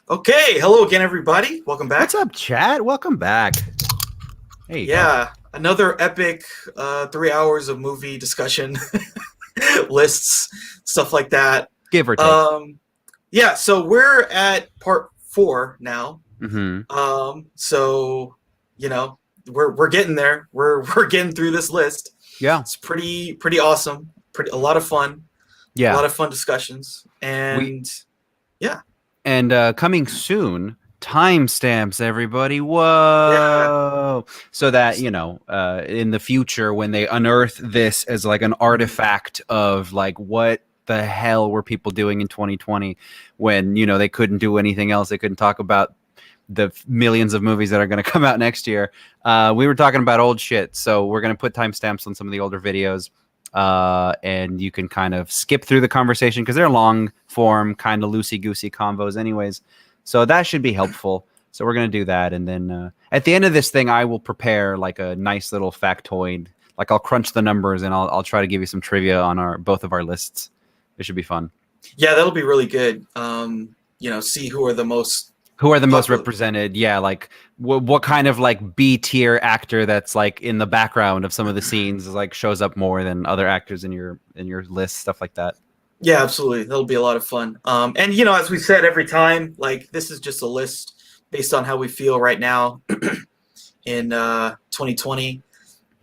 Okay, hello again, everybody. Welcome back. What's up, chat? Welcome back. Hey, Yeah, another epic 3 hours of movie discussion, lists, stuff like that. give or take. Yeah, so we're at part 4 now. Mm-hmm. So we're getting there. We're getting through this list. Yeah, It's pretty awesome. A lot of fun. A yeah. lot of fun discussions, and yeah. And coming soon, timestamps, everybody. Whoa! So that in the future, when they unearth this as like an artifact of like what the hell were people doing in 2020 when they couldn't do anything else, they couldn't talk about the millions of movies that are going to come out next year. We were talking about old shit, so we're going to put timestamps on some of the older videos. And you can kind of skip through the conversation because they're long form, kind of loosey-goosey convos anyways. So that should be helpful. So we're going to do that. And then at the end of this thing, I will prepare like a nice little factoid. Like I'll crunch the numbers and I'll try to give you some trivia on both of our lists. It should be fun. Yeah, that'll be really good. See who are the most represented. Yeah, like what kind of like B tier actor that's like in the background of some of the scenes is like shows up more than other actors in your list, stuff like that. Yeah, absolutely. That'll be a lot of fun. And as we said every time, like this is just a list based on how we feel right now in 2020.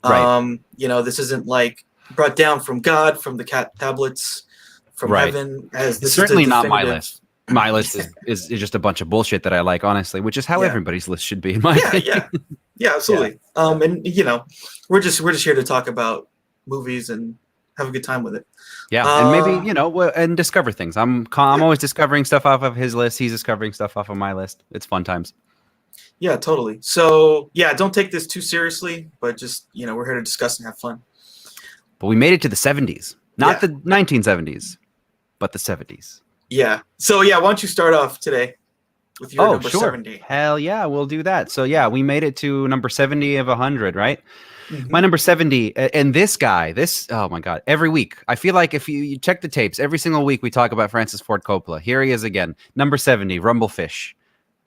Right. This isn't like brought down from God, from the tablets, from heaven. As this it's certainly is not my list. My list is just a bunch of bullshit that I like, honestly, which is how everybody's list should be. In my opinion. Yeah, absolutely. Yeah. And we're just here to talk about movies and have a good time with it. Yeah, and maybe and discover things. I'm always discovering stuff off of his list. He's discovering stuff off of my list. It's fun times. Yeah, totally. So don't take this too seriously, but just we're here to discuss and have fun. But we made it to the 70s, not the 1970s, but the 70s. Yeah. So why don't you start off today with your number 70? Hell yeah, we'll do that. So we made it to number 70 of 100, right? Mm-hmm. My number 70, and this guy, oh my God, every week. I feel like if you check the tapes, every single week we talk about Francis Ford Coppola. Here he is again. Number 70, Rumblefish.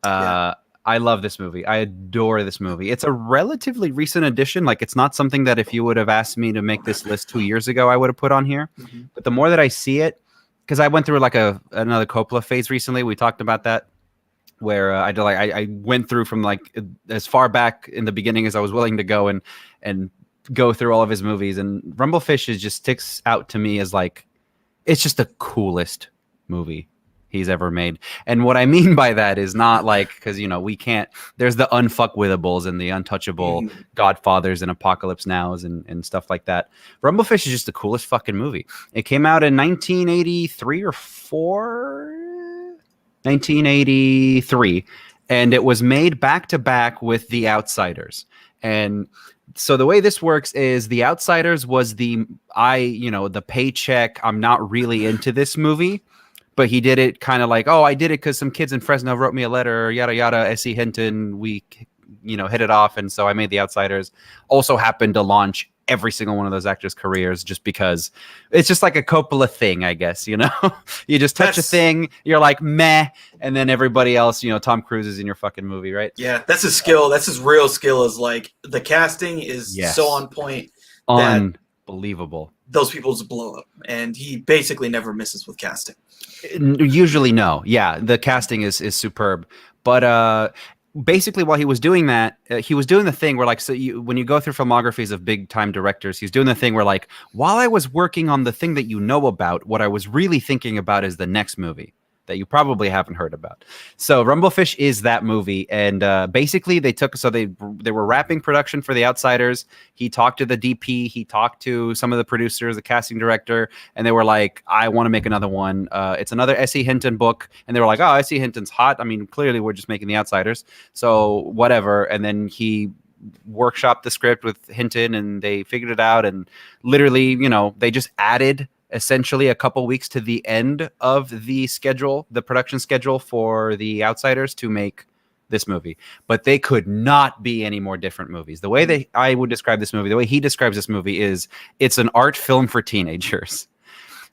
I love this movie. I adore this movie. It's a relatively recent addition. Like it's not something that if you would have asked me to make this list 2 years ago, I would have put on here. Mm-hmm. But the more that I see it, because I went through like another Coppola phase recently. We talked about that, where I went through from like as far back in the beginning as I was willing to go and go through all of his movies. And Rumblefish just sticks out to me as like it's just the coolest movie he's ever made. And what I mean by that is not like because we can't. There's the unfuckwithables and the untouchable Godfathers and Apocalypse Nows and stuff like that. Rumblefish is just the coolest fucking movie. It came out in 1983 or 4. 1983, and it was made back to back with The Outsiders. And so the way this works is The Outsiders was the paycheck. I'm not really into this movie. But he did it kind of like, I did it because some kids in Fresno wrote me a letter, yada, yada, S.E. Hinton. We, hit it off. And so I made The Outsiders. Also happened to launch every single one of those actors' careers just because it's just like a Coppola thing, I guess, You just touch a thing, you're like, meh. And then everybody else, Tom Cruise is in your fucking movie, right? Yeah, that's his skill. That's his real skill is like the casting is so on point. Unbelievable. Those people just blow up. And he basically never misses with casting. Usually no. Yeah, the casting is superb. But basically while he was doing that, he was doing the thing where like when you go through filmographies of big time directors, he's doing the thing where like while I was working on the thing that about, what I was really thinking about is the next movie that you probably haven't heard about. So Rumblefish is that movie, and basically they were wrapping production for The Outsiders. He talked to the DP, he talked to some of the producers, the casting director, and they were like, I want to make another one. It's another S.E. Hinton book, and they were like, S.E. Hinton's hot. I mean, clearly we're just making The Outsiders, so whatever. And then he workshopped the script with Hinton, and they figured it out, and literally, they just added essentially a couple weeks to the end of the production schedule for The Outsiders to make this movie. But they could not be any more different movies. The way I would describe this movie, the way he describes this movie is it's an art film for teenagers.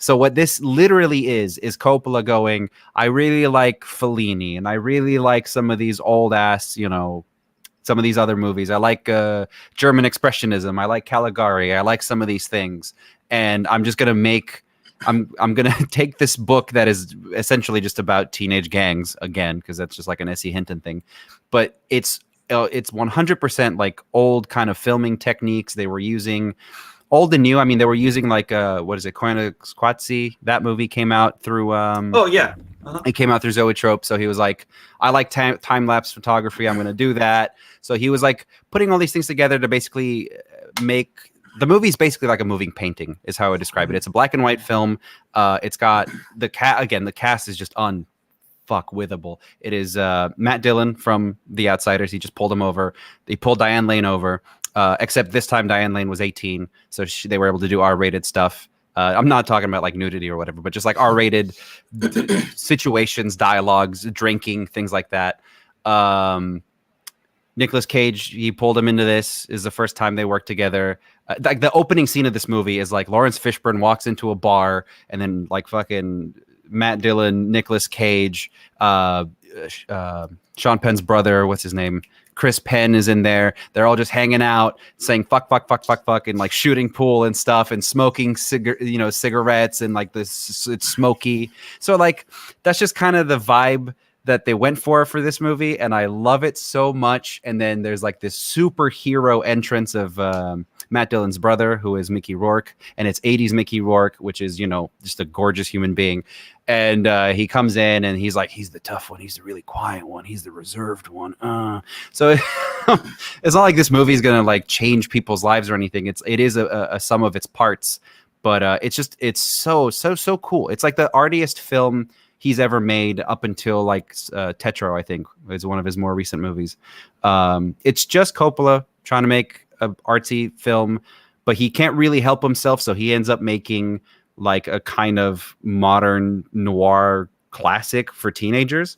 So what this literally is Coppola going, I really like Fellini, and I really like some of these old ass, some of these other movies. I like German Expressionism. I like Caligari. I like some of these things, and I'm just gonna I'm gonna take this book that is essentially just about teenage gangs again, because that's just like an S.E. Hinton thing, but it's 100% like old kind of filming techniques they were using. Old and new. I mean, they were using like what is it? Koyaanisqatsi. That movie came out through. Oh yeah. Uh-huh. It came out through Zoetrope, so he was like, I like time lapse photography. I'm going to do that. So he was like putting all these things together to basically make the movie's basically like a moving painting, is how I describe it. It's a black and white film. It's got the cast is just unfuckwithable. It is Matt Dillon from The Outsiders. He just pulled him over. He pulled Diane Lane over. Except this time Diane Lane was 18, so they were able to do R-rated stuff. I'm not talking about like nudity or whatever, but just like R-rated situations, dialogues, drinking, things like that. Nicolas Cage, he pulled him into this. Is the first time they worked together. Like the opening scene of this movie is like Lawrence Fishburne walks into a bar, and then like fucking Matt Dillon, Nicolas Cage, Sean Penn's brother, what's his name? Chris Penn is in there. They're all just hanging out, saying fuck, fuck, fuck, fuck, fuck, and like shooting pool and stuff, and smoking cigarettes, and like this, it's smoky. So like that's just kind of the vibe that they went for this movie, and I love it so much. And then there's like this superhero entrance of Matt Dillon's brother, who is Mickey Rourke, and it's 80s Mickey Rourke, which is just a gorgeous human being. And he comes in and he's like, he's the tough one, he's the really quiet one, he's the reserved one. So it's not like this movie is gonna like change people's lives or anything. It is a sum of its parts, but it's so cool. It's like the artiest film he's ever made up until like Tetro, I think, is one of his more recent movies. It's just Coppola trying to make an artsy film, but he can't really help himself, so he ends up making like a kind of modern noir classic for teenagers.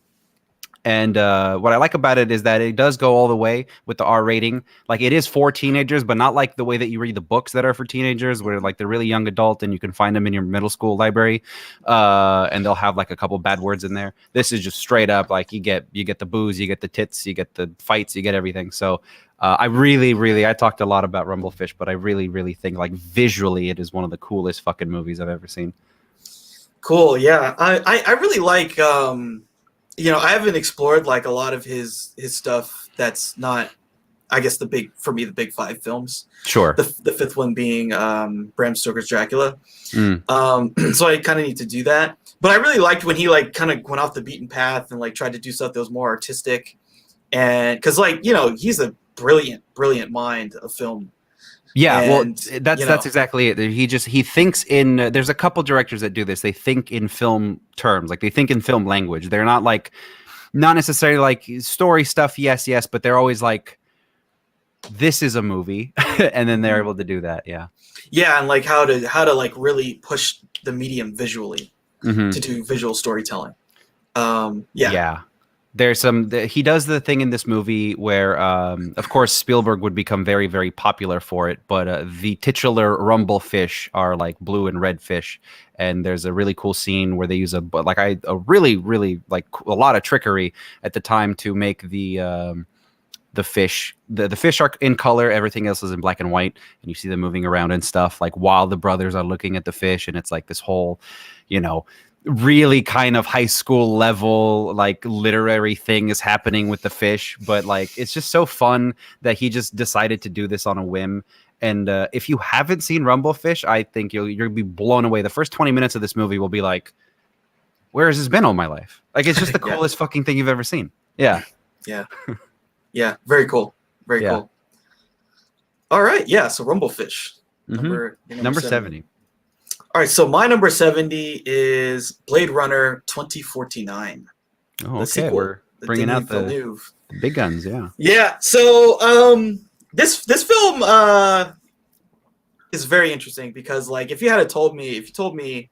And what I like about it is that it does go all the way with the R rating. Like it is for teenagers, but not like the way that you read the books that are for teenagers, where like they're really young adult and you can find them in your middle school library, and they'll have like a couple bad words in there. This is just straight up like you get the booze, you get the tits, you get the fights, you get everything. So I talked a lot about Rumblefish, but I really think like visually it is one of the coolest fucking movies I've ever seen. Cool. Yeah, I really like. I haven't explored like a lot of his stuff that's not, I guess, the big five films. Sure. The fifth one being Bram Stoker's Dracula. So I kind of need to do that. But I really liked when he like kind of went off the beaten path and like tried to do stuff that was more artistic, and because like he's a brilliant mind of film. Yeah, and, well, that's exactly it. He thinks in. There's a couple directors that do this. They think in film terms, like they think in film language. They're not necessarily like story stuff. Yes, but they're always like, this is a movie, and then they're able to do that. Yeah, and like how to like really push the medium visually to do visual storytelling. Yeah. There's he does the thing in this movie where, of course, Spielberg would become very, very popular for it. But the titular Rumblefish are like blue and red fish. And there's a really cool scene where they use a really, really like a lot of trickery at the time to make the fish. The fish are in color. Everything else is in black and white. And you see them moving around and stuff like while the brothers are looking at the fish. And it's like this whole, really kind of high school level like literary thing is happening with the fish, but like it's just so fun that he just decided to do this on a whim. And if you haven't seen Rumblefish, I think you'll be blown away. The first 20 minutes of this movie will be like, where has this been all my life? Like it's just the coolest fucking thing you've ever seen. Yeah Very cool. Cool. All right, so Rumblefish, number 70. All right, so my number 70 is Blade Runner 2049. Oh, okay. We're bringing out the big guns, yeah. Yeah, so this film is very interesting because, like, if you told me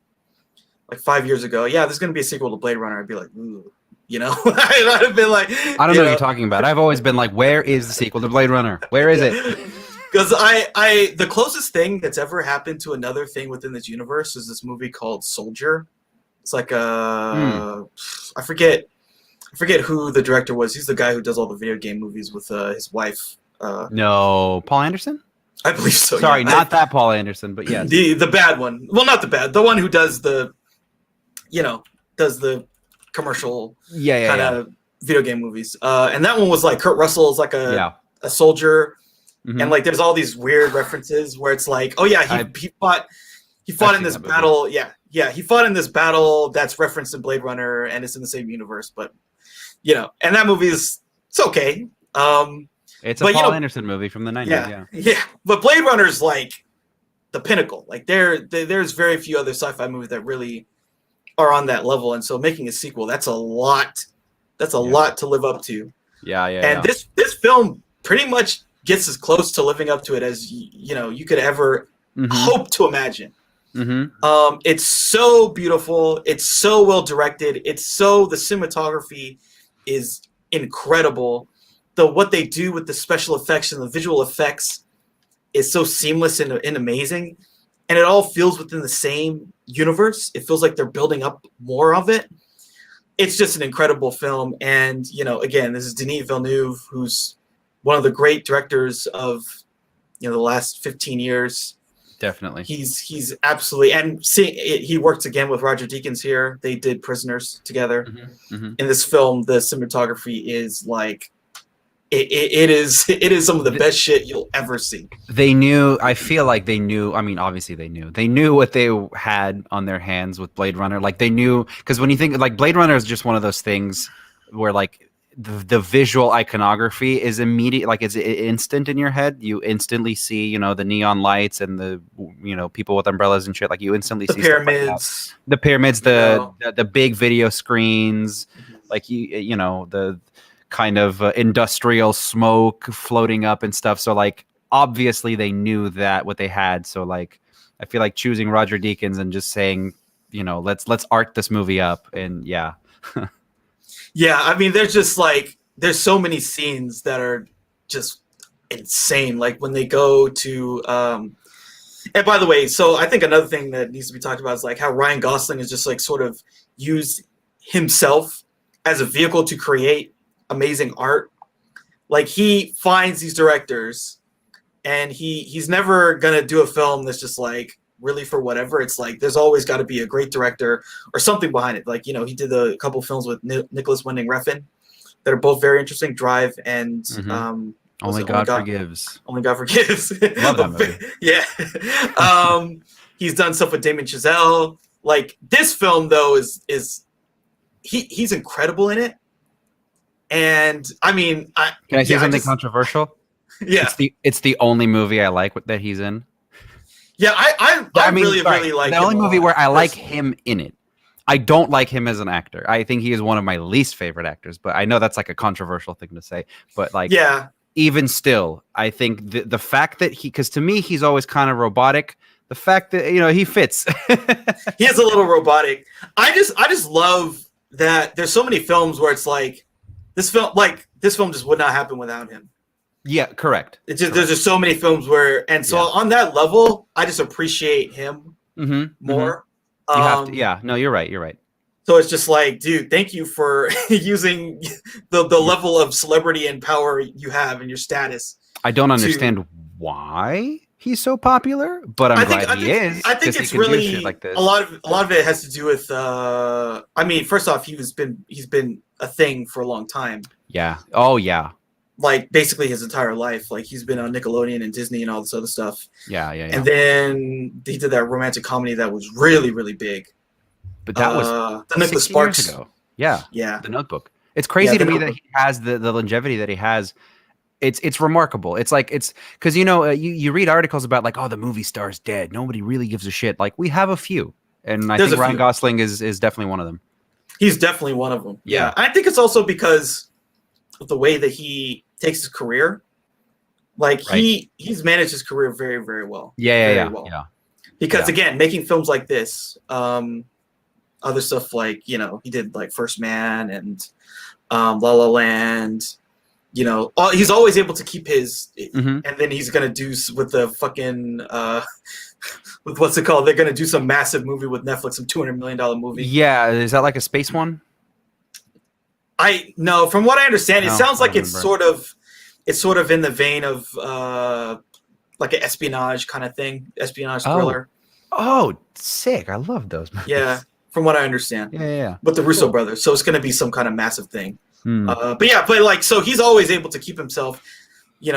like 5 years ago, there's going to be a sequel to Blade Runner, I'd be like, ooh, I'd have been like... I don't know what you're talking about. I've always been like, where is the sequel to Blade Runner? Where is it? Because the closest thing that's ever happened to another thing within this universe is this movie called Soldier. It's like I forget who the director was. He's the guy who does all the video game movies with his wife. No, Paul Anderson? I believe so. Sorry, yeah. not that Paul Anderson, but yes. The bad one. Well, not the bad. The one who does the commercial kind of video game movies. And that one was like Kurt Russell is like a soldier. Mm-hmm. And like there's all these weird references where it's like, oh yeah, he fought in this battle. Yeah, he fought in this battle that's referenced in Blade Runner and it's in the same universe, but and that movie it's okay. It's a Paul Anderson movie from the 90s. Yeah. But Blade Runner's like the pinnacle. Like there's very few other sci-fi movies that really are on that level, and so making a sequel, that's a lot. That's a lot to live up to. And this film pretty much gets as close to living up to it as you could ever hope to imagine. Mm-hmm. It's so beautiful. It's so well directed. The cinematography is incredible. What they do with the special effects and the visual effects is so seamless and amazing. And it all feels within the same universe. It feels like they're building up more of it. It's just an incredible film. And, again, this is Denis Villeneuve, who's one of the great directors of, the last 15 years. Definitely. He's absolutely, and he worked again with Roger Deakins here. They did Prisoners together. Mm-hmm. Mm-hmm. In this film, the cinematography is like, it is some of the best shit you'll ever see. I feel like they knew, I mean, obviously they knew what they had on their hands with Blade Runner. Like they knew, because when you think like Blade Runner is just one of those things where like the visual iconography is immediate, like it's instant in your head. You instantly see, the neon lights and the, people with umbrellas and shit. Like you instantly see pyramids, the pyramids, the big video screens, like the kind of industrial smoke floating up and stuff. So like obviously they knew that what they had. So like I feel like choosing Roger Deakins and just saying, let's art this movie up, and yeah. I mean there's so many scenes that are just insane. Like when they go to and by the way, so I think another thing that needs to be talked about is like how Ryan Gosling is just like sort of used himself as a vehicle to create amazing art. Like he finds these directors and he's never gonna do a film that's just like really for whatever. It's like there's always got to be a great director or something behind it. Like he did a couple films with Nicholas Winding Refn that are both very interesting, Drive and Only God Forgives. Only God Forgives. Love that movie. Yeah. He's done stuff with Damien Chazelle. Like this film though is he's incredible in it. And I mean, can I say something controversial? Yeah, it's the only movie I like that he's in. Yeah, I really like the only movie where I like him in it. I don't like him as an actor. I think he is one of my least favorite actors. But I know that's like a controversial thing to say. But like, even still, I think the fact that because to me he's always kind of robotic. The fact that he fits. He is a little robotic. I just love that there's so many films where it's like. This film just would not happen without him. Yeah, correct. It's just there's just so many films where, and so on that level, I just appreciate him more. You have to, no, you're right. You're right. So it's just like, dude, thank you for using the level of celebrity and power you have and your status. I don't understand why he's so popular, but I'm glad he is. I think it's really like this. A lot of it has to do with. I mean, first off, he's been a thing for a long time. Yeah. Oh yeah. Like basically his entire life. Like he's been on Nickelodeon and Disney and all this other stuff. Yeah. And then he did that romantic comedy that was really, really big. But that was the Nicholas Sparks ago. Yeah. The Notebook. It's crazy to me that he has the longevity that he has. It's remarkable. It's like because you read articles about like, oh, the movie star's dead. Nobody really gives a shit. Like we have a few, and I think Ryan Gosling is definitely one of them. He's definitely one of them. Yeah. I think it's also because of the way that he takes his career. Like he's managed his career very, very well. Yeah. Because again, making films like this, other stuff like he did like First Man and La La Land, he's always able to keep his, Mm-hmm. and then he's gonna do with the fucking with what's it called? They're gonna do some massive movie with Netflix, some $200 million movie. Yeah, is that like a space one? No, from what I understand, it sounds like it's remember. sort of in the vein of like an espionage kind of thing, espionage thriller. Oh, sick! I love those movies. Yeah, from what I understand. Yeah. With the Russo brothers, so it's going to be some kind of massive thing. Mm. But like, so he's always able to keep himself, in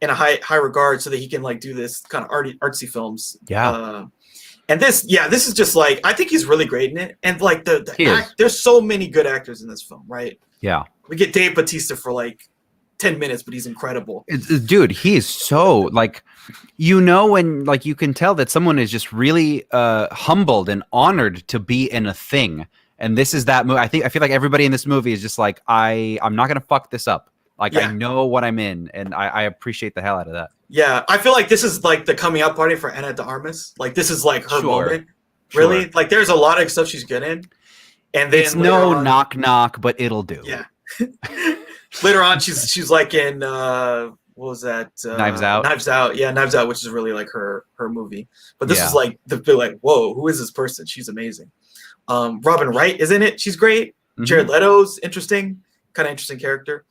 a high regard, so that he can like do this kind of artsy films. Yeah. And this is just like, I think he's really great in it. And like there's so many good actors in this film, right? Yeah. We get Dave Bautista for like 10 minutes, but he's incredible. Dude, he is so like, when like you can tell that someone is just really humbled and honored to be in a thing. And this is that movie. I feel like everybody in this movie is just like, I'm not gonna fuck this up. Like, I know what I'm in, and I appreciate the hell out of that. Yeah, I feel like this is like the coming out party for Ana de Armas. Like, this is like her moment. Really? Like, there's a lot of stuff she's good in. And then it's no knock knock, but it'll do. Yeah. Later on, she's like in what was that? Knives Out. Knives Out. Yeah, Knives Out, which is really like her movie. But this is like they're like, whoa, who is this person? She's amazing. Robin Wright is in it. She's great. Mm-hmm. Jared Leto's interesting, kind of interesting character.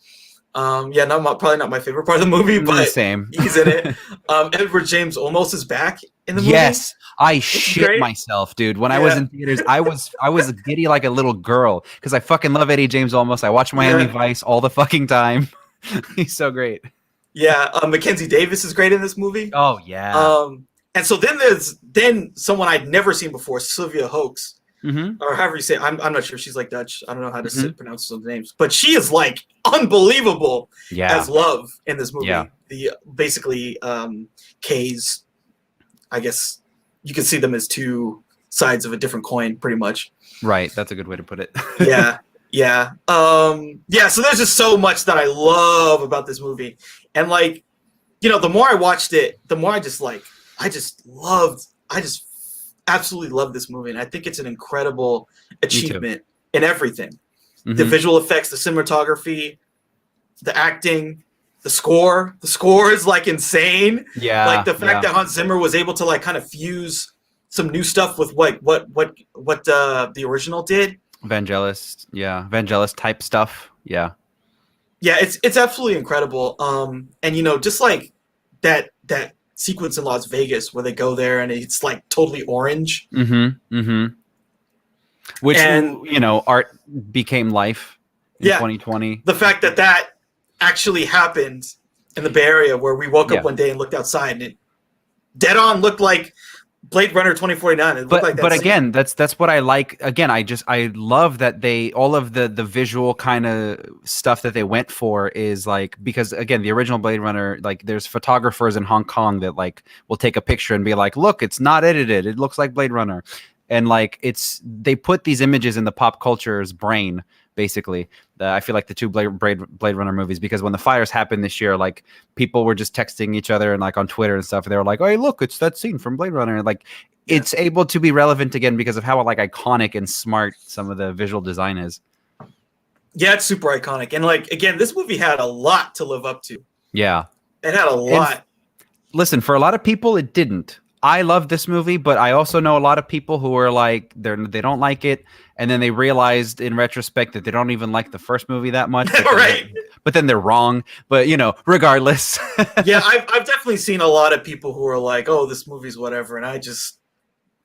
Probably not my favorite part of the movie, but same. He's in it. Edward James Olmos is back in the movie. Yes, I shit myself, dude. When I was in theaters, I was giddy like a little girl because I fucking love Eddie James Olmos. I watch Miami Vice all the fucking time. He's so great. Yeah, Mackenzie Davis is great in this movie. Oh yeah. And so then there's someone I'd never seen before, Sylvia Hoeks. Mm-hmm. Or however you say it. I'm not sure. She's like Dutch. I don't know how to pronounce those names. But she is like unbelievable as Love in this movie. Yeah. Basically Kay's, I guess you can see them as two sides of a different coin pretty much. Right. That's a good way to put it. Yeah. So there's just so much that I love about this movie. And like, the more I watched it, the more I just absolutely love this movie, and I think it's an incredible achievement in everything. Mm-hmm. The visual effects, the cinematography, the acting, the score. The score is like insane. Yeah, like the fact that Hans Zimmer was able to like kind of fuse some new stuff with what the original did. Vangelis type stuff. Yeah, it's absolutely incredible. And just like that sequence in Las Vegas where they go there and it's like totally orange. Which, art became life in 2020. The fact that actually happened in the Bay Area, where we woke up one day and looked outside and it dead on looked like Blade Runner 2049. It looked like that but again, that's what I like. Again, I love that all of the visual kind of stuff that they went for is like, because again, the original Blade Runner, like there's photographers in Hong Kong that like will take a picture and be like, look, it's not edited. It looks like Blade Runner. And like they put these images in the pop culture's brain, basically. I feel like the two Blade Runner movies, because when the fires happened this year, like people were just texting each other and like on Twitter and stuff, and they were like, "Oh, hey, look, it's that scene from Blade Runner." Like it's able to be relevant again because of how like iconic and smart some of the visual design is. Yeah, it's super iconic, and like again, this movie had a lot to live up to. Yeah, it had a lot. Listen, for a lot of people, it didn't. I love this movie, but I also know a lot of people who are like they don't like it, and then they realized in retrospect that they don't even like the first movie that much. But then they're wrong. But regardless. Yeah, I've definitely seen a lot of people who are like, "Oh, this movie's whatever," and I just,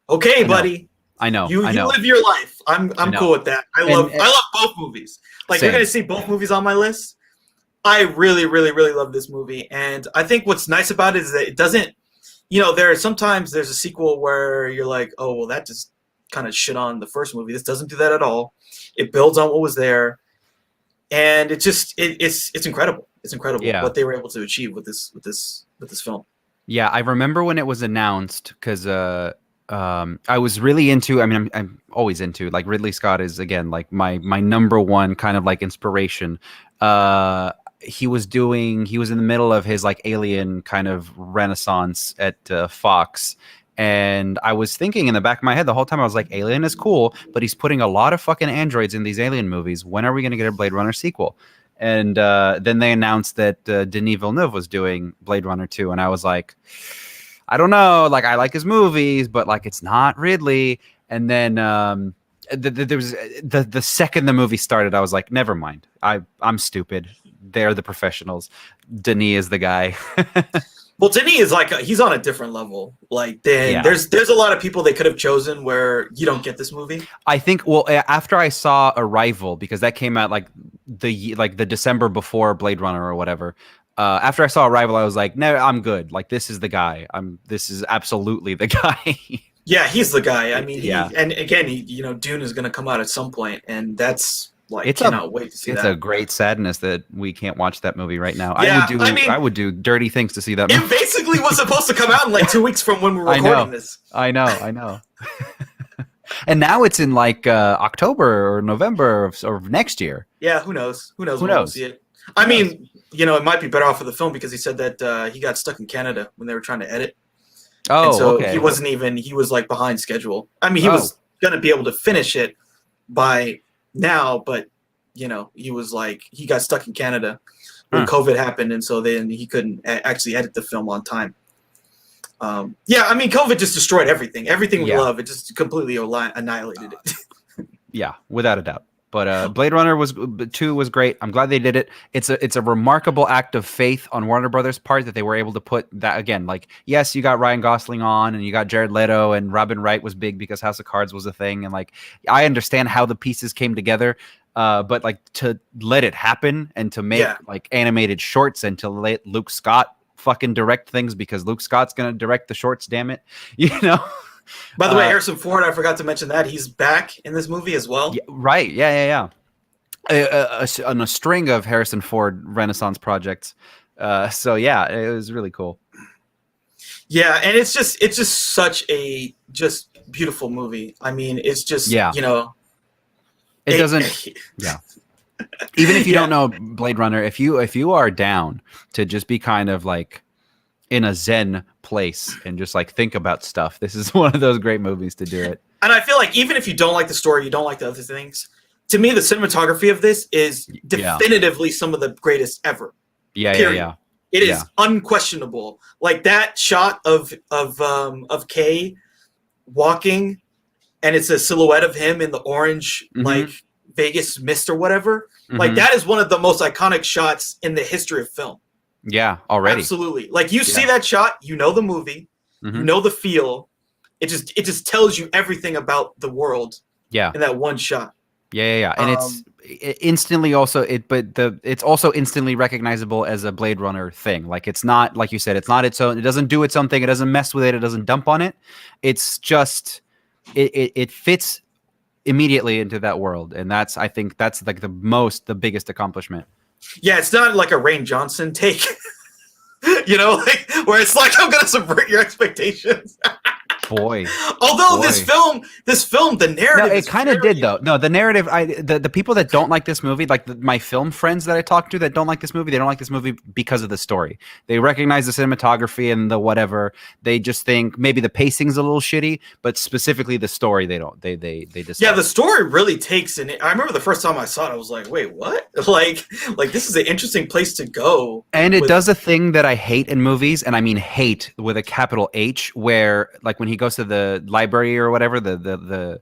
buddy. I know. You live your life. I'm cool with that. I love both movies. Like you're gonna see both movies on my list. I really, really, really love this movie, and I think what's nice about it is that it doesn't. There's a sequel where you're like, oh, well, that just kind of shit on the first movie. This doesn't do that at all. It builds on what was there, and it's incredible. It's incredible what they were able to achieve with this film. Yeah, I remember when it was announced because I was really into. I mean, I'm always into, like, Ridley Scott is again like my number one kind of like inspiration. He was in the middle of his like Alien kind of renaissance at Fox, and I was thinking in the back of my head the whole time, I was like, Alien is cool, but he's putting a lot of fucking androids in these Alien movies. When are we going to get a Blade Runner sequel? And then they announced that Denis Villeneuve was doing Blade Runner 2, and I was like, I don't know, like I like his movies, but like it's not Ridley. And then there was the second the movie started, I was like, never mind. I'm stupid. They're the professionals. Denis is the guy. Well, Denis is like he's on a different level. Like there's a lot of people they could have chosen where you don't get this movie. I think after I saw Arrival, because that came out like the December before Blade Runner or whatever. After I saw Arrival, I was like, no, I'm good. Like this is the guy. This is absolutely the guy. Yeah, he's the guy. I mean, and again, Dune is going to come out at some point, and that's like cannot wait to see that. It's a great sadness that we can't watch that movie right now. Yeah, I would do dirty things to see that movie. It basically was supposed to come out in like 2 weeks from when we're recording this. I know. And now it's in like October or November of next year. Yeah, who knows? Who knows when we'll see it? I mean, it might be better off for the film because he said that he got stuck in Canada when they were trying to edit. Oh, and so okay. he was like behind schedule. I mean, he was going to be able to finish it by now, but he was like, he got stuck in Canada when COVID happened. And so then he couldn't actually edit the film on time. Yeah, I mean, COVID just destroyed everything. Everything we love, it just completely annihilated it. Yeah, without a doubt. But Blade Runner 2 was great. I'm glad they did it. It's a remarkable act of faith on Warner Brothers' part that they were able to put that again. Like, yes, you got Ryan Gosling on, and you got Jared Leto, and Robin Wright was big because House of Cards was a thing. And like, I understand how the pieces came together, but like to let it happen and to make like animated shorts and to let Luke Scott fucking direct things because Luke Scott's gonna direct the shorts. Damn it, By the way, Harrison Ford, I forgot to mention that he's back in this movie as well. Yeah, right? Yeah. On a string of Harrison Ford Renaissance projects. So yeah, it was really cool. Yeah, and it's just such a beautiful movie. I mean, it's just it doesn't. Yeah. Even if you don't know Blade Runner, if you are down to just be kind of like in a zen place and just like think about stuff, this is one of those great movies to do it. And I feel like even if you don't like the story, you don't like the other things, to me the cinematography of this is definitively some of the greatest ever. Yeah. It is unquestionable. Like that shot of Kay walking, and it's a silhouette of him in the orange like Vegas mist or whatever. Like that is one of the most iconic shots in the history of film. Yeah, already. Absolutely. Like you see that shot, the movie, the feel. It just tells you everything about the world. Yeah. In that one shot. Yeah. And it's instantly also it's also instantly recognizable as a Blade Runner thing. Like it's not, like you said, it's not its own. It doesn't do its own thing. It doesn't mess with it. It doesn't dump on it. It's just it fits immediately into that world, and I think that's like the biggest accomplishment. Yeah, it's not like a Rain Johnson take, like where it's like I'm gonna subvert your expectations. Although this film, the narrative. No, it kind of did though. No, the narrative. The people that don't like this movie, like my film friends that I talk to that don't like this movie, they don't like this movie because of the story. They recognize the cinematography and the whatever. They just think maybe the pacing's a little shitty, but specifically the story, they don't. They just. Yeah, the story really takes in. I remember the first time I saw it, I was like, wait, what? Like this is an interesting place to go. And it does a thing that I hate in movies, and I mean hate with a capital H, where like when he goes to the library or whatever, the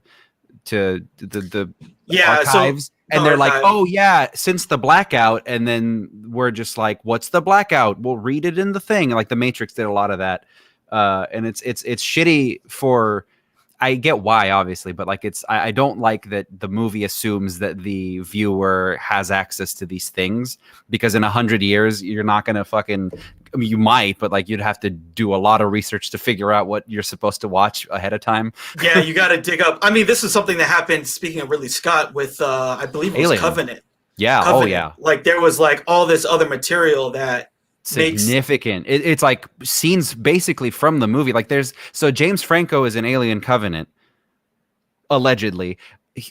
archives, and they're like, oh yeah, since the blackout, and then we're just like, what's the blackout? We'll read it in the thing. Like the Matrix did a lot of that, and it's shitty for. I get why, obviously, but like I don't like that the movie assumes that the viewer has access to these things, because in 100 years you're not gonna fucking. I mean, you might, but like you'd have to do a lot of research to figure out what you're supposed to watch ahead of time. Yeah, you got to dig up. I mean, this is something that happened. Speaking of Ridley Scott, with I believe it was Alien. Covenant. Yeah. Covenant. Oh yeah. Like there was like all this other material that. Significant. It's like scenes basically from the movie. Like so James Franco is in Alien Covenant, allegedly.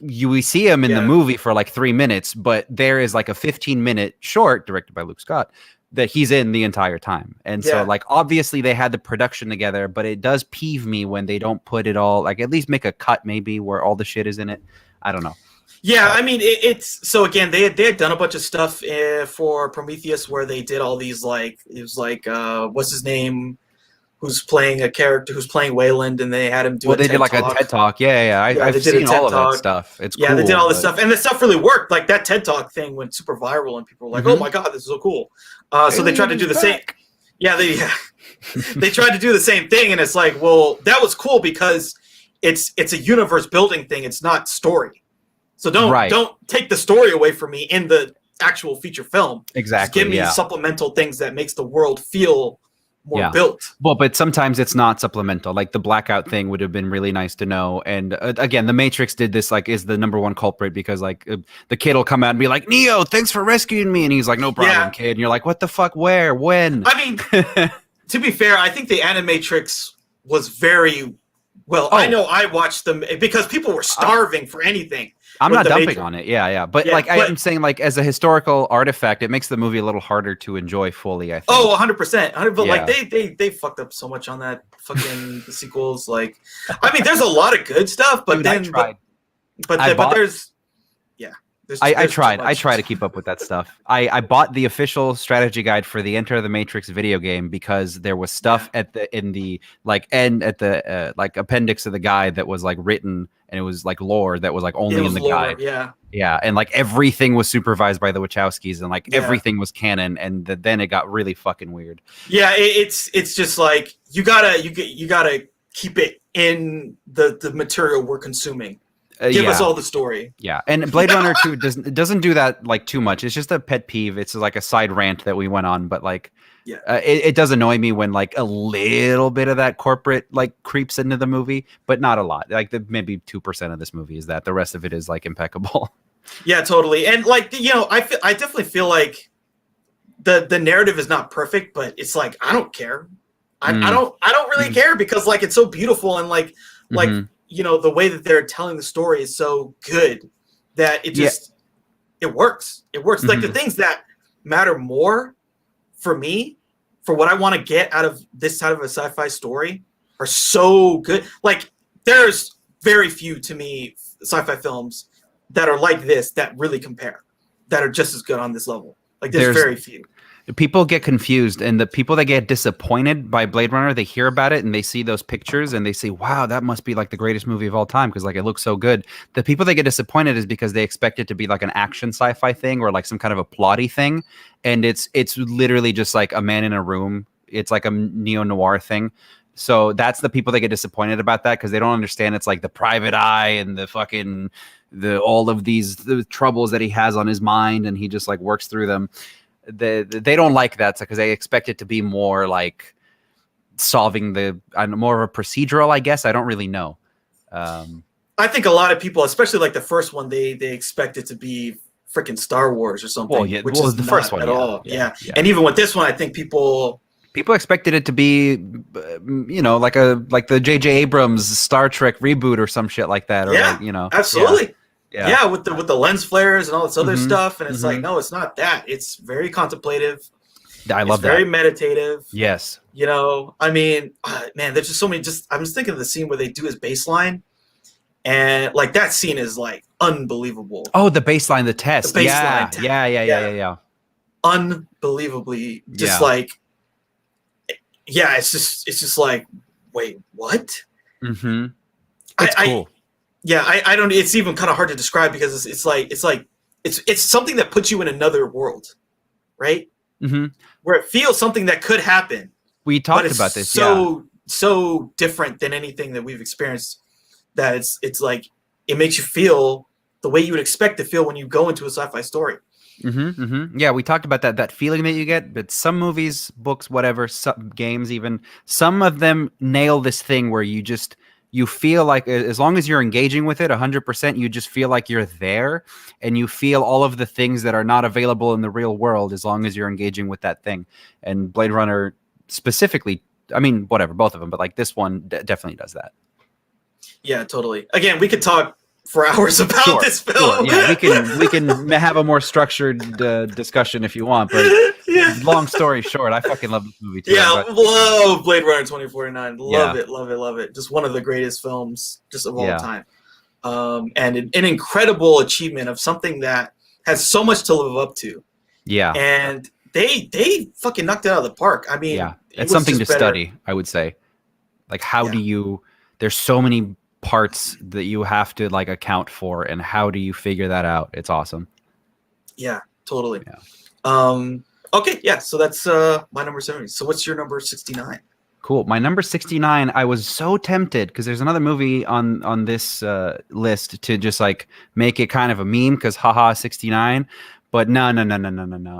We see him in the movie for like 3 minutes, but there is like a 15-minute short directed by Luke Scott that he's in the entire time. And so like obviously they had the production together, but it does peeve me when they don't put it all, like at least make a cut maybe where all the shit is in it. I don't know. Yeah, I mean, it's so again they had done a bunch of stuff for Prometheus where they did all these like it was like what's his name who's playing a character who's playing Wayland and they had him do Well, a they TED did like talk. a TED talk. Yeah. Yeah, I've they did a seen TED all of that talk. stuff. It's yeah, cool. they did all this stuff and the stuff really worked. Like that TED talk thing went super viral and people were like, "Oh my god, this is so cool!" So they tried to do the same. Yeah, they tried to do the same thing, and it's like, well, that was cool because it's a universe building thing. It's not story. So don't take the story away from me in the actual feature film. Exactly. Just give me supplemental things that makes the world feel more built. Well, but sometimes it's not supplemental. Like the blackout thing would have been really nice to know. And again, the Matrix did this, like, is the number one culprit because like the kid will come out and be like, Neo, thanks for rescuing me. And he's like, no problem, kid. And you're like, what the fuck? Where? When? I mean, to be fair, I think the Animatrix was very well. I know I watched them because people were starving for anything. I'm not dumping on it. Yeah. But I'm saying, like, as a historical artifact, it makes the movie a little harder to enjoy fully, I think. Oh, 100%. But like they fucked up so much on that fucking sequels. Like, I mean, there's a lot of good stuff, but Dude, then there's I try to keep up with that stuff. I bought the official strategy guide for the Enter the Matrix video game because there was stuff at the appendix of the guide that was like written and it was like lore that was like only in the guide. Yeah, and like everything was supervised by the Wachowskis and like everything was canon, and then it got really fucking weird. Yeah, it's just like you gotta keep it in the material we're consuming. Give us all the story. Yeah, and Blade Runner 2 doesn't do that like too much. It's just a pet peeve. It's like a side rant that we went on, but like, it does annoy me when like a little bit of that corporate like creeps into the movie, but not a lot. Like maybe 2% of this movie is that. The rest of it is like impeccable. Yeah, totally. And like I definitely feel like the narrative is not perfect, but it's like I don't care. I don't really care because like it's so beautiful and like the way that they're telling the story is so good that it just it works. It works. Like the things that matter more for me, for what I want to get out of this side of a sci-fi story, are so good. Like there's very few to me sci-fi films that are like this that really compare, that are just as good on this level. Like there's very few. People get confused, and the people that get disappointed by Blade Runner, they hear about it and they see those pictures and they say, wow, that must be like the greatest movie of all time because like it looks so good. The people that get disappointed is because they expect it to be like an action sci-fi thing or like some kind of a plotty thing, and it's literally just like a man in a room. It's like a neo-noir thing. So that's the people that get disappointed about that because they don't understand it's like the private eye and the fucking all of the troubles that he has on his mind and he just like works through them. They don't like that because they expect it to be more like solving more of a procedural, I guess. I don't really know. I think a lot of people, especially like the first one, they expect it to be freaking Star Wars or something. Well, which is the first one at all. Yeah. And even with this one, I think people expected it to be, like the J.J. Abrams Star Trek reboot or some shit like that. Or absolutely. Yeah, with the lens flares and all this other stuff, and it's like, no, it's not that. It's very contemplative. I love that. Very meditative. Yes. I mean, man, there's just so many. I'm just thinking of the scene where they do his baseline, and like that scene is like unbelievable. Oh, the baseline, the test. The baseline test. Yeah. Unbelievably, just like, it's just like, wait, what? Mm-hmm. It's cool. I don't. It's even kind of hard to describe because it's something that puts you in another world, right? Mm-hmm. Where it feels something that could happen. We talked about this. So different than anything that we've experienced. That it's like it makes you feel the way you would expect to feel when you go into a sci-fi story. Mm-hmm, mm-hmm. Yeah, we talked about that feeling that you get. But some movies, books, whatever, some games, even some of them nail this thing where you feel like as long as you're engaging with it 100%, you just feel like you're there and you feel all of the things that are not available in the real world as long as you're engaging with that thing. And Blade Runner specifically, I mean, whatever, both of them, but like this one definitely does that. Yeah, totally. Again, we could talk for hours about this film. Sure. Yeah, we can have a more structured discussion if you want, but long story short, I fucking love this movie too. Yeah, love Blade Runner 2049. Love it. Just one of the greatest films just of all time. and an incredible achievement of something that has so much to live up to. Yeah. And they fucking knocked it out of the park. I mean, yeah, it's something to study, I would say. Like, how do you, there's so many parts that you have to like account for, and how do you figure that out? It's awesome. Yeah, totally. Yeah. Okay, yeah, so that's my number 70. So what's your number 69? Cool. My number 69, I was so tempted because there's another movie on this list to just like make it kind of a meme because haha 69. But no.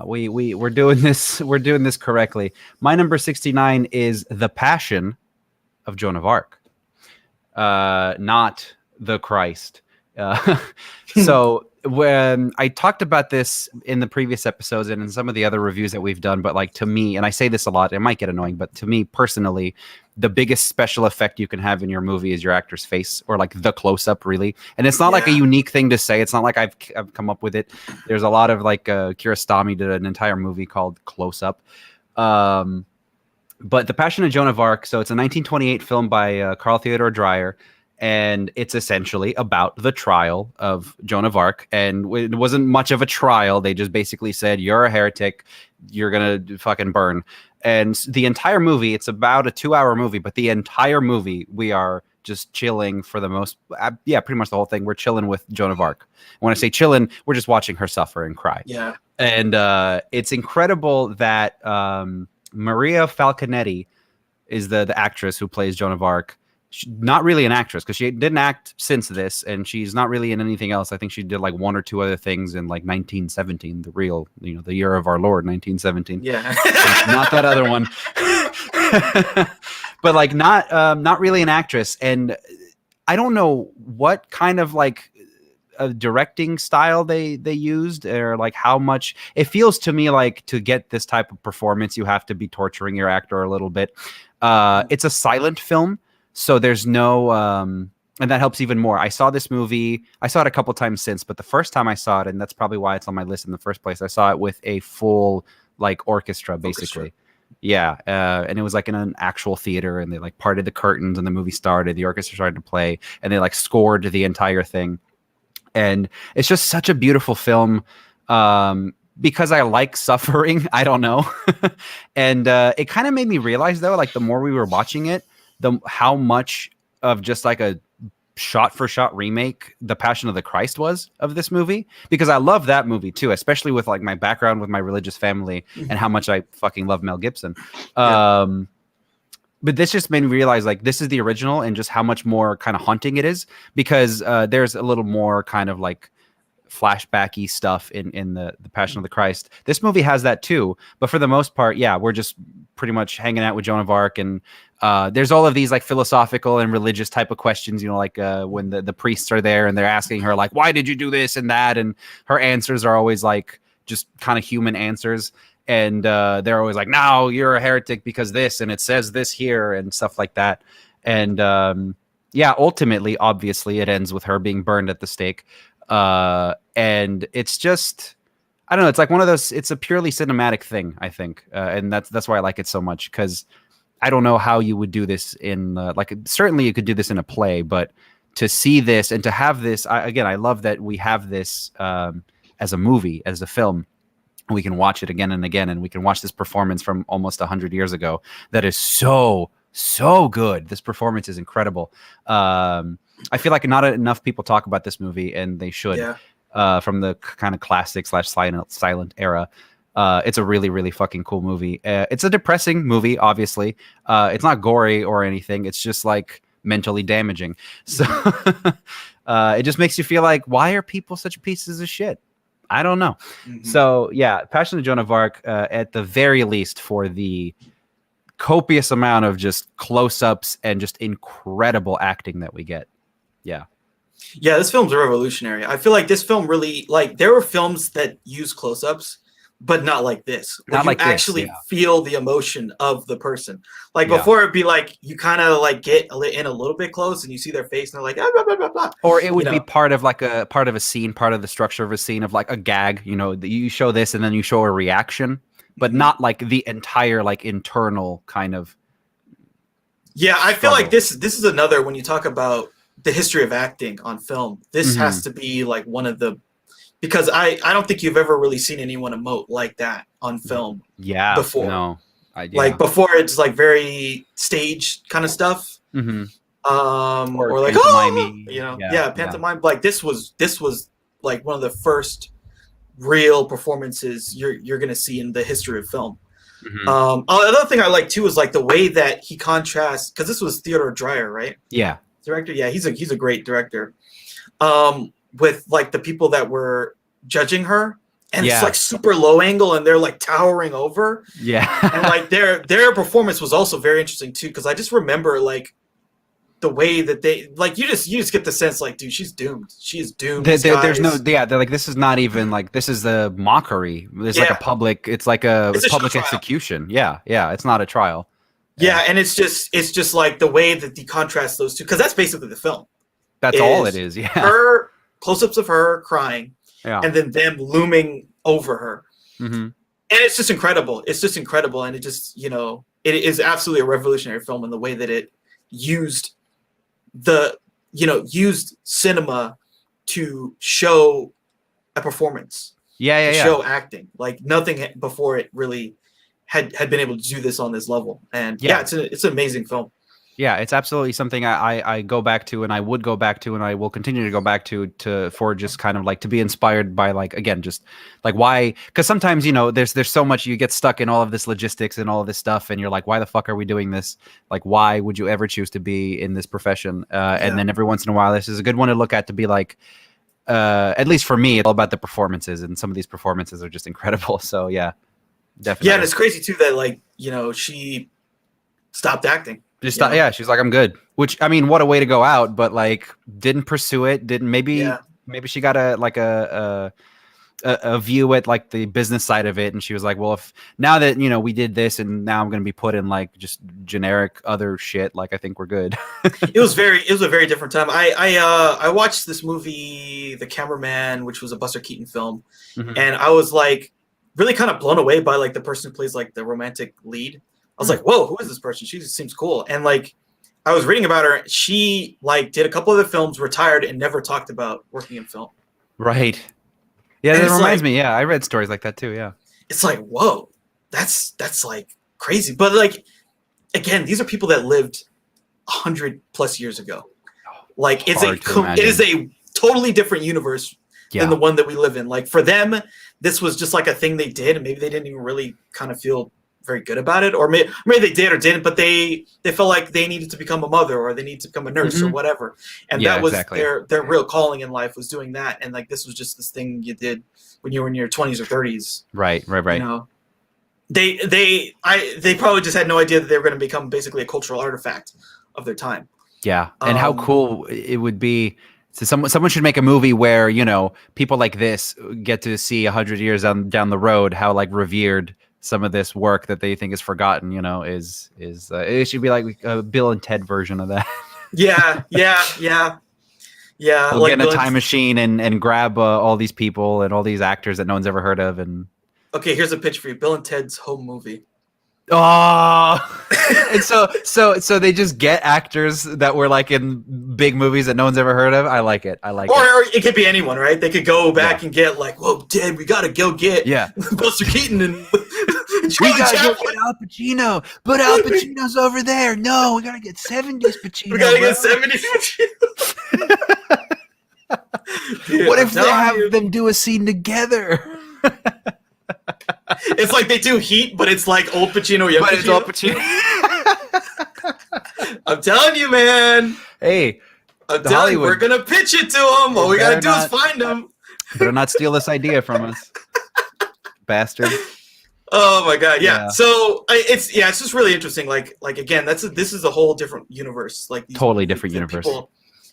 We're doing this correctly. My number 69 is The Passion of Joan of Arc. Not the Christ. So when I talked about this in the previous episodes and in some of the other reviews that we've done, but like to me, and I say this a lot, it might get annoying, but to me personally, the biggest special effect you can have in your movie is your actor's face, or like the close-up, really. And it's not like a unique thing to say. It's not like I've come up with it. There's a lot of like Kiarostami did an entire movie called Close-Up. But The Passion of Joan of Arc, so it's a 1928 film by Carl Theodor Dreyer, and it's essentially about the trial of Joan of Arc. And it wasn't much of a trial. They just basically said, you're a heretic, you're going to fucking burn. And the entire movie, it's about a 2-hour movie, but the entire movie, we are just chilling for the most, pretty much the whole thing. We're chilling with Joan of Arc. When I say chilling, we're just watching her suffer and cry. Yeah. And it's incredible that Maria Falconetti is the actress who plays Joan of Arc. She's not really an actress because she didn't act since this, and she's not really in anything else. I think she did like 1 or 2 other things in like 1917, the real, the year of our Lord, 1917. Yeah. Not that other one. But like not really an actress. And I don't know what kind of like a directing style they used, or like how much it feels to me like to get this type of performance, you have to be torturing your actor a little bit. It's a silent film. So there's no, and that helps even more. I saw this movie, I saw it a couple times since, but the first time I saw it, and that's probably why it's on my list in the first place, I saw it with a full like orchestra, basically. Yeah. And it was like in an actual theater, and they like parted the curtains and the movie started, the orchestra started to play, and they like scored the entire thing. And it's just such a beautiful film. Because I like suffering, I don't know. And it kind of made me realize though, like the more we were watching it, how much of just like a shot-for-shot remake The Passion of the Christ was of this movie, because I love that movie too, especially with like my background with my religious family and how much I fucking love Mel Gibson. But this just made me realize like this is the original, and just how much more kind of haunting it is, because there's a little more kind of like flashbacky stuff in the Passion of the Christ. This movie has that too, but for the most part, we're just pretty much hanging out with Joan of Arc, and there's all of these like philosophical and religious type of questions, like when the priests are there and they're asking her like, why did you do this and that, and her answers are always like just kind of human answers, and they're always like, no, you're a heretic because this, and it says this here, and stuff like that. And ultimately, obviously, it ends with her being burned at the stake. And it's just, I don't know, it's like one of those, it's a purely cinematic thing, I think. And that's why I like it so much, because I don't know how you would do this in like, certainly you could do this in a play, but to see this and to have this, I love that we have this as a movie, as a film. We can watch it again and again, and we can watch this performance from almost 100 years ago that is so good. This performance is incredible. I feel like not enough people talk about this movie, and they should. From the kind of classic / silent era. It's a really, really fucking cool movie. It's a depressing movie, obviously. It's not gory or anything. It's just like mentally damaging. So it just makes you feel like, why are people such pieces of shit? I don't know. So Passion of Joan of Arc, at the very least, for the copious amount of just close-ups and just incredible acting that we get. Yeah, this film's revolutionary. I feel like this film really, like, there were films that use close-ups, but not like this. Where not you like actually this, feel the emotion of the person. Like before, it'd be like you kind of like get in a little bit close, and you see their face, and they're like, blah, blah, blah, blah. Or it would be part of a scene, part of the structure of a scene, of like a gag. You show this, and then you show a reaction, but not like the entire like internal kind of. Yeah, I feel like this is another, when you talk about the history of acting on film, this has to be like one of the, because I don't think you've ever really seen anyone emote like that on film before. No. Like before, it's like very stage kind of stuff. Or like, pantomime. Like this was like one of the first real performances you're gonna see in the history of film. Another thing I like too is like the way that he contrasts, because this was Theodore Dreyer, right? Yeah, director. Yeah, he's a great director. With like the people that were judging her, and it's like super low angle, and they're like towering over. Yeah, and like their performance was also very interesting too, because I just remember like the way that they like you just get the sense like, dude, she's doomed. She's doomed. There's no they're like, this is not even like, this is the mockery. There's like a public, it's like a public execution. Yeah, it's not a trial. Yeah, and it's just like the way that they contrast those two, because that's basically the film. That's all it is. Yeah, her close-ups of her crying, and then them looming over her, and it's just incredible. It's just incredible, and it just, you know, it is absolutely a revolutionary film in the way that it used used cinema to show a performance. Show acting. Like nothing before it really had been able to do this on this level. And it's an amazing film. Yeah, it's absolutely something I go back to, and I would go back to, and I will continue to go back to for just kind of like to be inspired by, like, again, just like why, because sometimes, you know, there's so much, you get stuck in all of this logistics and all of this stuff, and you're like, why the fuck are we doing this? Like, why would you ever choose to be in this profession? And then every once in a while, this is a good one to look at, to be like, at least for me, it's all about the performances, and some of these performances are just incredible. So yeah, definitely. Yeah, and it's crazy too that, like, you know, she stopped acting. She's like, I'm good. Which, I mean, what a way to go out, but like didn't pursue it. Maybe she got a view at like the business side of it, and she was like, well, if now that, you know, we did this, and now I'm going to be put in like just generic other shit, like I think we're good. It was a very different time. I watched this movie, The Cameraman, which was a Buster Keaton film, and I was like really kind of blown away by like the person who plays like the romantic lead. I was like, whoa, who is this person? She just seems cool. And like, I was reading about her. She like did a couple of the films, retired, and never talked about working in film. Right. Yeah, that reminds me. Yeah, I read stories like that too. Yeah. It's like, whoa, that's like crazy. But like, again, these are people that lived 100+ years ago. Like, it is a totally different universe than the one that we live in. Like, for them, this was just like a thing they did, and maybe they didn't even really kind of feel very good about it, or maybe they did or didn't, but they felt like they needed to become a mother, or they needed to become a nurse, or whatever, and that was their real calling in life, was doing that. And like, this was just this thing you did when you were in your 20s or 30s. Right. You know, they probably just had no idea that they were going to become basically a cultural artifact of their time. Yeah, and how cool it would be. So someone should make a movie where, you know, people like this get to see 100 years down the road how like revered some of this work that they think is forgotten, you know, is it should be like a Bill and Ted version of that. Yeah. We'll like, get in a time machine and grab all these people and all these actors that no one's ever heard of. And okay, here's a pitch for you: Bill and Ted's Home Movie. Oh, and so they just get actors that were like in big movies that no one's ever heard of. I like it. Or it could be anyone, right? They could go back and get like, whoa, Ted, we gotta go get Buster Keaton and we gotta go get Al Pacino, but Al Pacino's over there. No, we gotta get 70s Pacino. We gotta get 70s Pacino. Dude, what if they have them do a scene together? It's like they do Heat, but it's like old Pacino, young Pacino. It's old Pacino. I'm telling you, man. Hey, I'm telling you, we're gonna pitch it to them. All we gotta do is find them. Better not steal this idea from us, bastard. Oh my god, yeah. So it's just really interesting. Like again, this is a whole different universe. Like totally different universe people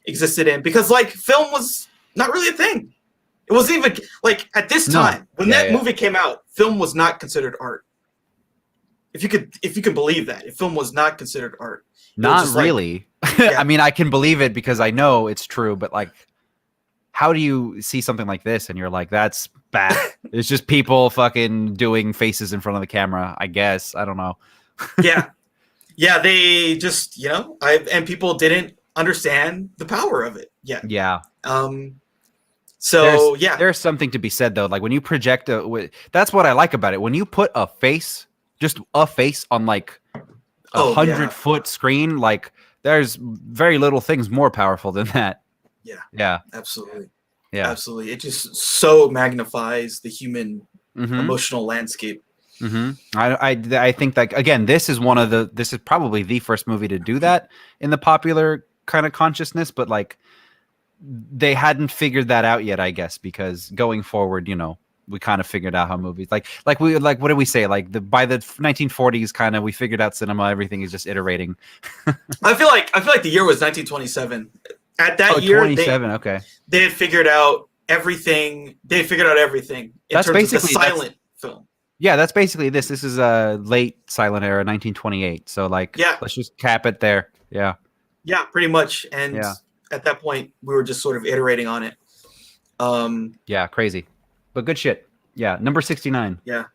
existed in, because like film was not really a thing. It wasn't even like at this time when that movie came out, film was not considered art. If you could believe that, if film was not considered art. Not really. Like, I mean, I can believe it because I know it's true, but like, how do you see something like this and you're like, that's bad? It's just people fucking doing faces in front of the camera, I guess. I don't know. Yeah, they just, you know, and people didn't understand the power of it yet. Yeah. So there's something to be said though. Like when you project that's what I like about it. When you put a face, just a face on like 100-foot screen, like there's very little things more powerful than that. Yeah. Absolutely. Yeah, absolutely. It just so magnifies the human emotional landscape. I think that again, this is probably the first movie to do that in the popular kind of consciousness, but like they hadn't figured that out yet, I guess, because going forward, we kind of figured out how movies like what did we say? Like by the 1940s, kind of we figured out cinema. Everything is just iterating. I feel like the year was 1927. At that year, 27. They had figured out everything. They figured out everything in that's terms basically of the silent film. Yeah, that's basically this. This is a late silent era, 1928. So like, let's just cap it there. Yeah, pretty much. And at that point, we were just sort of iterating on it. Yeah, crazy, but good shit. Yeah, number 69. Yeah.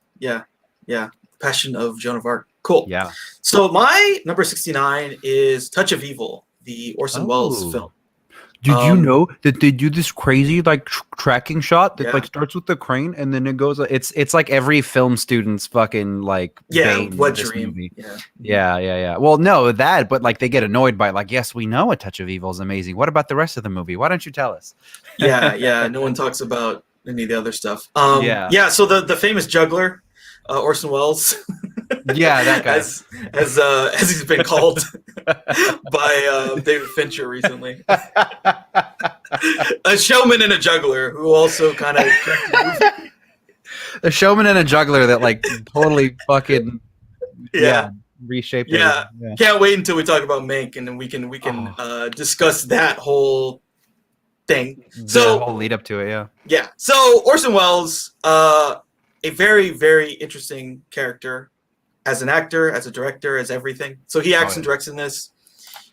Passion of Joan of Arc. Cool. Yeah. So my number 69 is Touch of Evil, the Orson Welles film. Did you know that they do this crazy like tracking shot that like starts with the crane and then it goes? It's like every film student's fucking like what dream? Movie. Yeah. Well, no, but like they get annoyed by it. Like, yes, we know A Touch of Evil is amazing. What about the rest of the movie? Why don't you tell us? Yeah. No one talks about any of the other stuff. So the famous juggler, Orson Welles. Yeah, that guy. as he's been called by David Fincher recently. A showman and a juggler who also kind of directed the movie. A showman and a juggler that like totally fucking reshaped it. Yeah. Can't wait until we talk about Mank and then we can discuss that whole thing. The whole lead up to it, Yeah. So Orson Welles, a very, very interesting character. As an actor, as a director, as everything. So he acts and directs in this.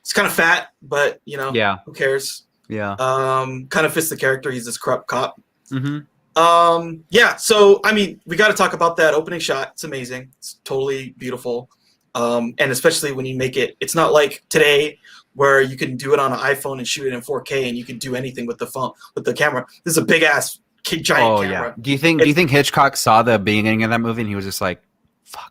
He's kind of fat, but who cares? Yeah. Kind of fits the character. He's this corrupt cop. Mm-hmm. So I mean, we got to talk about that opening shot. It's amazing. It's totally beautiful. And especially when you make it, it's not like today where you can do it on an iPhone and shoot it in 4K and you can do anything with the phone, with the camera. This is a big ass, giant camera. Yeah. Do you think Hitchcock saw the beginning of that movie and he was just like, fuck?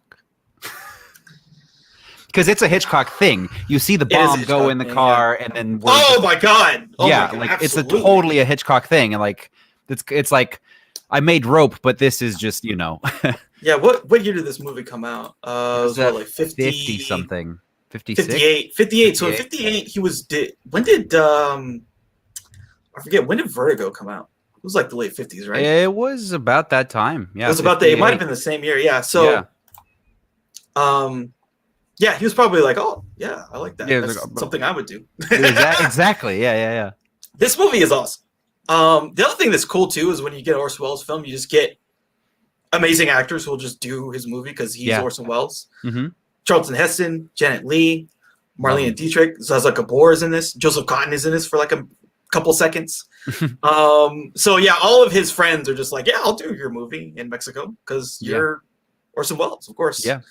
Because it's a Hitchcock thing. You see the bomb go in the car, and then my god! Like it's totally a Hitchcock thing, and like it's like I made Rope, but this is just Yeah. What year did this movie come out? It was like 50 something, 56? 58. So in 58, he was. When did I forget? When did Vertigo come out? It was like the late 50s, right? It was about that time. Yeah, it was about it might have been the same year. Yeah. So. Yeah, he was probably like, "Oh, yeah, I like that. That's something I would do." Exactly. Yeah. This movie is awesome. The other thing that's cool too is when you get an Orson Welles film, you just get amazing actors who will just do his movie because he's Orson Welles. Mm-hmm. Charlton Heston, Janet Leigh, Marlene Dietrich, Zaza Gabor is in this. Joseph Cotton is in this for like a couple seconds. So yeah, all of his friends are just like, "Yeah, I'll do your movie in Mexico because you're Orson Welles, of course." Yeah.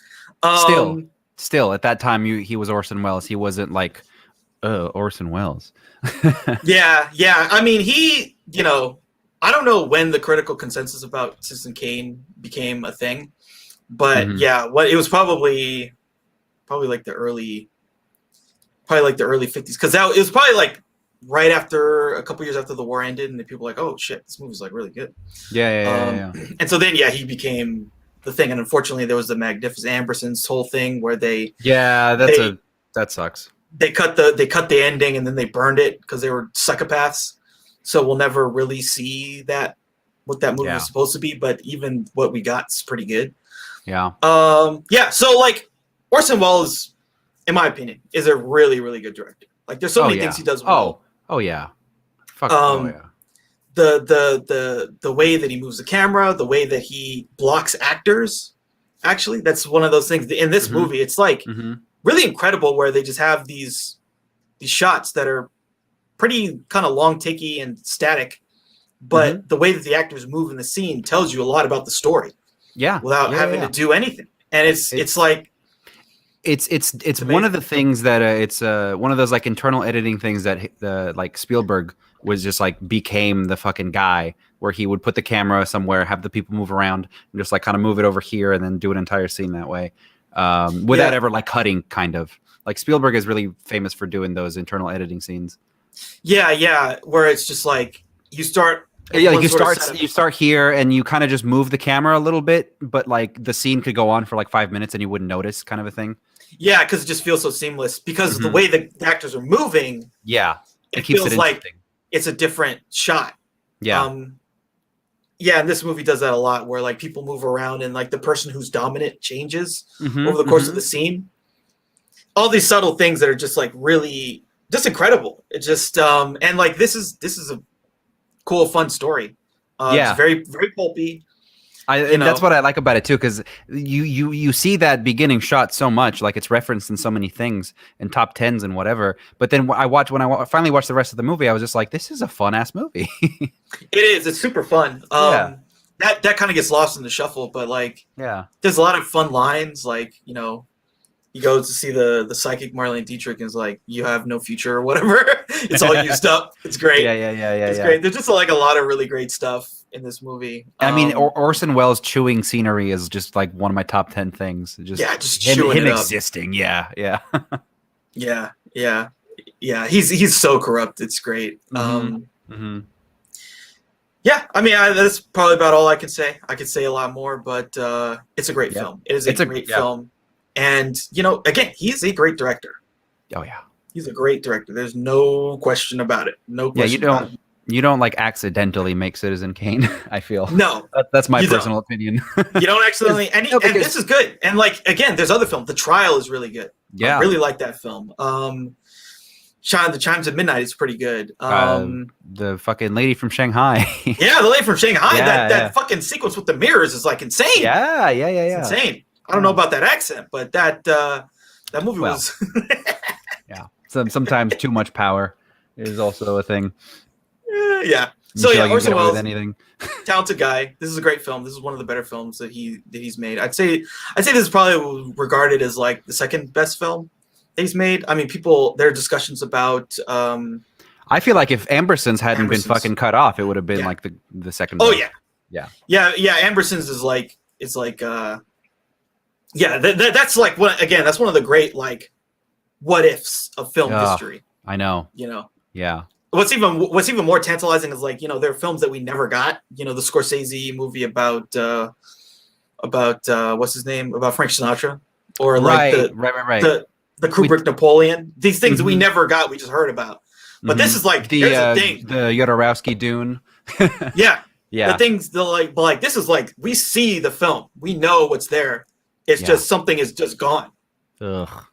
Still, at that time, he was Orson Welles. He wasn't like, Orson Welles. Yeah. I mean, he, I don't know when the critical consensus about Citizen Kane became a thing, but it was probably like the early 50s, because it was probably like right after a couple years after the war ended, and the people were like, "Oh shit, this movie's like really good." Yeah. And so then, he became the thing, and unfortunately there was the Magnificent Ambersons whole thing where that sucks. They cut the ending and then they burned it because they were psychopaths. So we'll never really see what that movie was supposed to be, but even what we got is pretty good. Yeah. So like Orson Welles, in my opinion, is a really, really good director. Like there's so many things he does well. Oh yeah. The way that he moves the camera, the way that he blocks actors, actually, that's one of those things. In this movie, it's like really incredible where they just have these shots that are pretty kind of long, ticky, and static, but the way that the actors move in the scene tells you a lot about the story. Yeah, without having to do anything, and it's like It's one of the things that it's one of those like internal editing things that like Spielberg was just like became the fucking guy where he would put the camera somewhere, have the people move around, and just like kind of move it over here and then do an entire scene that way, without ever like cutting. Kind of like Spielberg is really famous for doing those internal editing scenes. Yeah, where it's just like you start. Yeah, like you start here and you kind of just move the camera a little bit, but like the scene could go on for like 5 minutes and you wouldn't notice, kind of a thing. Yeah, because it just feels so seamless because of the way the actors are moving. Yeah, it feels like it's a different shot. Yeah. Yeah, and this movie does that a lot, where like people move around and like the person who's dominant changes over the course of the scene. All these subtle things that are just like really just incredible. It just and like this is a cool, fun story. It's very, very pulpy. And that's what I like about it too, because you see that beginning shot so much, like it's referenced in so many things and top tens and whatever. But then when I finally watched the rest of the movie, I was just like, this is a fun ass movie. It is. It's super fun. That kind of gets lost in the shuffle, but like, there's a lot of fun lines. Like, you know, you go to see the psychic Marlene Dietrich and is like, you have no future or whatever. It's all used up. It's great. Yeah. It's great. There's just like a lot of really great stuff in this movie. I mean, Orson Welles chewing scenery is just like one of my top 10 things. Just him chewing it existing. Yeah. He's so corrupt. It's great. Yeah, I mean, that's probably about all I can say. I could say a lot more, but it's a great film. It is a great film. And, you know, again, he's a great director. Oh, yeah. He's a great director. There's no question about it. No question about it. You don't like accidentally make Citizen Kane, I feel. No. That's my personal opinion. You don't accidentally. And this is good. And, like, again, there's other films. The Trial is really good. Yeah. I really like that film. The Chimes of Midnight is pretty good. The fucking Lady from Shanghai. Yeah, the Lady from Shanghai. That fucking sequence with the mirrors is, like, insane. Yeah. It's insane. I don't know about that accent, but that movie was. Yeah. Sometimes too much power is also a thing. Yeah. So yeah, Orson Welles, anything. Talented guy. This is a great film. This is one of the better films that he's made. I'd say this is probably regarded as like the second best film that he's made. I mean, there are discussions about. I feel like if Ambersons hadn't been fucking cut off, it would have been like the second. Oh best. Yeah. Ambersons is like that's like that's one of the great like what ifs of film history. I know. You know. Yeah. What's even more tantalizing is like, you know, there are films that we never got. You know, the Scorsese movie about what's his name, about Frank Sinatra, or like the Kubrick Napoleon. These things that we never got, we just heard about. But this is like the Jodorowsky Dune. Yeah. The things like this is like we see the film, we know what's there. It's just something is just gone. Ugh.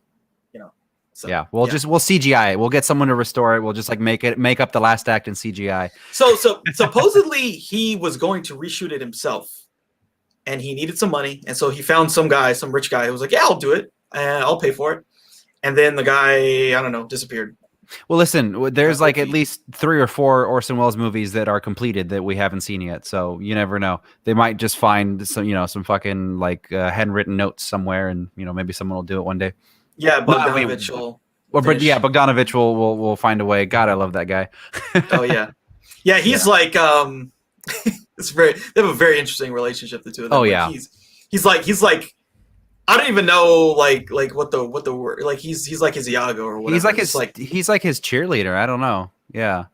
You know. So, we'll CGI it. We'll get someone to restore it. We'll just like make up the last act in CGI. So supposedly he was going to reshoot it himself, and he needed some money, and so he found some rich guy who was like, "Yeah, I'll do it, and I'll pay for it." And then the guy, I don't know, disappeared. Well, listen, there's like at least 3 or 4 Orson Welles movies that are completed that we haven't seen yet. So you never know. They might just find some fucking like handwritten notes somewhere, and maybe someone will do it one day. Yeah, Bogdanovich will. Bogdanovich will find a way. God, I love that guy. Oh yeah, he's like they have a very interesting relationship, the two of them. Oh yeah, he's like. I don't even know like what the word, like he's like his Iago or whatever. He's like his cheerleader. I don't know. Yeah.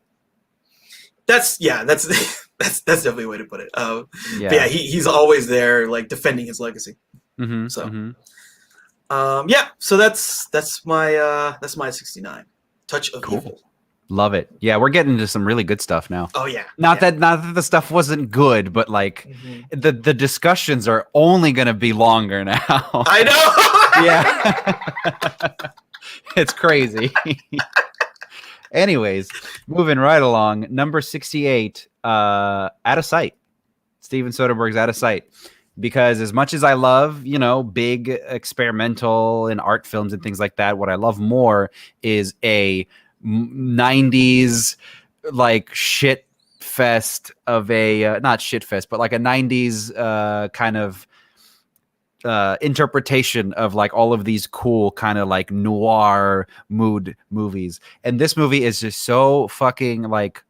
That's definitely a way to put it. But yeah, he's always there like defending his legacy. Mm-hmm, so that's my 69. Touch of Evil. Love it. Yeah, we're getting into some really good stuff now. Oh yeah. Not that the stuff wasn't good, but like the discussions are only going to be longer now. I know. Yeah. It's crazy. Anyways, moving right along, number 68, Out of Sight. Steven Soderbergh's Out of Sight. Because as much as I love, big experimental and art films and things like that, what I love more is a 90s like shit fest of a not shit fest, but like a 90s kind of interpretation of like all of these cool kind of like noir mood movies. And this movie is just so fucking like,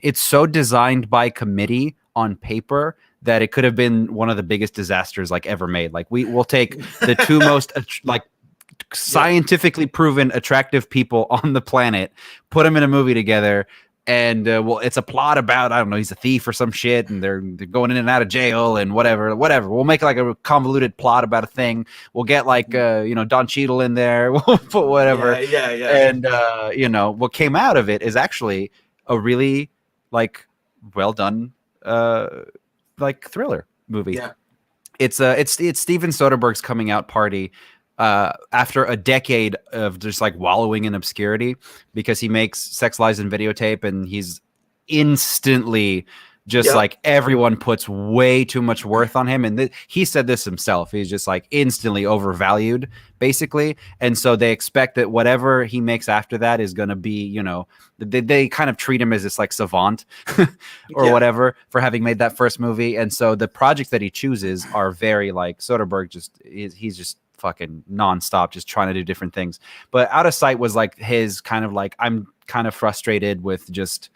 it's so designed by committee on paper that it could have been one of the biggest disasters like ever made. Like we'll take the two most like scientifically proven attractive people on the planet, put them in a movie together, and well, it's a plot about, I don't know, he's a thief or some shit, and they're going in and out of jail and whatever. We'll make like a convoluted plot about a thing. We'll get like Don Cheadle in there. We'll put whatever. Yeah. And what came out of it is actually a really like well done like thriller movie. Yeah. It's Steven Soderbergh's coming out party after a decade of just like wallowing in obscurity, because he makes Sex, Lies, and Videotape, and he's instantly just like, everyone puts way too much worth on him. And he said this himself. He's just like instantly overvalued, basically. And so they expect that whatever he makes after that is going to be, they kind of treat him as this like savant or whatever for having made that first movie. And so the projects that he chooses are very like Soderbergh he's just fucking nonstop, just trying to do different things. But Out of Sight was like his kind of like, I'm kind of frustrated with just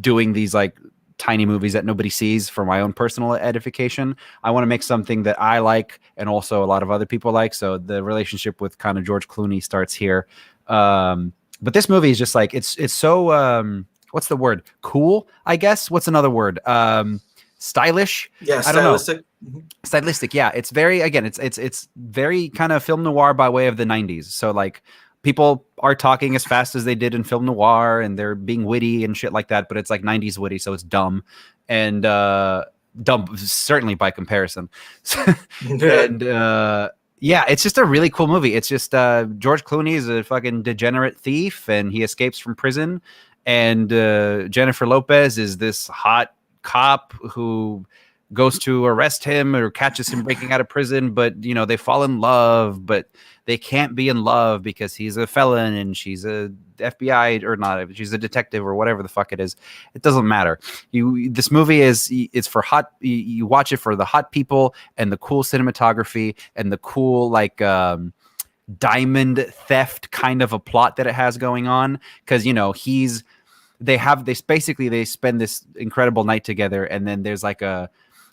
doing these like tiny movies that nobody sees for my own personal edification. I want to make something that I like and also a lot of other people like. So the relationship with kind of George Clooney starts here. But this movie is just like, it's so what's the word? Cool, I guess. What's another word? Stylish. Yeah, stylistic. Stylistic. Yeah, it's very, again, it's very kind of film noir by way of the 90s. So like, people are talking as fast as they did in film noir, and they're being witty and shit like that, but it's like 90s witty, so it's dumb. And dumb certainly by comparison. And it's just a really cool movie. It's just George Clooney is a fucking degenerate thief, and he escapes from prison, and Jennifer Lopez is this hot cop who goes to arrest him or catches him breaking out of prison, but they fall in love, but they can't be in love because he's a felon and she's a FBI or not, she's a detective or whatever the fuck it is. It doesn't matter. This movie it's for hot. You watch it for the hot people and the cool cinematography and the cool like diamond theft kind of a plot that it has going on, because they spend this incredible night together, and then there's like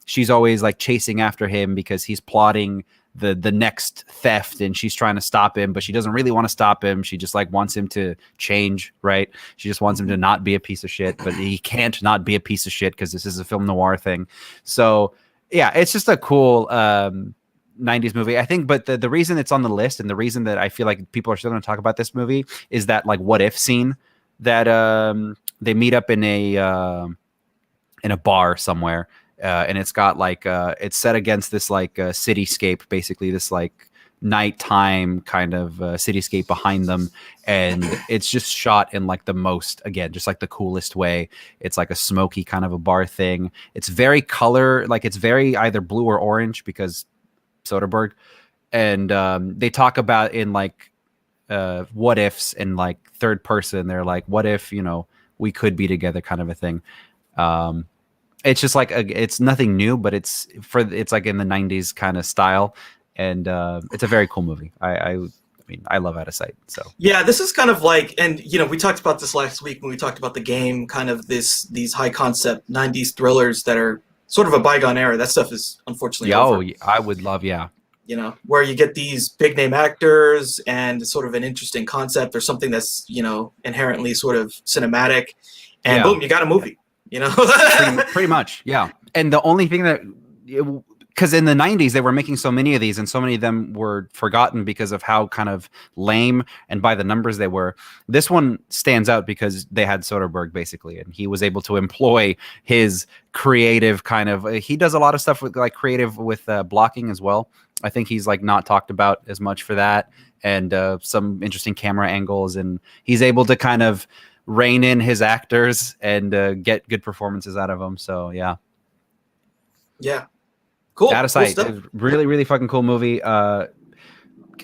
she's always like chasing after him because he's plotting the next theft, and she's trying to stop him, but she doesn't really want to stop him. She just like wants him to change, right? She just wants him to not be a piece of shit, but he can't not be a piece of shit because this is a film noir thing. So yeah, it's just a cool 90s movie, I think. But the reason it's on the list, and the reason that I feel like people are still going to talk about this movie, is that like what if scene that they meet up in a bar somewhere. And it's got like it's set against this like cityscape, basically this like nighttime kind of cityscape behind them, and it's just shot in like the most, again, just like the coolest way. It's like a smoky kind of a bar thing. It's very color, like it's very either blue or orange because Soderbergh. And they talk about in like what ifs in like third person. They're like, what if we could be together, kind of a thing. It's just like it's nothing new, but it's like in the 90s kind of style, and it's a very cool movie. I mean, I love Out of Sight. So yeah, this is kind of like, and we talked about this last week when we talked about The Game, kind of these high concept 90s thrillers that are sort of a bygone era. That stuff is unfortunately over. I would love, where you get these big name actors and sort of an interesting concept or something that's inherently sort of cinematic, and boom, you got a movie. Pretty much, yeah. And the only thing that, because in the 90s they were making so many of these, and so many of them were forgotten because of how kind of lame and by the numbers they were. This one stands out because they had Soderbergh, basically, and he was able to employ his creative kind of. He does a lot of stuff with like creative with blocking as well. I think he's like not talked about as much for that, and some interesting camera angles, and he's able to kind of rein in his actors and get good performances out of them. So yeah, cool. Out of Sight, cool, really, really fucking cool movie. A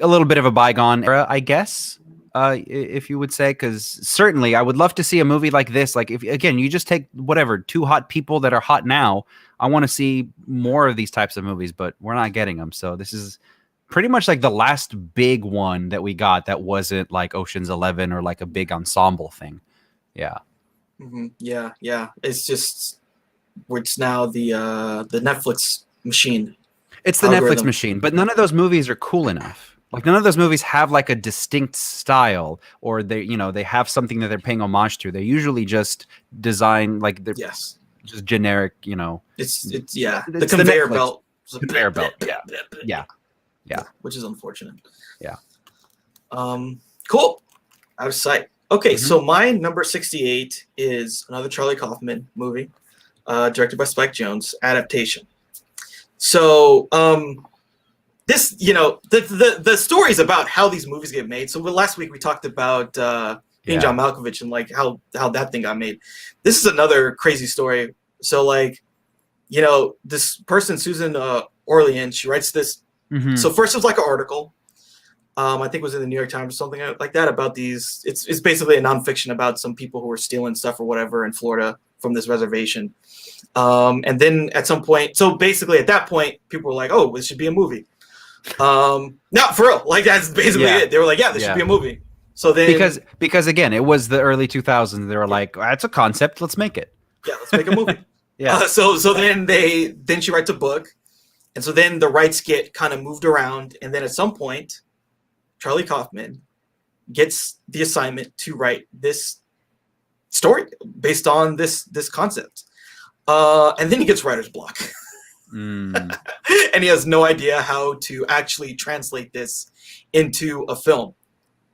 little bit of a bygone era, I guess, if you would say, because certainly I would love to see a movie like this. Like if again, you just take whatever two hot people that are hot now. I want to see more of these types of movies, but we're not getting them. So this is pretty much like the last big one that we got that wasn't like Ocean's 11 or like a big ensemble thing. Yeah. Yeah. It's now the Netflix machine. It's the Netflix machine, but none of those movies are cool enough. Like none of those movies have like a distinct style, or they have something that they're paying homage to. They're usually just designed like they're just generic. It's the conveyor belt. Conveyor belt. Yeah. Which is unfortunate. Yeah. Cool. Out of sight. Okay, so my number 68 is another Charlie Kaufman movie, directed by Spike Jonze, Adaptation. So this, the stories about how these movies get made. So last week we talked about being John Malkovich and like how that thing got made. This is another crazy story. So like, this person, Susan Orlean, she writes this. So first it was like an article. I think it was in the New York Times or something like that about these. It's basically a nonfiction about some people who were stealing stuff or whatever in Florida from this reservation. And then at some point, so basically at that point, people were like, "Oh, this should be a movie." Not for real. Like that's basically it. They were like, "Yeah, this should be a movie." So then because again, it was the early 2000s. They were like, "That's a concept. Let's make it." Yeah, let's make a movie. So then she writes a book, and so then the rights get kind of moved around, and then at some point, Charlie Kaufman gets the assignment to write this story based on this concept. And then he gets writer's block. And he has no idea how to actually translate this into a film.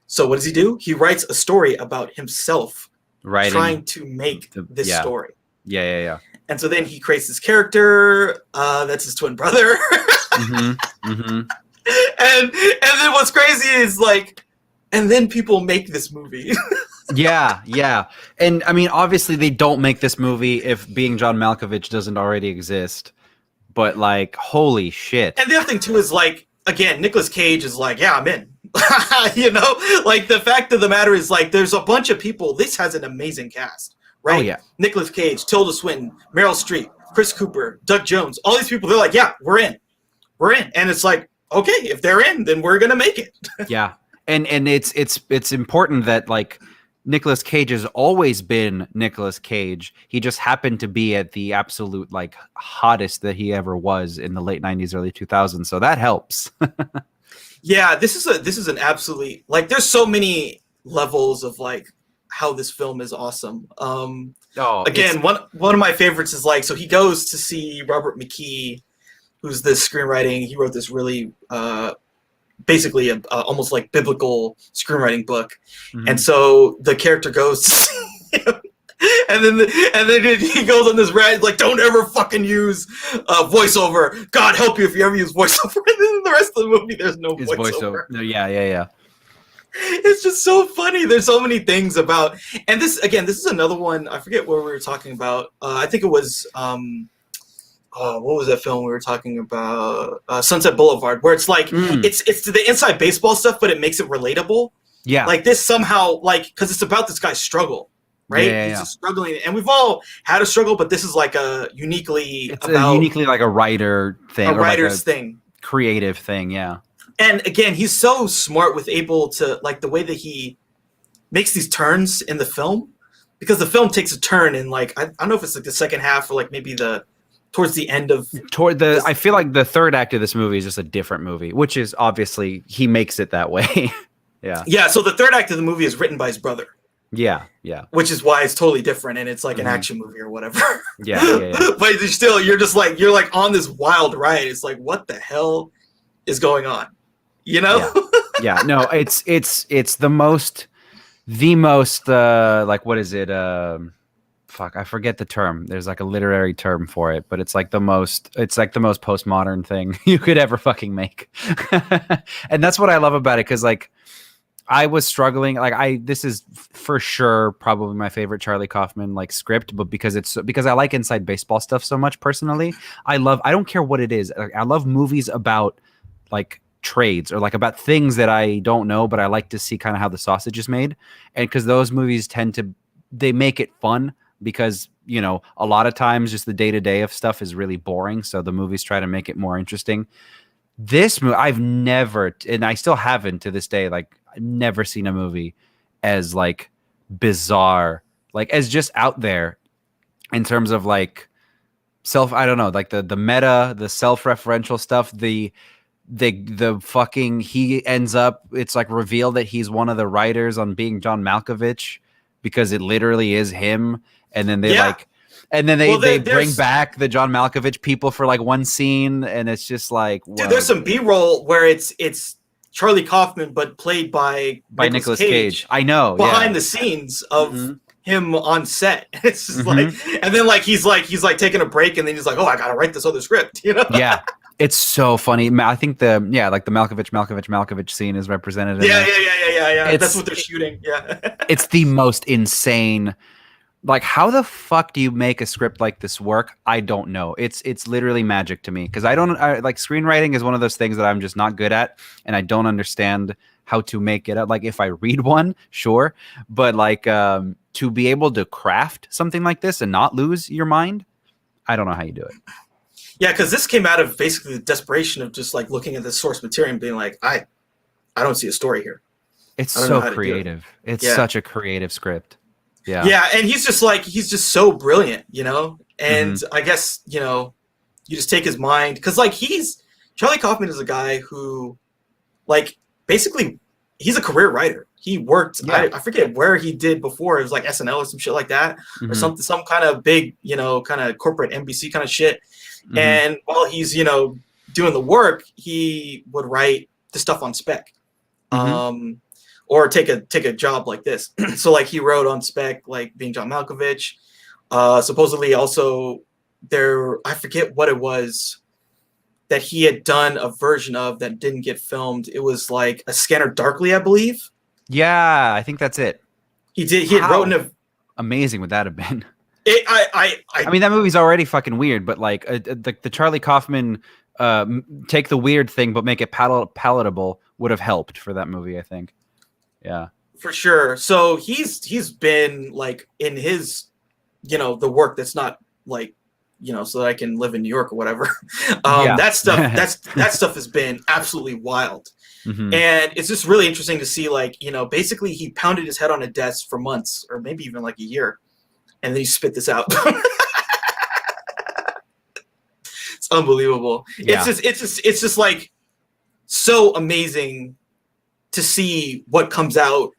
So what does he do? He writes a story about himself trying to make this story. Yeah. And so then he creates this character that's his twin brother. And then what's crazy is like, and then people make this movie. Yeah. And I mean, obviously they don't make this movie if Being John Malkovich doesn't already exist. But like, holy shit. And the other thing too is like, again, Nicolas Cage is like, yeah, I'm in. Like the fact of the matter is like, there's a bunch of people. This has an amazing cast, right? Oh, yeah. Nicolas Cage, Tilda Swinton, Meryl Streep, Chris Cooper, Doug Jones, all these people. They're like, yeah, we're in. And it's like, okay, if they're in, then we're gonna make it. Yeah, and it's important that like Nicolas Cage has always been Nicolas Cage. He just happened to be at the absolute like hottest that he ever was in the late 90s, early 2000s. So that helps. Yeah, this is an absolutely like. There's so many levels of like how this film is awesome. Again, one of my favorites is like, so he goes to see Robert McKee, who's this screenwriting. He wrote this really, basically almost like biblical screenwriting book. And so the character goes to see him, and then he goes on this rant like, don't ever fucking use voiceover. God help you if you ever use voiceover. And then the rest of the movie, there's no voiceover. No, yeah. It's just so funny. There's so many things about, and this is another one. I forget what we were talking about. I think it was. What was that film we were talking about? Sunset Boulevard, where it's like it's the inside baseball stuff, but it makes it relatable. Yeah, like this somehow, like because it's about this guy's struggle, right? He's just struggling, and we've all had a struggle, but this is like a uniquely like a writer thing, a writer's thing, creative thing. Yeah, and again, he's so smart with able to like the way that he makes these turns in the film, because the film takes a turn in like I don't know if it's like the second half or like maybe towards the end of I feel like the third act of this movie is just a different movie, which is obviously he makes it that way. Yeah. So the third act of the movie is written by his brother. Yeah. Which is why it's totally different, and it's like an action movie or whatever. Yeah. But you're like on this wild ride. It's like, what the hell is going on? Yeah. No, it's the most like, what is it? I forget the term. There's like a literary term for it, but it's like the most postmodern thing you could ever fucking make. And that's what I love about it. 'Cause like I was struggling, this is for sure probably my favorite Charlie Kaufman like script, but because I like inside baseball stuff so much personally, I don't care what it is. I love movies about like trades or like about things that I don't know, but I like to see kind of how the sausage is made. And 'cause those movies they make it fun, because you know, a lot of times just the day-to-day of stuff is really boring, so the movies try to make it more interesting. This movie, I've never, and I still haven't to this day, like, I've never seen a movie as like bizarre, like as just out there in terms of like I don't know, like the meta, the self-referential stuff, the fucking, he ends up, it's like revealed that he's one of the writers on Being John Malkovich because it literally is him. And then they they bring back the John Malkovich people for like one scene, and it's just like, dude, there's some B-roll where it's Charlie Kaufman but played by Nicolas Cage. I know, behind the scenes of him on set. It's just like, and then like he's taking a break, and then he's like, oh, I gotta write this other script, you know? Yeah. It's so funny. I think the Malkovich scene is represented. Yeah. That's what they're shooting. Yeah. It's the most insane. Like, how the fuck do you make a script like this work? I don't know. It's literally magic to me, because I like, screenwriting is one of those things that I'm just not good at, and I don't understand how to make it up. Like, if I read one, sure, but like to be able to craft something like this and not lose your mind, I don't know how you do it. Yeah, because this came out of basically the desperation of just like looking at the source material and being like, I don't see a story here. It's so creative. It's such a creative script. Yeah, and he's just so brilliant, you know? And I guess, you know, you just take his mind, because like Charlie Kaufman is a guy who, like, basically he's a career writer. He worked, I forget where he did before. It was like SNL or some shit like that, or some kind of big, you know, kind of corporate NBC kind of shit. And while he's, you know, doing the work, he would write the stuff on spec. Or take a job like this. So like he wrote on spec, like Being John Malkovich. Supposedly also I forget what it was that he had done a version of that didn't get filmed. It was like A Scanner Darkly, I believe. Yeah, I think that's it. He had wrote amazing would that have been? I mean, that movie's already fucking weird, but like the Charlie Kaufman take the weird thing but make it palatable would have helped for that movie, I think. Yeah, for sure. So he's been like in his, you know, the work that's not like, you know, so that I can live in New York or whatever. That stuff has been absolutely wild. And it's just really interesting to see, like, you know, basically he pounded his head on a desk for months or maybe even like a year, and then he spit this out. It's unbelievable. Yeah. It's just like so amazing to see what comes out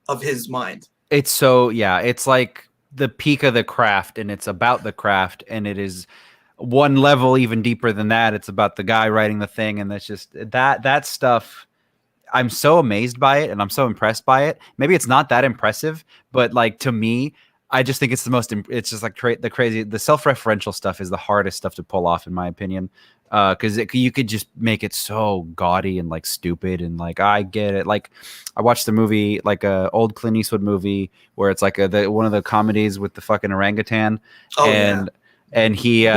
of his mind. It's so, it's like the peak of the craft, and it's about the craft, and it is one level even deeper than that. It's about the guy writing the thing, and that's just that stuff. I'm so amazed by it, and I'm so impressed by it. Maybe it's not that impressive, but like, to me, I just think it's the most, it's just like the self-referential stuff is the hardest stuff to pull off, in my opinion. Because you could just make it so gaudy and like stupid, and like, I get it. Like, I watched the movie, like a old Clint Eastwood movie where it's like one of the comedies with the fucking orangutan, and he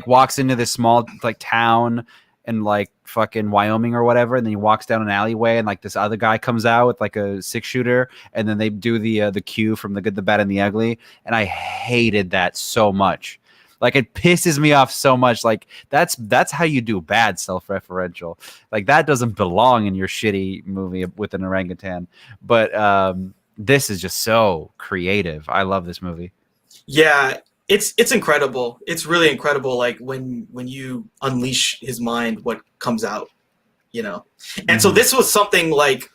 walks into this small like town in like fucking Wyoming or whatever, and then he walks down an alleyway, and like this other guy comes out with like a 6-shooter, and then they do the cue from The Good, the Bad, and the Ugly, and I hated that so much. Like, it pisses me off so much. Like, that's how you do bad self-referential. Like, that doesn't belong in your shitty movie with an orangutan. But this is just so creative. I love this movie. Yeah, it's incredible. It's really incredible. Like, when you unleash his mind, what comes out, you know. And so this was something like,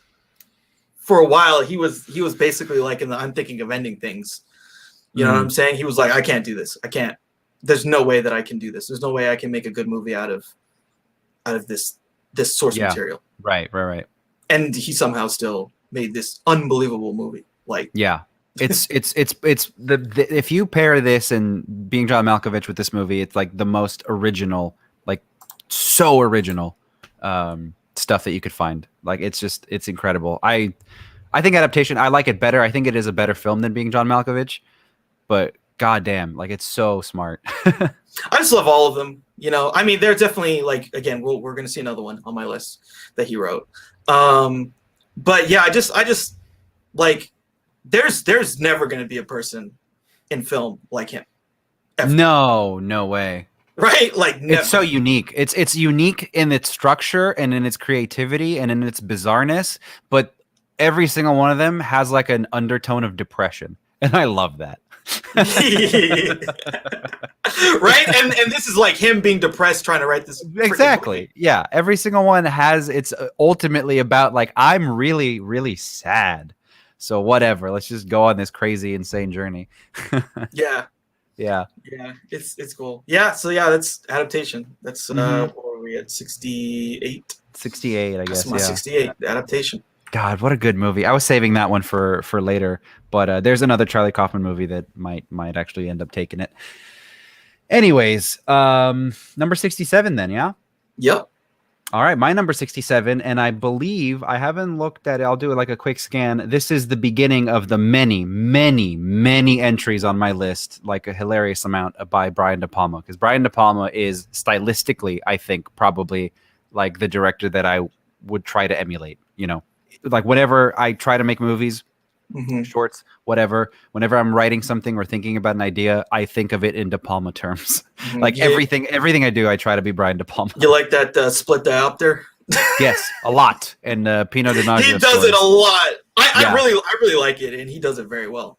for a while, he was basically like in the I'm thinking of ending things. You know what I'm saying? He was like, I can't do this. I can't. There's no way that I can do this. There's no way I can make a good movie out of this source material. Right. And he somehow still made this unbelievable movie. Like, yeah, it's the if you pair this and Being John Malkovich with this movie, it's like the most original, like so original stuff that you could find. Like, it's incredible. I think Adaptation, I like it better. I think it is a better film than Being John Malkovich, but goddamn, like, it's so smart. I just love all of them. You know, I mean, they're definitely like, again, we're going to see another one on my list that he wrote. But yeah, I just like, there's never going to be a person in film like him. Ever. No way. Right? Like never. It's so unique. It's unique in its structure and in its creativity and in its bizarreness, but every single one of them has like an undertone of depression, and I love that. Right, and this is like him being depressed trying to write this exactly. Yeah, every single one has, it's ultimately about like, I'm really, really sad, so whatever, let's just go on this crazy insane journey. yeah it's cool. So that's Adaptation. That's what were we at, 68 I guess. My 68 Adaptation. God, what a good movie. I was saving that one for later, but there's another Charlie Kaufman movie that might actually end up taking it. Anyways, number 67 then, yeah? Yep. All right, my number 67, and I believe, I haven't looked at it, I'll do like a quick scan. This is the beginning of the many, many, many entries on my list, like a hilarious amount by Brian De Palma, because Brian De Palma is stylistically, I think, probably like the director that I would try to emulate, you know? Like whenever I try to make movies, shorts, whatever, whenever I'm writing something or thinking about an idea, I think of it in De Palma terms. Like everything I do, I try to be Brian De Palma. You like that split diopter? Yes, a lot. And Pinot de Noggio. He does it a lot. I really like it, and he does it very well.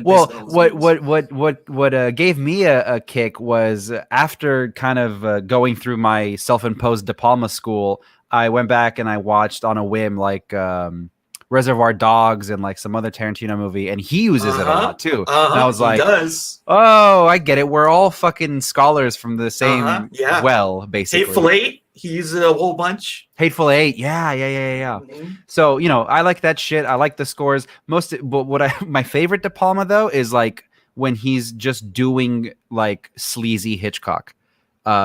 Well, what gave me a kick was after kind of going through my self-imposed De Palma school, I went back and I watched on a whim like Reservoir Dogs and like some other Tarantino movie, and he uses it a lot too. And I was like, oh, I get it. We're all fucking scholars from the same well, basically. Hateful Eight, he uses it a whole bunch. Hateful Eight, yeah. So, you know, I like that shit. I like the scores. But my favorite De Palma though is like when he's just doing like sleazy Hitchcock.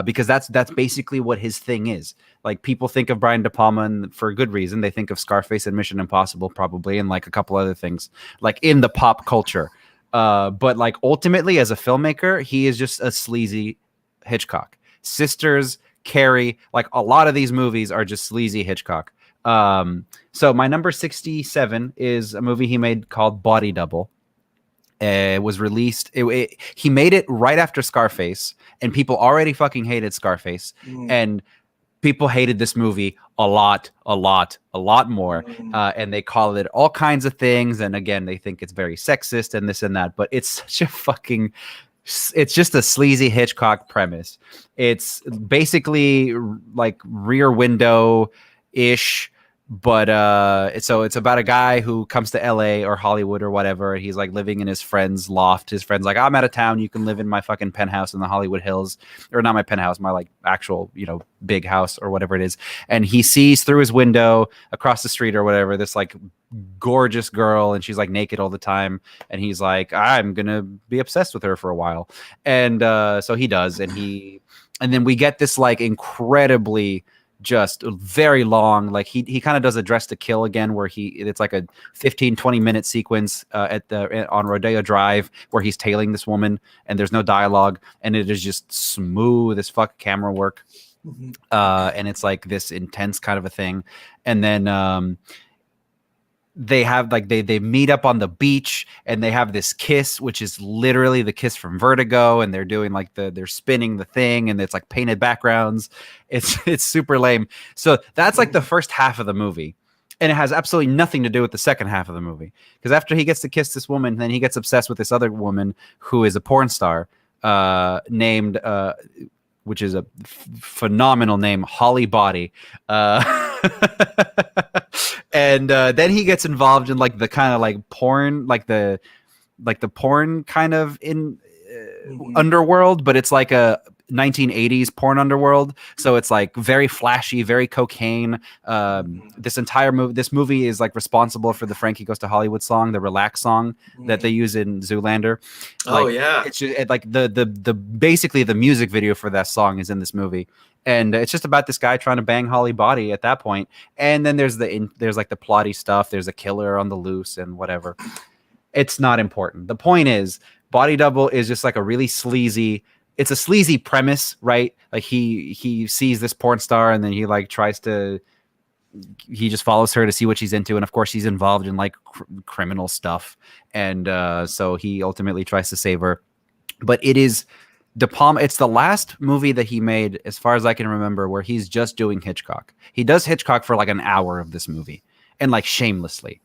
Because that's basically what his thing is. Like people think of Brian De Palma, and for a good reason, they think of Scarface and Mission Impossible probably, and like a couple other things like in the pop culture. But like ultimately as a filmmaker, he is just a sleazy Hitchcock. Sisters, Carrie, like a lot of these movies are just sleazy Hitchcock. So my number 67 is a movie he made called Body Double. It was released. He made it right after Scarface, and people already fucking hated Scarface, and people hated this movie a lot more. And they call it all kinds of things. And again, they think it's very sexist and this and that. But it's such a fucking. It's just a sleazy Hitchcock premise. It's basically like Rear Window ish. But so it's about a guy who comes to LA or Hollywood or whatever, and he's like living in his friend's loft. His friend's like, I'm out of town, you can live in my fucking penthouse in the Hollywood Hills, or not my penthouse, my like actual, you know, big house or whatever it is. And he sees through his window across the street or whatever this like gorgeous girl, and she's like naked all the time, and he's like, I'm gonna be obsessed with her for a while. And so he does, and then we get this like incredibly just very long, like he kind of does a Dress to Kill again, where it's like a 15-20 minute sequence on Rodeo Drive where he's tailing this woman, and there's no dialogue, and it is just smooth as fuck camera work. And it's like this intense kind of a thing. And then they have like they meet up on the beach, and they have this kiss, which is literally the kiss from Vertigo, and they're doing like they're spinning the thing, and it's like painted backgrounds. It's super lame. So that's like the first half of the movie, and it has absolutely nothing to do with the second half of the movie, because after he gets to kiss this woman, then he gets obsessed with this other woman who is a porn star named which is a phenomenal name, Holly Body. And then he gets involved in like the kind of like porn, like the porn kind of in underworld, but it's like a 1980s porn underworld. So it's like very flashy, very cocaine. This movie is like responsible for the Frankie Goes to Hollywood song, the Relax song that they use in Zoolander. It's just, like the basically the music video for that song is in this movie. And it's just about this guy trying to bang Holly Body at that point. And then there's like the plotty stuff. There's a killer on the loose and whatever. It's not important. The point is, Body Double is just like a really sleazy. It's a sleazy premise, right? Like he sees this porn star, and then he like tries to he just follows her to see what she's into, and of course she's involved in like criminal stuff, and so he ultimately tries to save her. But it is De Palma. It's the last movie that he made, as far as I can remember, where he's just doing Hitchcock. He does Hitchcock for like an hour of this movie, and like shamelessly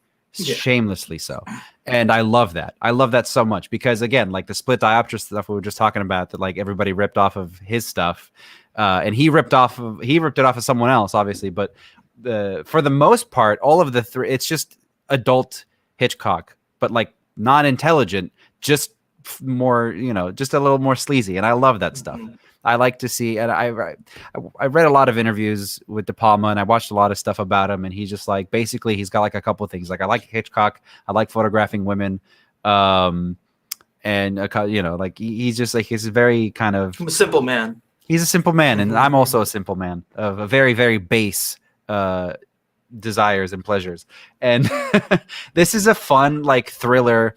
so. And I love that. I love that so much because, again, like the split diopter stuff we were just talking about, that like everybody ripped off of his stuff, and he ripped it off of someone else, obviously. But for the most part, all of the three, it's just adult Hitchcock, but like not intelligent, just more, just a little more sleazy, and I love that stuff. I like to see, and I read a lot of interviews with De Palma, and I watched a lot of stuff about him, and he's just like, basically he's got like a couple of things. Like, I like Hitchcock, I like photographing women, and like he's just like, he's a very kind of a simple man. He's a simple man, and I'm also a simple man of a very, very base desires and pleasures. And this is a fun like thriller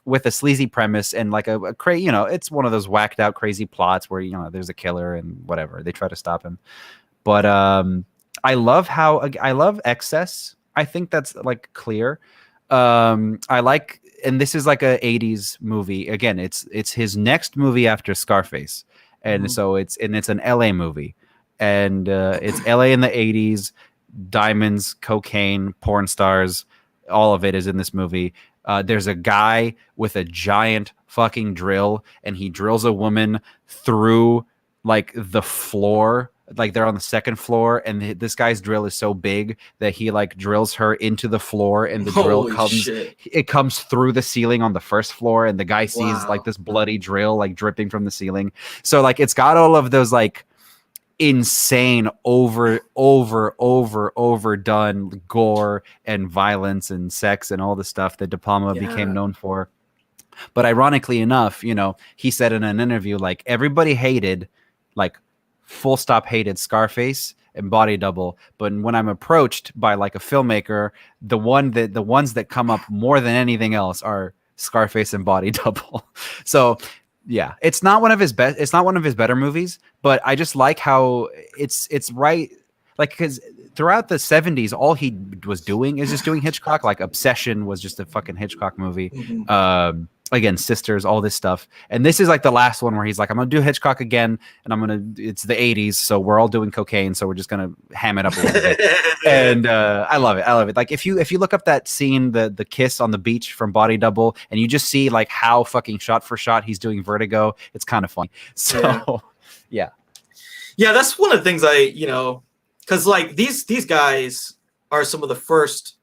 with a sleazy premise and like it's one of those whacked out crazy plots where there's a killer and whatever, they try to stop him. But I love excess. I think that's like clear. I like, and this is like a 80s movie. Again, it's his next movie after Scarface, and so it's an LA movie, and it's LA in the 80s, diamonds, cocaine, porn stars, all of it is in this movie. There's a guy with a giant fucking drill, and he drills a woman through like the floor. Like they're on the second floor, and this guy's drill is so big that he like drills her into the floor, and the drill comes through the ceiling on the first floor, and the guy sees like this bloody drill like dripping from the ceiling. So like it's got all of those like insane overdone gore and violence and sex and all the stuff that De Palma became known for. But ironically enough, he said in an interview, like, everybody hated, like full stop hated Scarface and Body Double, but when I'm approached by like a filmmaker, the ones that come up more than anything else are Scarface and Body Double. So yeah, it's not one of his best. It's not one of his better movies, but I just like how it's right. Like, because throughout the 70s, all he was doing is just doing Hitchcock. Like Obsession was just a fucking Hitchcock movie. Again, Sisters, all this stuff. And this is like the last one where he's like, I'm going to do Hitchcock again. And it's the 80s. So we're all doing cocaine. So we're just going to ham it up a little bit. And I love it. I love it. Like if you look up that scene, the kiss on the beach from Body Double, and you just see like how fucking shot for shot he's doing Vertigo, it's kind of funny. So yeah. Yeah, that's one of the things because like these guys are some of the first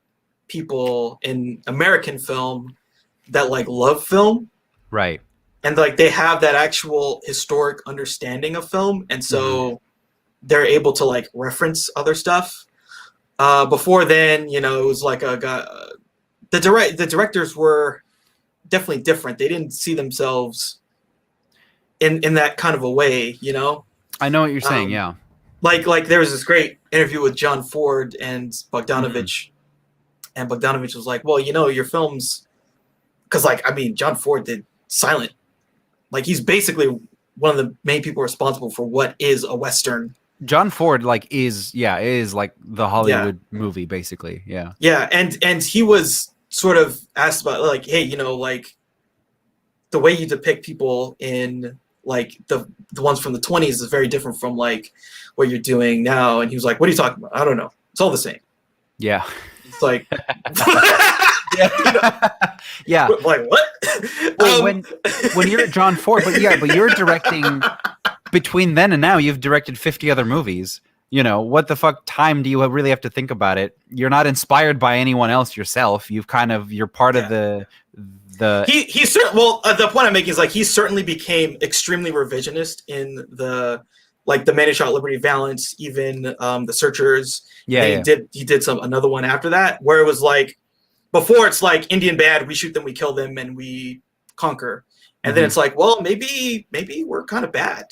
people in American film that like love film, right? And like they have that actual historic understanding of film, and so they're able to like reference other stuff. Before then, it was like the directors were definitely different. They didn't see themselves in that kind of a way, I know what you're saying. Yeah. Like there was this great interview with John Ford and Bogdanovich, and Bogdanovich was like, well, your films, because John Ford did silent. Like he's basically one of the main people responsible for what is a Western. John Ford is like the Hollywood movie, basically. Yeah. Yeah. And he was sort of asked about like, hey, like the way you depict people in like the ones from the 20s is very different from like what you're doing now. And he was like, what are you talking about? I don't know. It's all the same. Yeah. It's like, yeah. Like what? Well, when you're John Ford, but you're directing between then and now, you've directed 50 other movies. What the fuck time do you really have to think about it? You're not inspired by anyone else yourself. You're part of the he certainly, well, the point I'm making is like he certainly became extremely revisionist in the Man Who Shot Liberty Valance, even the Searchers. He did another one after that where it was like, before it's like Indian bad, we shoot them, we kill them, and we conquer. And then it's like, well, maybe we're kind of bad.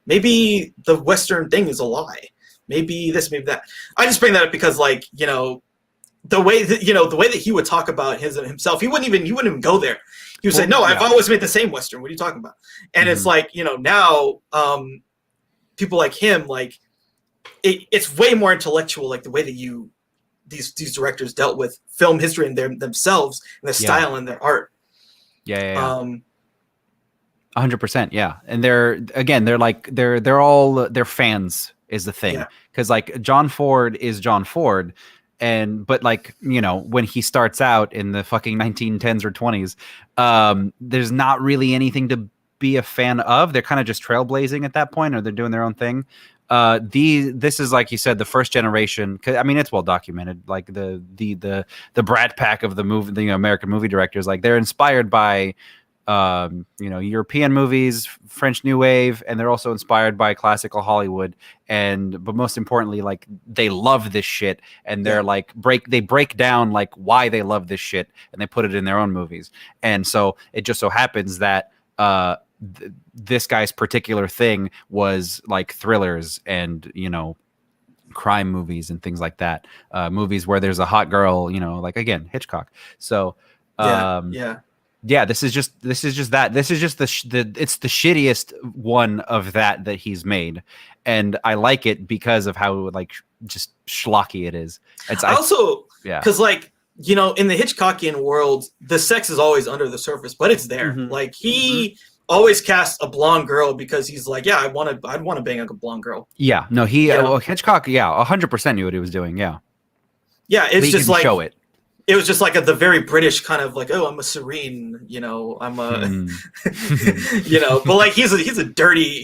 Maybe the Western thing is a lie. Maybe this, maybe that. I just bring that up because like, the way that he would talk about himself, he wouldn't even go there. He would say, no, I've always made the same Western. What are you talking about? And it's like, now people like him, like it's way more intellectual, like the way that you these directors dealt with film history and themselves and their style and their art. Yeah. 100%. Yeah. And they're all fans is the thing. Cause like John Ford is John Ford. But like, you know, when he starts out in the fucking 1910s or 20s, there's not really anything to be a fan of. They're kind of just trailblazing at that point, or they're doing their own thing. This is, like you said, the first generation. 'Cause, I mean, it's well documented. Like the Brat Pack of the movie, the American movie directors, like they're inspired by, European movies, French New Wave, and they're also inspired by classical Hollywood. But most importantly, like they love this shit, and they're like they break down like why they love this shit, and they put it in their own movies. And so it just so happens that this guy's particular thing was like thrillers and, you know, crime movies and things like that. Movies where there's a hot girl, you know, like again, Hitchcock. So this is just that. This is just it's the shittiest one of that he's made, and I like it because of how like just schlocky it is. Because like, you know, in the Hitchcockian world, the sex is always under the surface, but it's there. Like he always casts a blonde girl because he's like, I'd want to bang a blonde girl. Yeah, no, Hitchcock, 100% knew what he was doing. Yeah, it's just like show it. It was just like the very British kind of like, oh, I'm a serene, you know, I'm a, you know, but like he's a dirty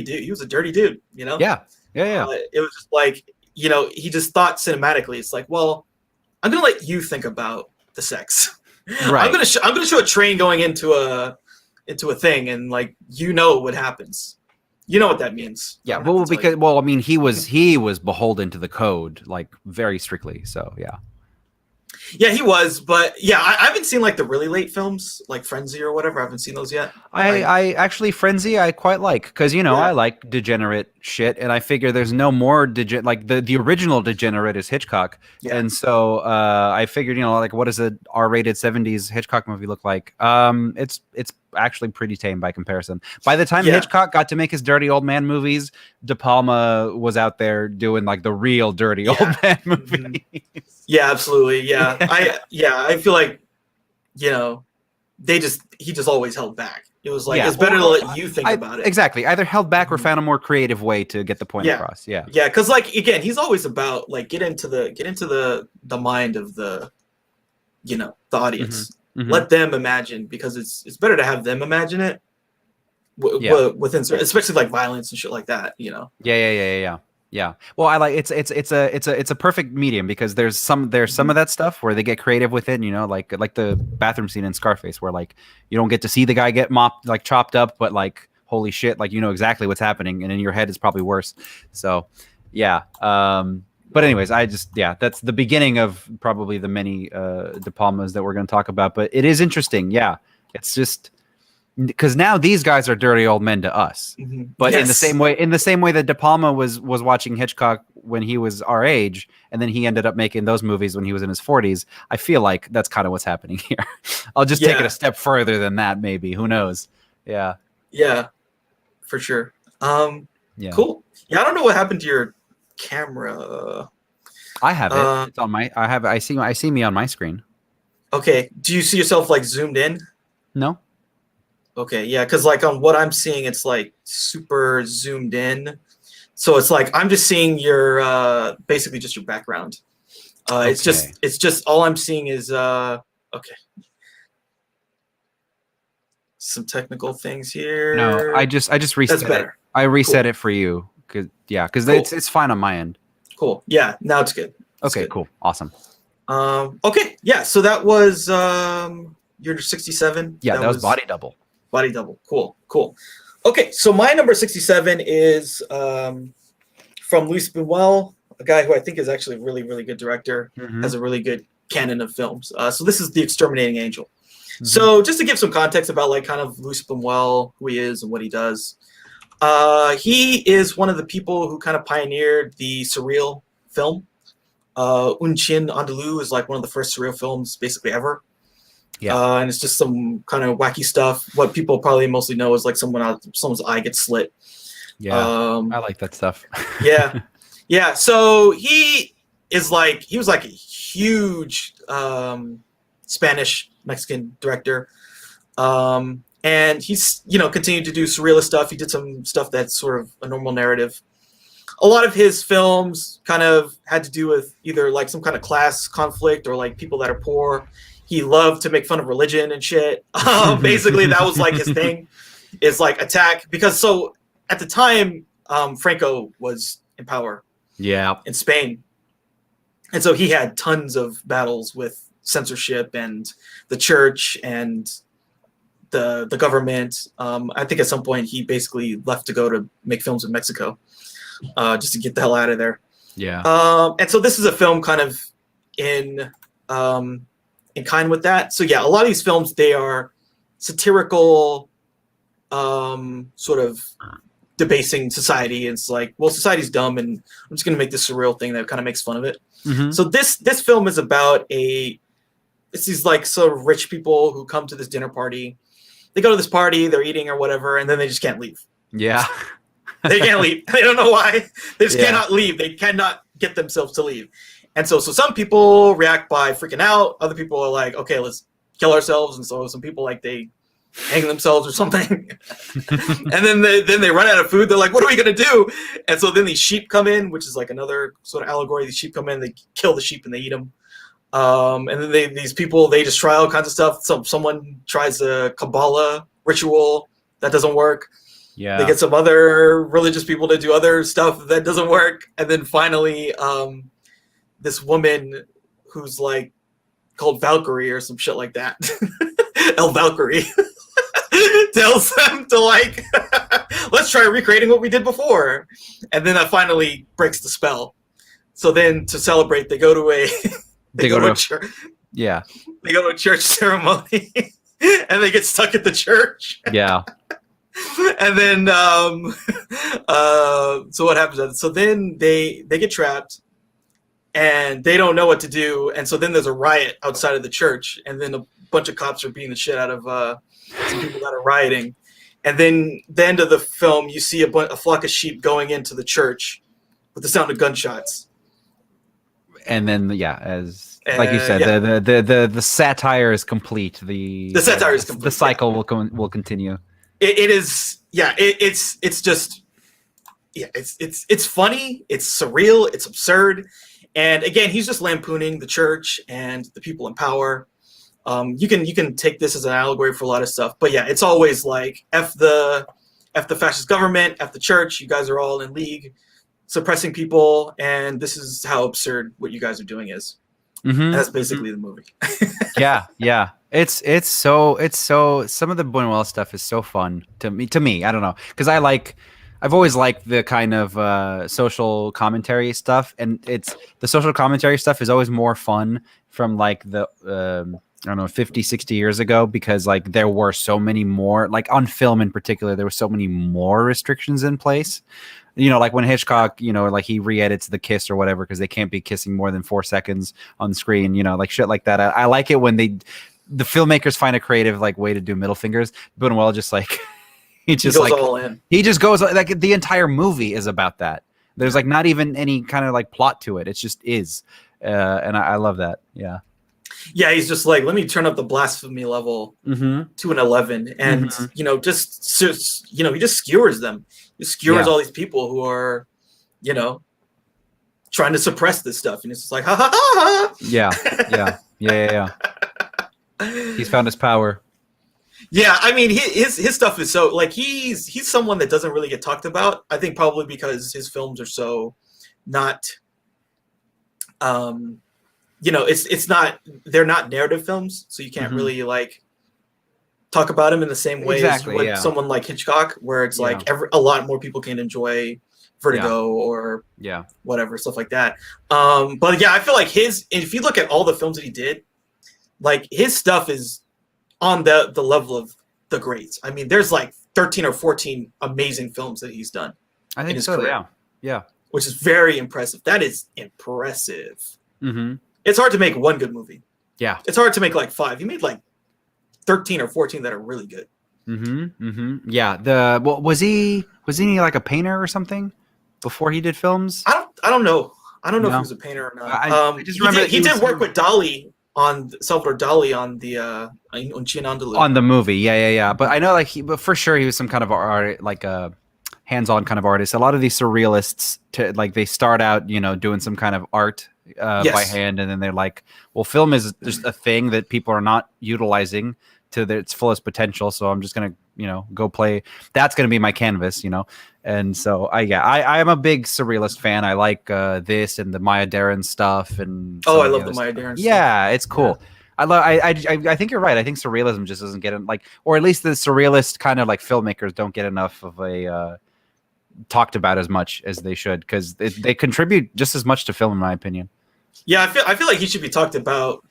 dude. He was a dirty dude, you know? Yeah. It was just like, you know, he just thought cinematically. It's like, well, I'm going to let you think about the sex. Right. I'm going to show a train going into a thing, and like, you know what happens. You know what that means. Yeah. Well, because, well, I mean, he was beholden to the code, like very strictly. So, yeah. Yeah, he was, but yeah, I haven't seen like the really late films, like Frenzy or whatever. I haven't seen those yet. I actually Frenzy I quite like, because you know I like degenerate shit, and I figure there's no more like the original Degenerate is Hitchcock, and so I figured, you know, like what does a R-rated 70s Hitchcock movie look like? It's actually pretty tame by comparison. By the time Hitchcock got to make his dirty old man movies, De Palma was out there doing like the real dirty old man movies. Yeah, absolutely. Yeah. I feel like, you know, he just always held back. It was like, it's better to let you think about it. Exactly. Either held back or found a more creative way to get the point across. Yeah. Yeah. Cause like, again, he's always about like, get into the mind of the, you know, the audience. Let them imagine, because it's better to have them imagine it within, especially like violence and shit like that, you know? Yeah. Well, I like it's a perfect medium, because there's some of that stuff where they get creative with it, you know, like the bathroom scene in Scarface, where like you don't get to see the guy get chopped up, but like holy shit, like you know exactly what's happening, and in your head it's probably worse. So yeah. But anyways, that's the beginning of probably the many De Palmas that we're going to talk about. But it is interesting. Yeah, it's just because now these guys are dirty old men to us. But in the same way that De Palma was watching Hitchcock when he was our age, and then he ended up making those movies when he was in his 40s. I feel like that's kind of what's happening here. I'll just take it a step further than that, maybe. Who knows? Yeah. Yeah, for sure. Cool. Yeah, I don't know what happened to your camera. I have it. It's on my. I see me on my screen. Okay. Do you see yourself like zoomed in? No. Okay. Yeah, because like on what I'm seeing, it's like super zoomed in. So it's like I'm just seeing your basically just your background. It's just all I'm seeing is okay. Some technical things here. No, I just reset. That's better. I reset it for you. Because it's fine on my end. Cool. Yeah, now it's good. Okay, cool. Awesome. Okay, yeah, so that was your 67. Yeah, that was Body Double. Body Double. Cool. Okay, so my number 67 is from Luis Buñuel, a guy who I think is actually a really, really good director, has a really good canon of films. So this is The Exterminating Angel. So just to give some context about like kind of Luis Buñuel, who he is and what he does. He is one of the people who kind of pioneered the surreal film. Un Chien Andalou is like one of the first surreal films basically ever. Yeah. And it's just some kind of wacky stuff. What people probably mostly know is like someone's eye gets slit. Yeah. I like that stuff. Yeah. So he is like, he was like a huge Spanish Mexican director. And he's, continued to do surrealist stuff. He did some stuff that's sort of a normal narrative. A lot of his films kind of had to do with either like some kind of class conflict or like people that are poor. He loved to make fun of religion and shit. Basically, that was like his thing, is like attack. Because so at the time, Franco was in power. Yeah. In Spain. And so he had tons of battles with censorship and the church and the government. I think at some point he basically left to go to make films in Mexico, just to get the hell out of there. Yeah. And so this is a film kind of in kind with that. So yeah, a lot of these films, they are satirical, sort of debasing society. It's like, well, society's dumb, and I'm just going to make this surreal thing that kind of makes fun of it. Mm-hmm. So this film is about it's these like sort of rich people who come to this dinner party. They go to this party, they're eating or whatever, and then they just can't leave. Yeah. They can't leave. They don't know why. They just cannot leave. They cannot get themselves to leave. And so some people react by freaking out. Other people are like, okay, let's kill ourselves. And so some people, like, they hang themselves or something. And then they run out of food. They're like, what are we going to do? And so then these sheep come in, which is like another sort of allegory. These sheep come in, they kill the sheep and they eat them. And then these people, they just try all kinds of stuff. Someone tries a Kabbalah ritual. That doesn't work. Yeah. They get some other religious people to do other stuff that doesn't work. And then finally, this woman who's like called Valkyrie or some shit like that, El Valkyrie, tells them to like, let's try recreating what we did before. And then that finally breaks the spell. So then to celebrate, they go to a they go to a church. Yeah. They go to a church ceremony and they get stuck at the church. Yeah. And then so what happens? So then they get trapped and they don't know what to do. And so then there's a riot outside of the church, and then a bunch of cops are beating the shit out of some people that are rioting. And then the end of the film, you see a flock of sheep going into the church with the sound of gunshots. And then like you said, the satire is complete. The satire is complete. The cycle will continue. It is, yeah. It's just, yeah. It's funny. It's surreal. It's absurd. And again, he's just lampooning the church and the people in power. You can take this as an allegory for a lot of stuff. But yeah, it's always like F the fascist government, F the church. You guys are all in league, suppressing people, and this is how absurd what you guys are doing is. Mm-hmm. That's basically the movie. yeah. It's so some of the Buñuel stuff is so fun to me. I don't know, because I've always liked the kind of social commentary stuff, and the social commentary stuff is always more fun from like the I don't know, 50, 60 years ago, because like there were so many more, like on film in particular, there were so many more restrictions in place. Like when Hitchcock, like he re-edits The Kiss or whatever because they can't be kissing more than 4 seconds on screen, like shit like that. I like it when the filmmakers find a creative like way to do middle fingers. Buñuel just like he goes like all in. He just goes like the entire movie is about that. There's like not even any kind of like plot to it. It's just is, and I love that. Yeah. Yeah, he's just like, let me turn up the blasphemy level to an 11, and he just skewers them. He skewers all these people who are, trying to suppress this stuff, and it's just like, ha ha ha. Yeah. He's found his power. Yeah, I mean, his stuff is so like he's someone that doesn't really get talked about. I think probably because his films are so not. It's not, they're not narrative films, so you can't really like talk about them in the same way as someone like Hitchcock, where it's like a lot more people can enjoy Vertigo or whatever, stuff like that. But yeah, I feel like if you look at all the films that he did, like his stuff is on the level of the greats. I mean, there's like 13 or 14 amazing films that he's done. I think so. Career, yeah. Which is very impressive. That is impressive. Mm-hmm. It's hard to make one good movie. Yeah. It's hard to make like 5. He made like 13 or 14 that are really good. Mm-hmm. Mm-hmm. Yeah. Was he like a painter or something before he did films? I don't know. I don't know if he No. was a painter or not. I just remember he did work with Salvador Dali on the Un Chien Andalou. On the movie. Yeah. But I know but for sure he was some kind of art, like a hands-on kind of artist. A lot of these surrealists, they start out, doing some kind of art by hand, and then they're like, well, film is just a thing that people are not utilizing to its fullest potential, so I'm just gonna go play. That's gonna be my canvas, and so I am a big surrealist fan. I like this and the Maya Deren stuff, and I love the Maya Deren stuff. Yeah, it's cool. Yeah. I think you're right. I think surrealism just doesn't get or at least the surrealist kind of filmmakers don't get enough of a talked about as much as they should, because they contribute just as much to film, in my opinion. Yeah, I feel like he should be talked about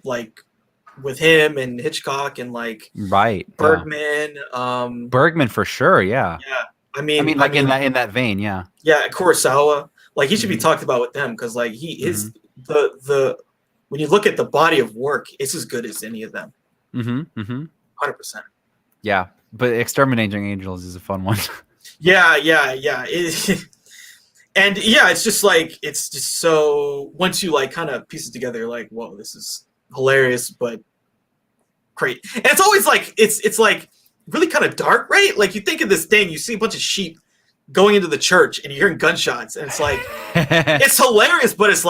with him and Hitchcock and Bergman. Yeah. Bergman for sure. Yeah. Yeah. I mean, in that vein. Yeah. Yeah. Kurosawa. He should be talked about with them, because he is the when you look at the body of work, it's as good as any of them. 100%. Yeah. But Exterminating Angels is a fun one. Yeah. And yeah, it's just so once you kind of piece it together, whoa, this is hilarious, but great. And it's always it's really kind of dark, right? You think of this thing, you see a bunch of sheep going into the church and you're hearing gunshots, and it's it's hilarious, but it's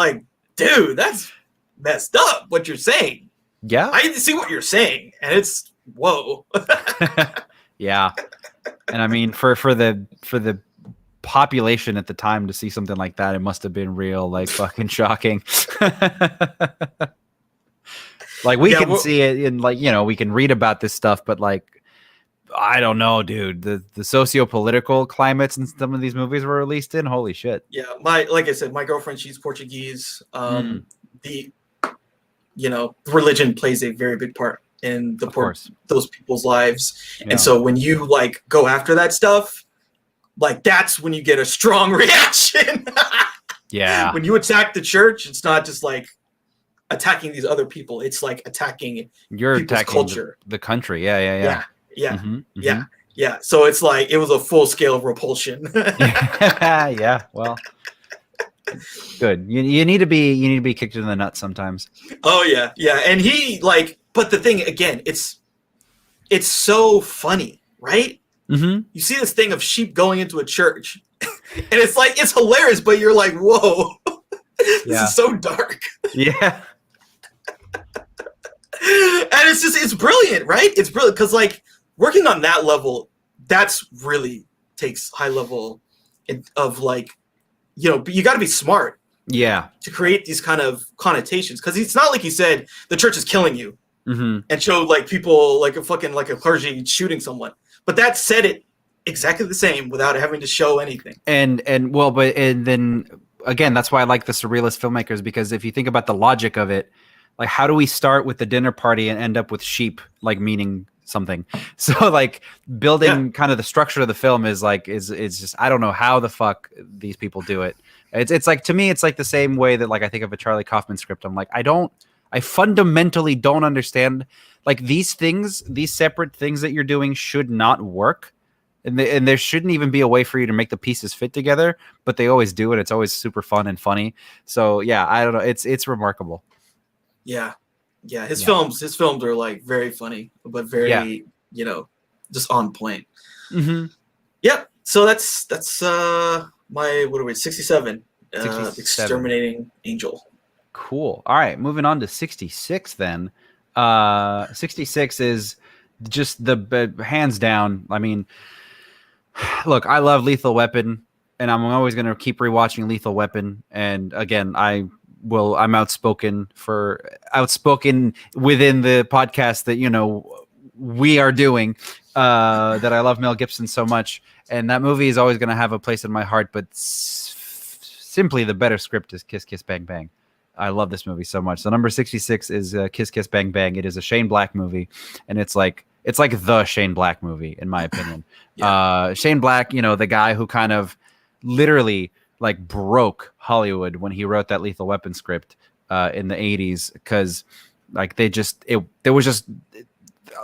dude, that's messed up what you're saying. Yeah. I see what you're saying, and it's whoa. Yeah. And I mean, for the population at the time to see something like that, it must have been real fucking shocking. We can see it in we can read about this stuff, but I don't know, dude, the socio-political climates in some of these movies were released in, holy shit. Yeah, like I said, my girlfriend, she's Portuguese. The religion plays a very big part in those people's lives. Yeah. And so when you go after that stuff, that's when you get a strong reaction. Yeah. When you attack the church, it's not just attacking these other people. It's attacking people's culture, the country. Yeah. Yeah. So it's it was a full scale repulsion. Yeah. Well, good. You need to be kicked in the nuts sometimes. Oh yeah. And he but the thing again, it's so funny, right? Mm-hmm. You see this thing of sheep going into a church, and it's hilarious, but you're whoa, this is so dark. Yeah. And it's brilliant, right? It's brilliant because working on that level, that's really takes high level of you got to be smart. Yeah. To create these kind of connotations, because it's not he said the church is killing you, and show people a clergy shooting someone, but that said it exactly the same without having to show anything. And then again, that's why I like the surrealist filmmakers, because if you think about the logic of it, how do we start with the dinner party and end up with sheep meaning something? So building kind of the structure of the film is just, I don't know how the fuck these people do it. It's to me, it's the same way that I think of a Charlie Kaufman script. I'm I fundamentally don't understand these things, these separate things that you're doing should not work. And there shouldn't even be a way for you to make the pieces fit together, but they always do, and it's always super fun and funny. So yeah, I don't know. It's remarkable. Yeah. His films are very funny, but very just on point. Mm-hmm. Yep. So that's my 67, 67. Exterminating Angel. Cool. All right, moving on to 66 then. 66 is just the hands down. I mean, look, I love Lethal Weapon, and I'm always going to keep rewatching Lethal Weapon. And again, I'm outspoken within the podcast that we are doing, that I love Mel Gibson so much, and that movie is always going to have a place in my heart. But simply the better script is Kiss Kiss Bang Bang. I love this movie so much. So number 66 is Kiss Kiss Bang Bang. It is a Shane Black movie, and it's the Shane Black movie in my opinion. Shane Black, the guy who kind of literally broke Hollywood when he wrote that Lethal Weapon script in the 80s, because there was just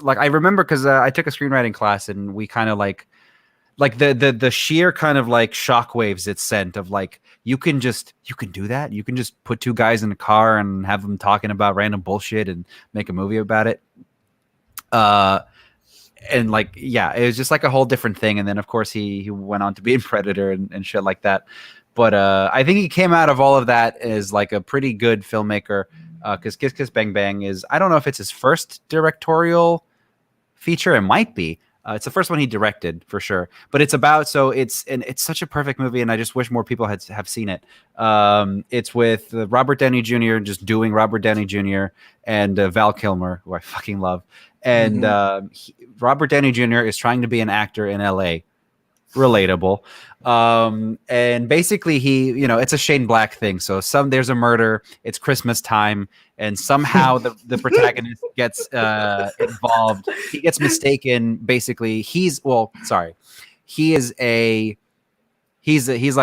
I remember, because I took a screenwriting class, and we kind of the sheer kind of shockwaves it sent of you can do that. You can just put two guys in a car and have them talking about random bullshit and make a movie about it. And like, yeah, it was just like a whole different thing. And then of course he went on to be in Predator and shit like that. But I think he came out of all of that as like a pretty good filmmaker. Because Kiss Kiss Bang Bang is, I don't know if it's his first directorial feature. It might be. It's the first one he directed for sure. But it's it's such a perfect movie, and I just wish more people have seen it. It's with Robert Downey Jr. just doing Robert Downey Jr. and Val Kilmer, who I fucking love. And Robert Downey Jr. is trying to be an actor in LA. Relatable. And basically it's a Shane Black thing. So there's a murder, it's Christmas time, and somehow the protagonist gets involved. He gets mistaken. Basically, he's like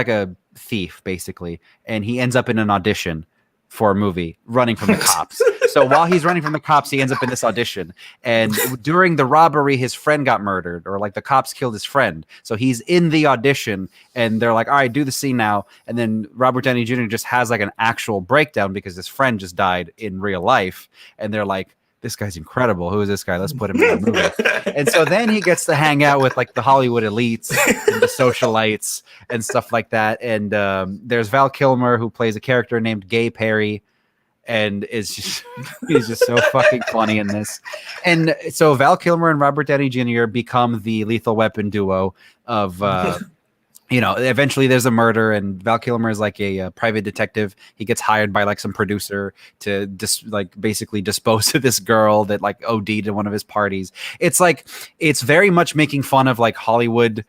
a thief basically, and he ends up in an audition for a movie running from the cops. So while he's running from the cops, he ends up in this audition. And during the robbery, his friend got murdered, or like the cops killed his friend. So he's in the audition and they're like, all right, do the scene now. And then Robert Downey Jr. just has like an actual breakdown because his friend just died in real life. And they're like, this guy's incredible. Who is this guy? Let's put him in the movie. And so then he gets to hang out with like the Hollywood elites and the socialites and stuff like that. And there's Val Kilmer, who plays a character named Gay Perry, and he's just so fucking funny in this. And so Val Kilmer and Robert Downey Jr. become the Lethal Weapon duo of eventually there's a murder, and Val Kilmer is like a private detective. He gets hired by like some producer to basically dispose of this girl that like OD'd at one of his parties. It's very much making fun of like Hollywood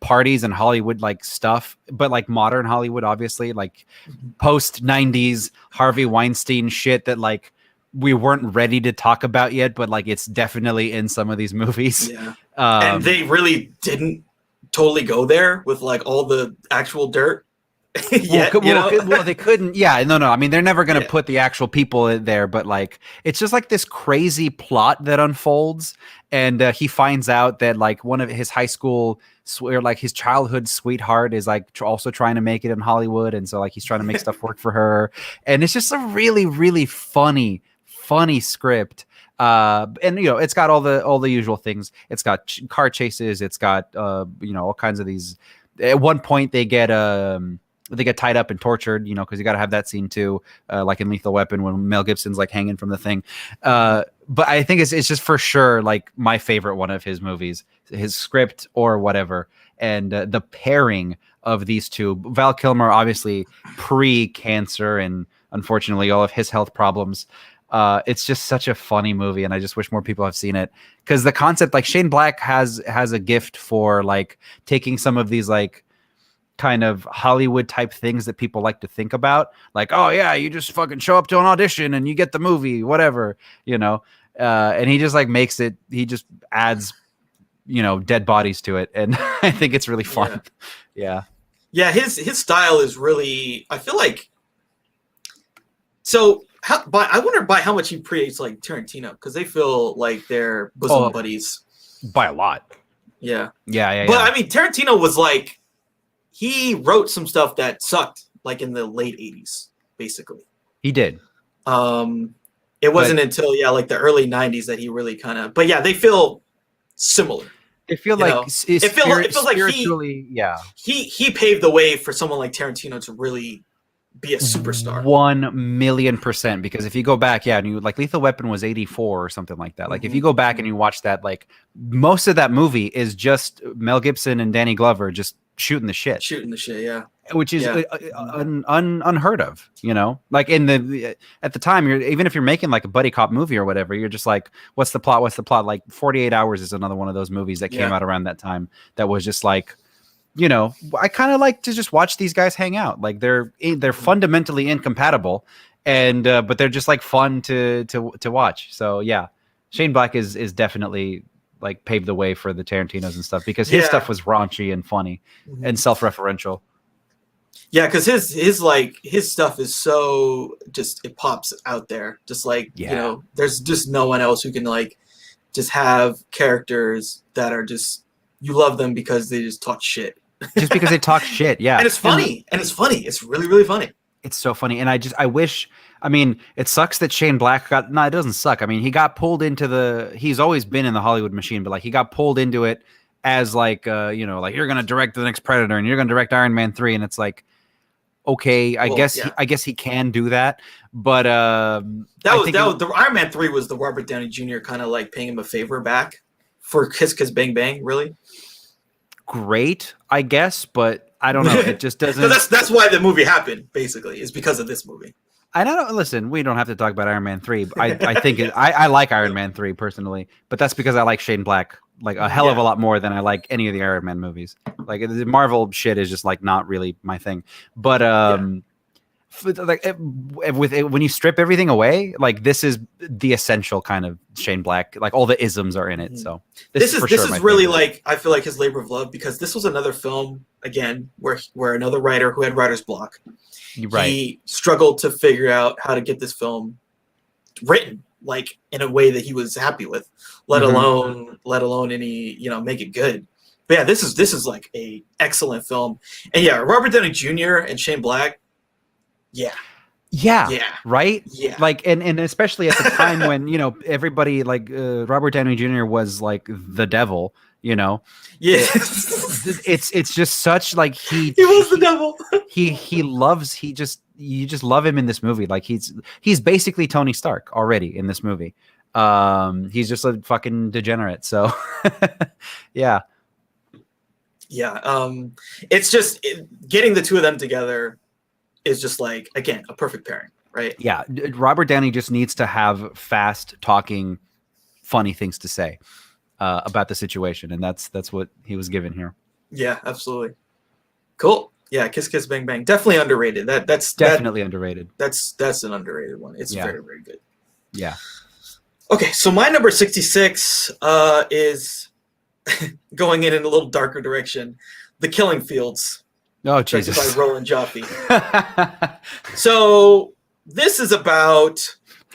parties and Hollywood like stuff, but like modern Hollywood, obviously, like post 90s Harvey Weinstein shit that like we weren't ready to talk about yet, but like it's definitely in some of these movies. Yeah. And they really didn't totally go there with like all the actual dirt. Well, they couldn't. Yeah, no. I mean, they're never going to put the actual people in there, but like, it's just like this crazy plot that unfolds, and he finds out that like one of his high school, or like his childhood sweetheart, is like also trying to make it in Hollywood, and so like he's trying to make stuff work for her, and it's just a really, really funny script. And it's got all the usual things. It's got car chases. It's got all kinds of these. At one point, they get tied up and tortured, because you got to have that scene too, like in Lethal Weapon when Mel Gibson's like hanging from the thing. But I think it's just for sure like my favorite one of his movies, his script or whatever, and the pairing of these two. Val Kilmer, obviously pre-cancer and unfortunately all of his health problems. It's just such a funny movie, and I just wish more people have seen it, because the concept, like Shane Black has a gift for like taking some of these like kind of Hollywood type things that people like to think about, like, oh yeah, you just fucking show up to an audition and you get the movie, whatever, and he just like makes it, he just adds dead bodies to it, and I think it's really fun. Yeah his style is really, I feel like, so I wonder by how much he creates like Tarantino, because they feel like they're bosom buddies by a lot. Yeah. But I mean, Tarantino was like, he wrote some stuff that sucked like in the late 80s, basically. He did. It wasn't until like the early 90s that he really kind of, but yeah, they feel similar. They feel like it feels like he paved the way for someone like Tarantino to really be a superstar. 1,000,000%. Because if you go back, and you like Lethal Weapon was 84 or something like that. Like if you go back and you watch that, like most of that movie is just Mel Gibson and Danny Glover just shooting the shit, yeah, which is unheard of, like at the time, even if you're making like a buddy cop movie or whatever, you're just like, what's the plot? Like 48 Hours is another one of those movies that came out around that time that was just like, I kind of like to just watch these guys hang out. Like they're fundamentally incompatible, and but they're just like fun to watch. So yeah, Shane Black is definitely like paved the way for the Tarantinos and stuff, because his stuff was raunchy and funny and self-referential. Yeah, because his stuff is so just, it pops out there. Just like there's just no one else who can like just have characters that are just, you love them because they just talk shit. just because they talk shit. Yeah. And it's funny. It's really, really funny. It's so funny. And I wish, I mean, it sucks that Shane Black it doesn't suck. I mean, he got pulled into he's always been in the Hollywood machine, but like he got pulled into it as like, you know, like you're going to direct the next Predator and you're going to direct Iron Man 3. And it's like, okay, I guess he can do that. But the Iron Man 3 was the Robert Downey Jr. kind of like paying him a favor back for Kiss Kiss Bang Bang, really. Great, I guess, but I don't know. It just doesn't. that's why the movie happened. Basically, is because of this movie. I don't listen. We don't have to talk about Iron Man 3. I think I like Iron Man 3 personally, but that's because I like Shane Black like a hell of a lot more than I like any of the Iron Man movies. Like the Marvel shit is just like not really my thing. But when you strip everything away, like this is the essential kind of Shane Black. Like all the isms are in it. So this is really like I feel like his labor of love, because this was another film again where another writer who had writer's block. Right. He struggled to figure out how to get this film written like in a way that he was happy with, let alone any, you know, make it good. But yeah, this is like a excellent film. And yeah, Robert Downey Jr. and Shane Black. Yeah. Right. Yeah. Like, and especially at the time when, you know, everybody like Robert Downey Jr. was like the devil, you know. Yeah. It's just such like he was the devil. You just love him in this movie. Like he's basically Tony Stark already in this movie. He's just a fucking degenerate. So yeah. It's just getting the two of them together is just like, again, a perfect pairing, right? Yeah. Robert Downey just needs to have fast talking, funny things to say about the situation. And that's what he was given here. Yeah, absolutely. Cool. Yeah, Kiss Kiss Bang Bang, definitely underrated. That's definitely underrated. That's an underrated one. It's very, very good. Yeah. Okay, so my number 66 is going in a little darker direction. The Killing Fields. Oh Jesus! By Roland Joffe. So this is about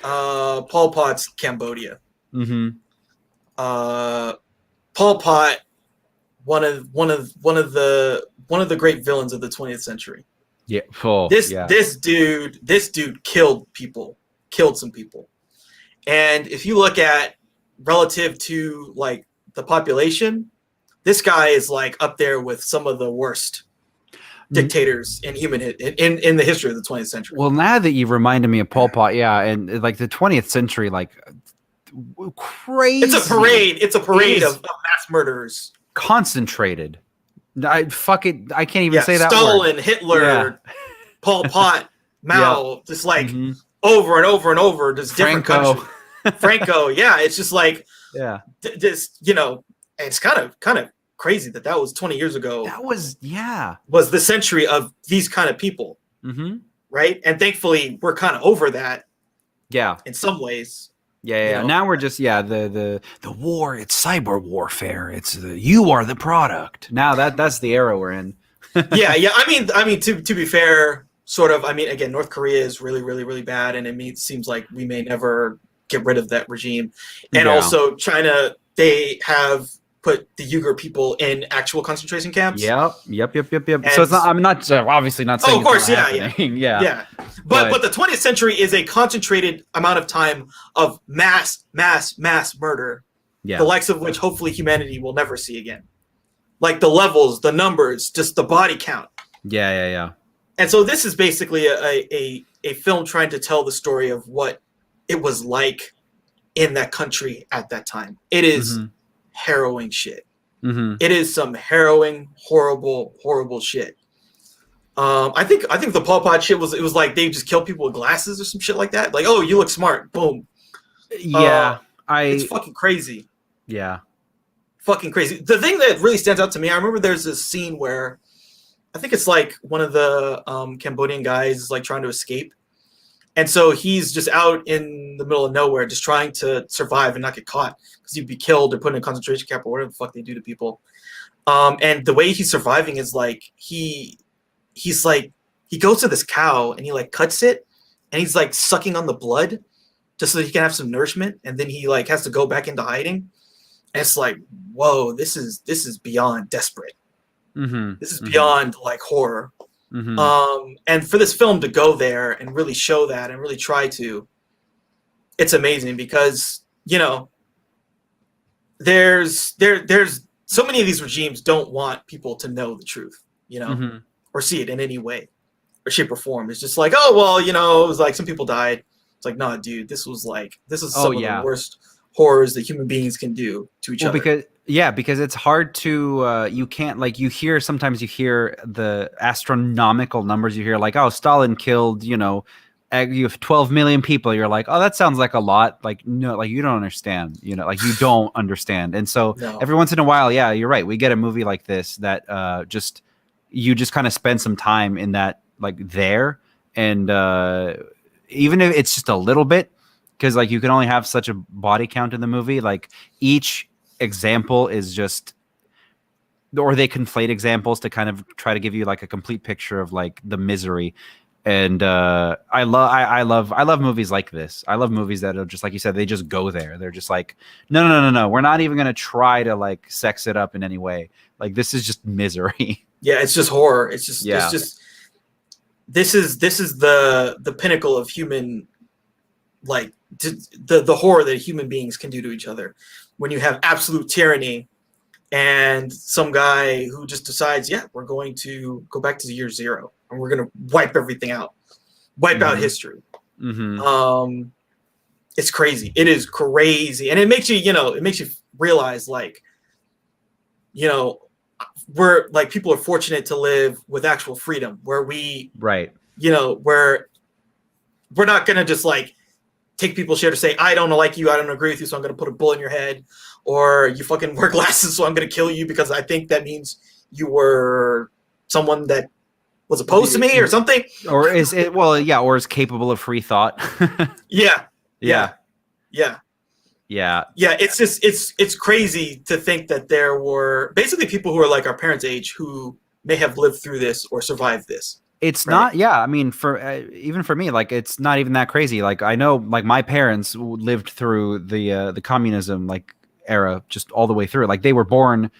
Pol Pot's Cambodia. Mm-hmm. Pol Pot, one of the great villains of the 20th century. Yeah. This dude killed some people. And if you look at relative to like the population, this guy is like up there with some of the worst dictators in in the history of the 20th century. Well, now that you reminded me of Pol Pot, and like the 20th century, like crazy. It's a parade of mass murderers. Concentrated. I can't even say that Stalin, word. Hitler, Pol Pot, Mao, just like over and over and over, just different countries. Franco, it's just like this, you know, and it's kind of crazy that was 20 years ago. That was the century of these kind of people, right? And thankfully, we're kind of over that. Yeah, in some ways. Yeah. You know? Now we're just the war. It's cyber warfare. It's you are the product. Now that's the era we're in. yeah. I mean, to be fair, sort of. I mean, again, North Korea is really, really, really bad, and it seems like we may never get rid of that regime. And also, China, they have put the Uyghur people in actual concentration camps. Yep. So it's not. I'm not obviously not saying. Oh, of course, yeah. But the 20th century is a concentrated amount of time of mass murder. Yeah. The likes of which hopefully humanity will never see again. Like the levels, the numbers, just the body count. Yeah. And so this is basically a film trying to tell the story of what it was like in that country at that time. It is harrowing shit. It is some harrowing, horrible shit. I think the Pol Pot shit was like they just kill people with glasses or some shit like that. Like, oh, you look smart, boom. Yeah, it's fucking crazy. Yeah, fucking crazy. The thing that really stands out to me, I remember there's this scene where I think it's like one of the Cambodian guys is like trying to escape. And so he's just out in the middle of nowhere, just trying to survive and not get caught because you'd be killed or put in a concentration camp or whatever the fuck they do to people. And the way he's surviving is like he's like he goes to this cow and he like cuts it and he's like sucking on the blood just so that he can have some nourishment. And then he like has to go back into hiding. And it's like, whoa, this is beyond desperate. This is beyond like horror. And for this film to go there and really show that and really try to, it's amazing because, you know, there's so many of these regimes don't want people to know the truth, you know, or see it in any way or shape or form. It's just like, oh, well, you know, it was like some people died. It's like, nah, dude, this is some of the worst horrors that human beings can do to each other. Because it's hard to you can't, like, sometimes you hear the astronomical numbers. You hear like, oh, Stalin killed, you know, you have 12 million people. You're like, oh, that sounds like a lot. Like, no, like you don't understand, you know, like you don't understand. And so every once in a while, yeah, you're right, we get a movie like this that you just kind of spend some time in that, like, there. And even if it's just a little bit, because like you can only have such a body count in the movie, like each example is just, or they conflate examples to kind of try to give you like a complete picture of like the misery. And I love movies like this. I love movies that are just, like you said, they just go there. They're just like, no, we're not even gonna try to like sex it up in any way. Like, this is just misery. Yeah, it's just horror. It's just this is the pinnacle of human, like the horror that human beings can do to each other. When you have absolute tyranny and some guy who just decides, yeah, we're going to go back to the year zero and we're going to wipe everything out, out history. It's crazy. It is crazy. And it makes you, it makes you realize, like, we're like, people are fortunate to live with actual freedom where we, where we're not going to just like take people's shit or say, I don't like you, I don't agree with you, so I'm going to put a bullet in your head, or you fucking wear glasses, so I'm going to kill you because I think that means you were someone that was opposed to me or something. Or is it, or is capable of free thought. Yeah. It's just, it's crazy to think that there were basically people who are like our parents' age who may have lived through this or survived this. It's not, I mean, for even for me, like, it's not even that crazy. Like, I know, like, my parents lived through the communism, like, era, just all the way through. Like, they were born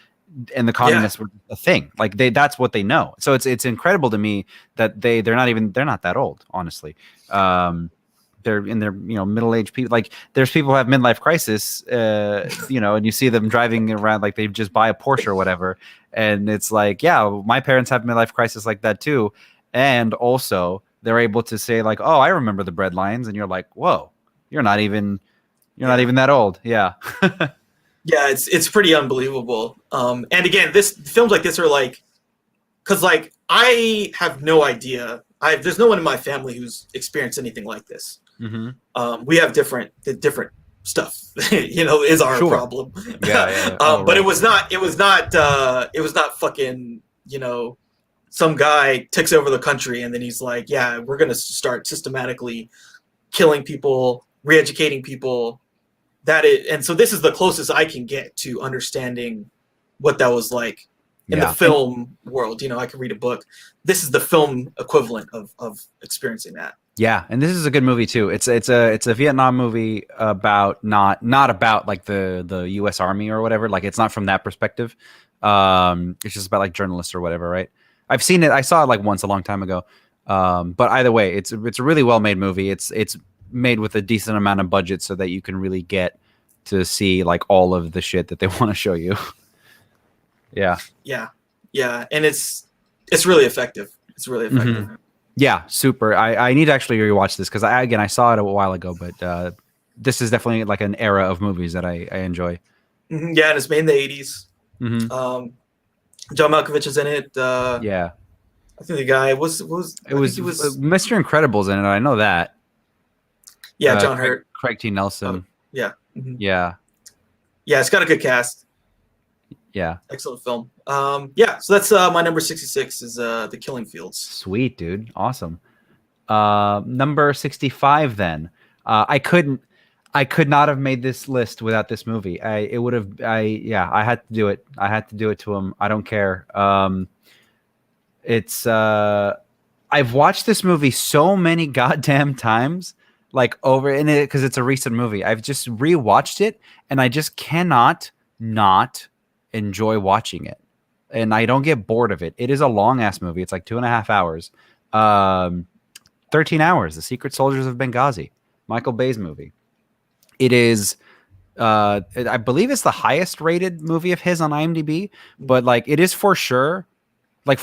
and the communists were a thing. Like, that's what they know. So it's incredible to me that they're not that old, honestly. They're in their, middle-aged people. Like, there's people who have midlife crisis, and you see them driving around like they just buy a Porsche or whatever. And it's like, yeah, my parents have midlife crisis like that too. And also they're able to say like, oh, I remember the bread lines. And you're like, whoa, you're not even that old. Yeah. Yeah. It's pretty unbelievable. And again, films like this are like, cause like, I have no idea. There's no one in my family who's experienced anything like this. We have different stuff, is our problem. But it was not fucking, some guy takes over the country and then he's like, yeah, we're going to start systematically killing people, re-educating people. And so this is the closest I can get to understanding what that was like in the film world. I can read a book. This is the film equivalent of experiencing that. Yeah, and this is a good movie too. It's a Vietnam movie about not about like the U.S. Army or whatever. Like, it's not from that perspective. It's just about like journalists or whatever, right? I've seen it. I saw it like once a long time ago. But either way, it's a really well made movie. It's made with a decent amount of budget so that you can really get to see like all of the shit that they want to show you. Yeah, and it's really effective. It's really effective. Yeah, super. I need to actually rewatch this because I saw it a while ago, but this is definitely like an era of movies that I enjoy. Yeah, and it's made in the 80s. John Malkovich is in it. I think the guy was Mr. Incredible's in it. I know that. Yeah, John Hurt, Craig T. Nelson. Yeah, it's got a good cast. Yeah, excellent film. So that's my number 66 is The Killing Fields. Sweet, dude, awesome. Number 65 then. I could not have made this list without this movie. I had to do it. I had to do it to him. I don't care. It's I've watched this movie so many goddamn times, like over in it, because it's a recent movie. I've just rewatched it and I just cannot not enjoy watching it. and I don't get bored of it. It is a long ass movie. It's like 2.5 hours. 13 Hours, The Secret Soldiers of Benghazi, Michael Bay's movie. It is, I believe it's the highest rated movie of his on IMDb, but like it is for sure, like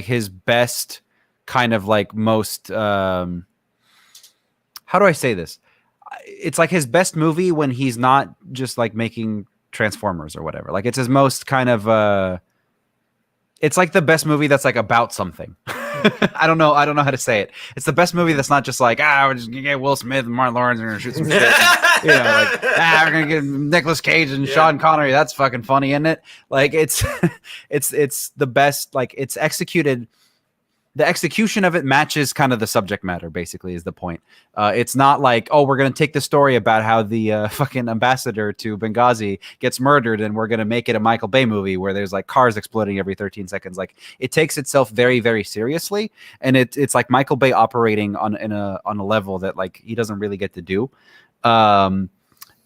his best kind of like most, how do I say this? It's like his best movie when he's not just like making Transformers or whatever. Like it's his most kind of, it's like the best movie that's like about something. I don't know how to say it. It's the best movie that's not just like, we're just gonna get Will Smith and Martin Lawrence and we're gonna shoot some shit. And, like, we're gonna get Nicolas Cage and Sean Connery. That's fucking funny, isn't it? Like it's the best. Like it's executed. The execution of it matches kind of the subject matter, basically, is the point. It's not like, we're going to take the story about how the fucking ambassador to Benghazi gets murdered and we're going to make it a Michael Bay movie where there's like cars exploding every 13 seconds. Like it takes itself very, very seriously. And it's like Michael Bay operating on a level that like he doesn't really get to do.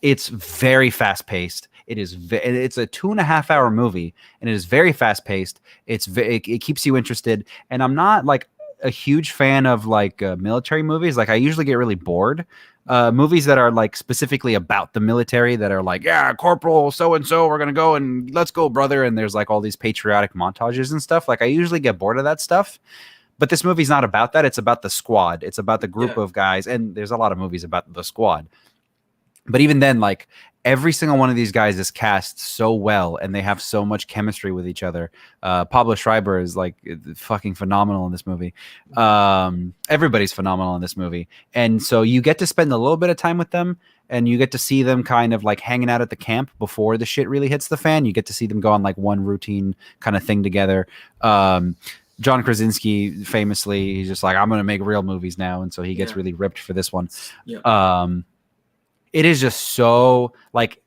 It's very fast paced. It's a 2.5 hour movie and it is very fast paced. It keeps you interested. And I'm not like a huge fan of like military movies. Like I usually get really bored. Movies that are like specifically about the military that are like, Corporal so-and-so, we're going to go and let's go, brother. And there's like all these patriotic montages and stuff. Like I usually get bored of that stuff. But this movie's not about that. It's about the squad. It's about the group of guys. And there's a lot of movies about the squad. But even then, like every single one of these guys is cast so well and they have so much chemistry with each other. Pablo Schreiber is like fucking phenomenal in this movie. Everybody's phenomenal in this movie. And so you get to spend a little bit of time with them and you get to see them kind of like hanging out at the camp before the shit really hits the fan. You get to see them go on like one routine kind of thing together. John Krasinski famously, he's just like, I'm going to make real movies now. And so he gets really ripped for this one. Yeah. It is just so like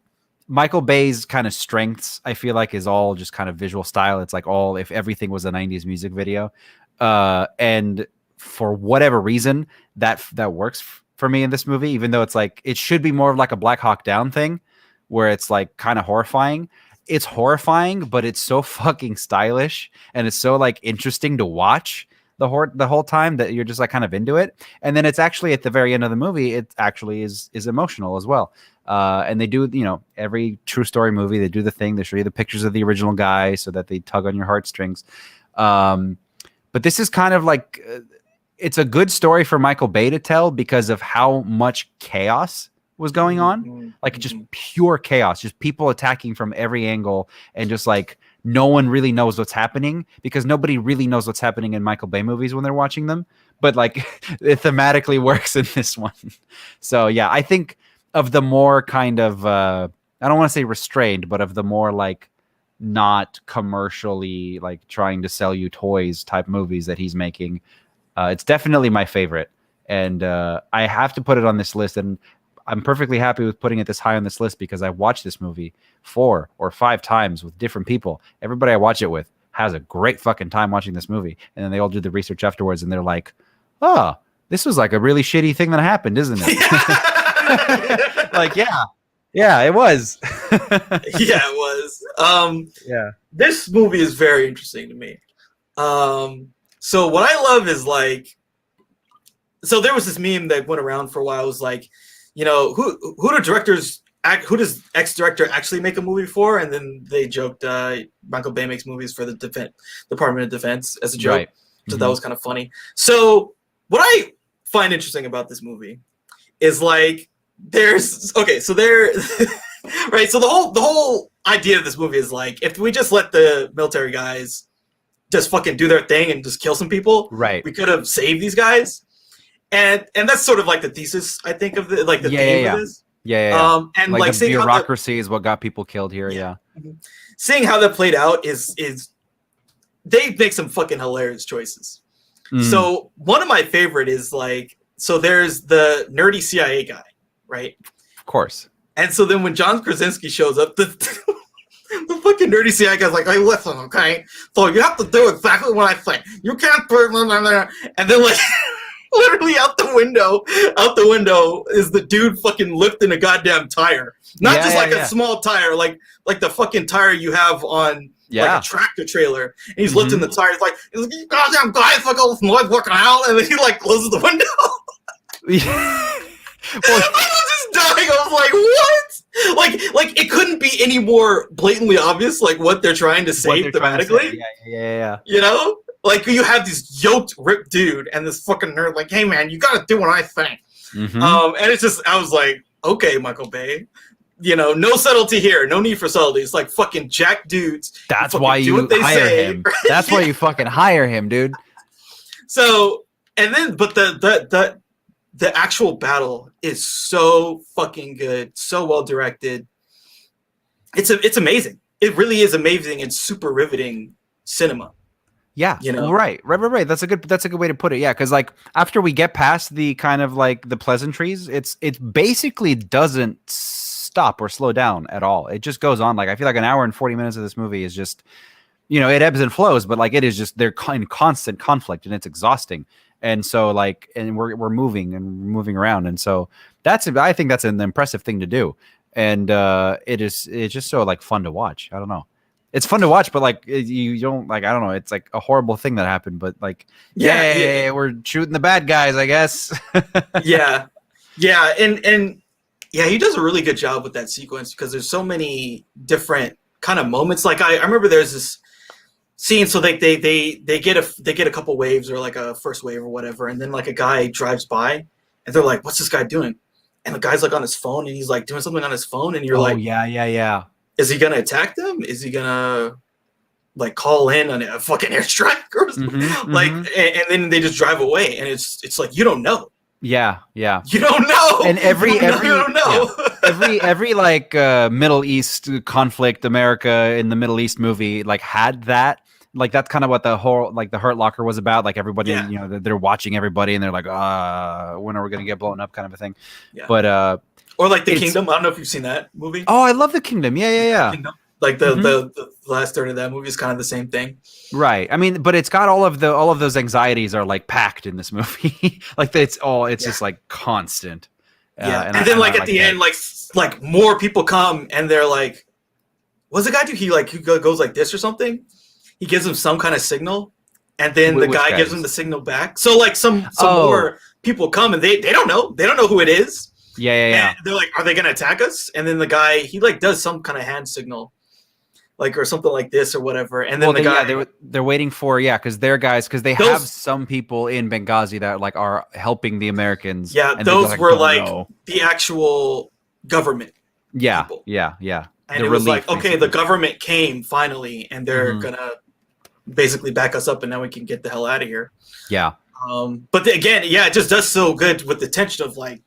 Michael Bay's kind of strengths, I feel like, is all just kind of visual style. It's like all if everything was a 90s music video. And for whatever reason, that works for me in this movie, even though it's like it should be more of like a Black Hawk Down thing where it's like kind of horrifying. It's horrifying, but it's so fucking stylish and it's so like interesting to watch the whole time that you're just like kind of into it. And then it's actually at the very end of the movie, it actually is emotional as well. And they do, every true story movie, they do the thing, they show you the pictures of the original guy so that they tug on your heartstrings. But this is kind of like, it's a good story for Michael Bay to tell because of how much chaos was going on. Like just pure chaos, just people attacking from every angle and just like, no one really knows what's happening because nobody really knows what's happening in Michael Bay movies when they're watching them. But like it thematically works in this one. So yeah, I think of the more kind of, I don't want to say restrained, but of the more like not commercially like trying to sell you toys type movies that he's making. It's definitely my favorite. And I have to put it on this list. And I'm perfectly happy with putting it this high on this list because I watched this movie 4 or 5 times with different people. Everybody I watch it with has a great fucking time watching this movie. And then they all do the research afterwards and they're like, this was like a really shitty thing that happened, isn't it? Like, yeah, it was. Yeah, it was. This movie is very interesting to me. So what I love is like, so there was this meme that went around for a while. It was like, who does ex-director actually make a movie for? And then they joked Michael Bay makes movies for the Department of Defense as a joke. Right. So that was kind of funny. So what I find interesting about this movie is like right. So the whole idea of this movie is like if we just let the military guys just fucking do their thing and just kill some people, right? We could have saved these guys. And that's sort of like the thesis, I think, of the theme of this. Yeah. And like the bureaucracy is what got people killed here. Yeah. Mm-hmm. Seeing how that played out is they make some fucking hilarious choices. So one of my favorite is like, so there's the nerdy CIA guy, right? Of course. And so then when John Krasinski shows up, the fucking nerdy CIA guy's like, hey, listen, okay? So you have to do exactly what I say. You can't put and then like Literally out the window is the dude fucking lifting a goddamn tire. Not just like a small tire, like the fucking tire you have on like a tractor trailer. And he's lifting the tire. He's like, you goddamn guy, fucking working out. And then he like closes the window. Well, I was just dying. I was like, what? Like it couldn't be any more blatantly obvious, like what they're trying to say thematically. Yeah. You know? Like, you have this yoked, ripped dude and this fucking nerd, like, hey, man, you gotta do what I think. And it's just, I was like, okay, Michael Bay. You know, no subtlety here. No need for subtlety. It's like fucking jack dudes. That's why you hire him. That's why you fucking hire him, dude. So, and then, but the actual battle is so fucking good. So well directed. It's amazing. It really is amazing and super riveting cinema. Yeah, you know, right. That's a good way to put it. Yeah, because like after we get past the kind of like the pleasantries, it basically doesn't stop or slow down at all. It just goes on. Like I feel like an hour and 40 minutes of this movie is just, you know, it ebbs and flows, but like it is just they're in constant conflict and it's exhausting. And so like, and we're moving around, and so I think that's an impressive thing to do, and it's just so like fun to watch. I don't know. It's fun to watch, but like you don't like. I don't know. It's like a horrible thing that happened, but like, yeah, we're shooting the bad guys, I guess. yeah, and yeah, he does a really good job with that sequence because there's so many different kind of moments. Like I remember there's this scene, so they get a couple waves or like a first wave or whatever, and then like a guy drives by, and they're like, "What's this guy doing?" And the guy's like on his phone, and he's like doing something on his phone, and you're like, yeah. Is he gonna attack them? Is he gonna like call in on a fucking airstrike or something? Like, and then they just drive away, and it's like you don't know. Yeah. You don't know. And you don't know. Yeah. every like Middle East conflict, America in the Middle East movie, like had that. Like that's kind of what the whole like the Hurt Locker was about. Like everybody, you know, they're watching everybody, and they're like, when are we gonna get blown up, kind of a thing. Yeah. But or like The Kingdom. I don't know if you've seen that movie. Oh, I love The Kingdom. Yeah. Kingdom. Like the last third of that movie is kind of the same thing. Right. I mean, but it's got all of those anxieties are like packed in this movie. Like it's just like constant. Yeah. And then like at the end, like more people come and they're like, what's the guy do? He goes like this or something. He gives them some kind of signal, and then the guy gives them the signal back. So like some more people come and they don't know. They don't know who it is. Yeah. And they're like, are they gonna attack us? And then the guy, he like does some kind of hand signal, like or something like this or whatever. And then they're waiting for because they're guys because they have some people in Benghazi that like are helping the Americans. Yeah, and those were like the actual government. Yeah, people. Yeah. And it was like, okay, the government came finally, and they're gonna basically back us up, and now we can get the hell out of here. Yeah. But again, it just does so good with the tension of like,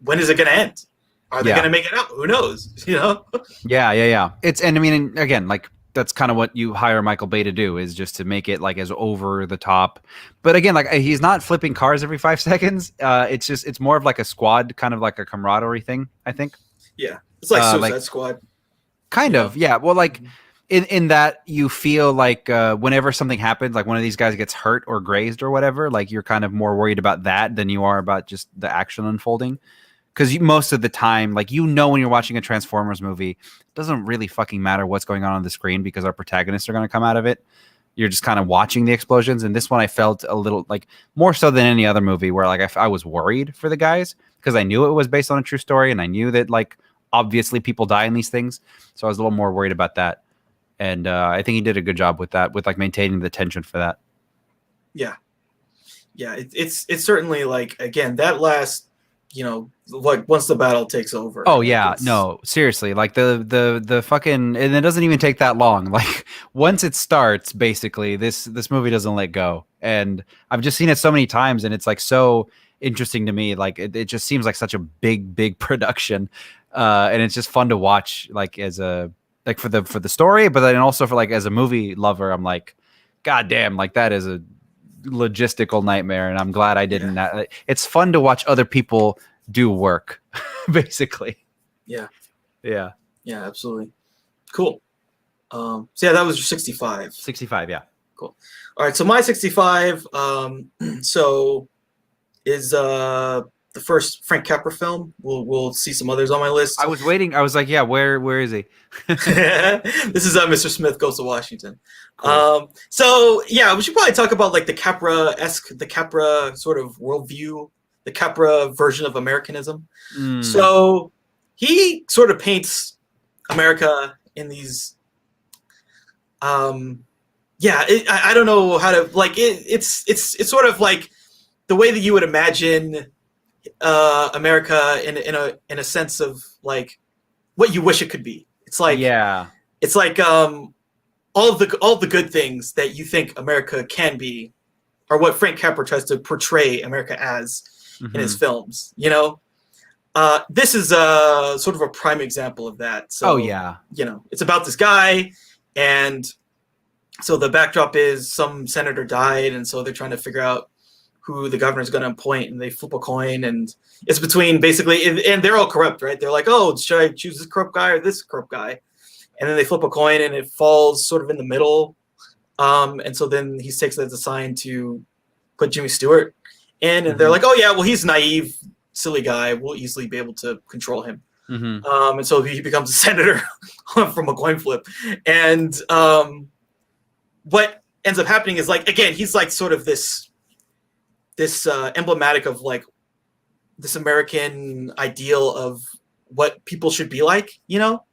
when is it going to end? Are they going to make it out? Who knows? You know? Yeah. And I mean, again, like that's kind of what you hire Michael Bay to do, is just to make it like as over the top. But again, like he's not flipping cars every 5 seconds. It's more of like a squad, kind of like a camaraderie thing, I think. Yeah. It's like Suicide Squad. Kind of. Yeah. Well, like in that you feel like whenever something happens, like one of these guys gets hurt or grazed or whatever, like you're kind of more worried about that than you are about just the action unfolding. Because most of the time, like, you know, when you're watching a Transformers movie, it doesn't really fucking matter what's going on the screen because our protagonists are going to come out of it. You're just kind of watching the explosions. And this one I felt a little like more so than any other movie where like I was worried for the guys because I knew it was based on a true story and I knew that like obviously people die in these things. So I was a little more worried about that. And I think he did a good job with that, with like maintaining the tension for that. Yeah. It's certainly like, again, that last, you know, like once the battle takes over. Oh yeah, no, seriously, like the fucking, and it doesn't even take that long. Like once it starts, basically, this movie doesn't let go. And I've just seen it so many times, and it's like so interesting to me. Like it just seems like such a big production, and it's just fun to watch. Like as a like for the story, but then also for like as a movie lover, I'm like, God damn, like that is a logistical nightmare, and I'm glad I didn't. It's fun to watch other people do work, basically. Yeah, absolutely. Cool. So yeah, that was your 65. 65, yeah. Cool. All right, so my 65. So is the first Frank Capra film. We'll see some others on my list. I was waiting. I was like, yeah, where is he? This is Mr. Smith Goes to Washington. Cool. So yeah, we should probably talk about like the Capra sort of worldview, the Capra version of Americanism. So he sort of paints America in these I don't know how to like it. It's sort of like the way that you would imagine America in a sense of like what you wish it could be. It's like all the good things that you think America can be are what Frank Capra tries to portray America as in his films. You know, this is sort of a prime example of that. So you know, it's about this guy, and so the backdrop is some senator died, and so they're trying to figure out who the governor's going to appoint, and they flip a coin, and it's between basically, and they're all corrupt, right? They're like, oh, should I choose this corrupt guy or this corrupt guy? And then they flip a coin, and it falls sort of in the middle. And so then he takes that as a sign to put Jimmy Stewart in, and they're like, oh yeah, well, he's naive, silly guy. We'll easily be able to control him. And so he becomes a senator from a coin flip. And what ends up happening is like, again, he's like sort of this emblematic of like this American ideal of what people should be like, you know,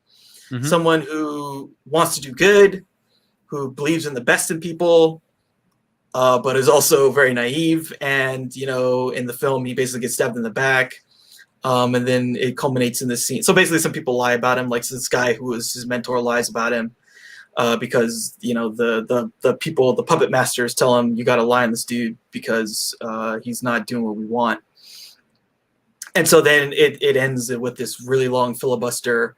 someone who wants to do good, who believes in the best in people, but is also very naive. And, you know, in the film, he basically gets stabbed in the back. And then it culminates in this scene. So basically some people lie about him, like this guy who was his mentor lies about him. Because, you know, the people, the puppet masters tell him, you got to lie on this dude because he's not doing what we want. And so then it ends with this really long filibuster.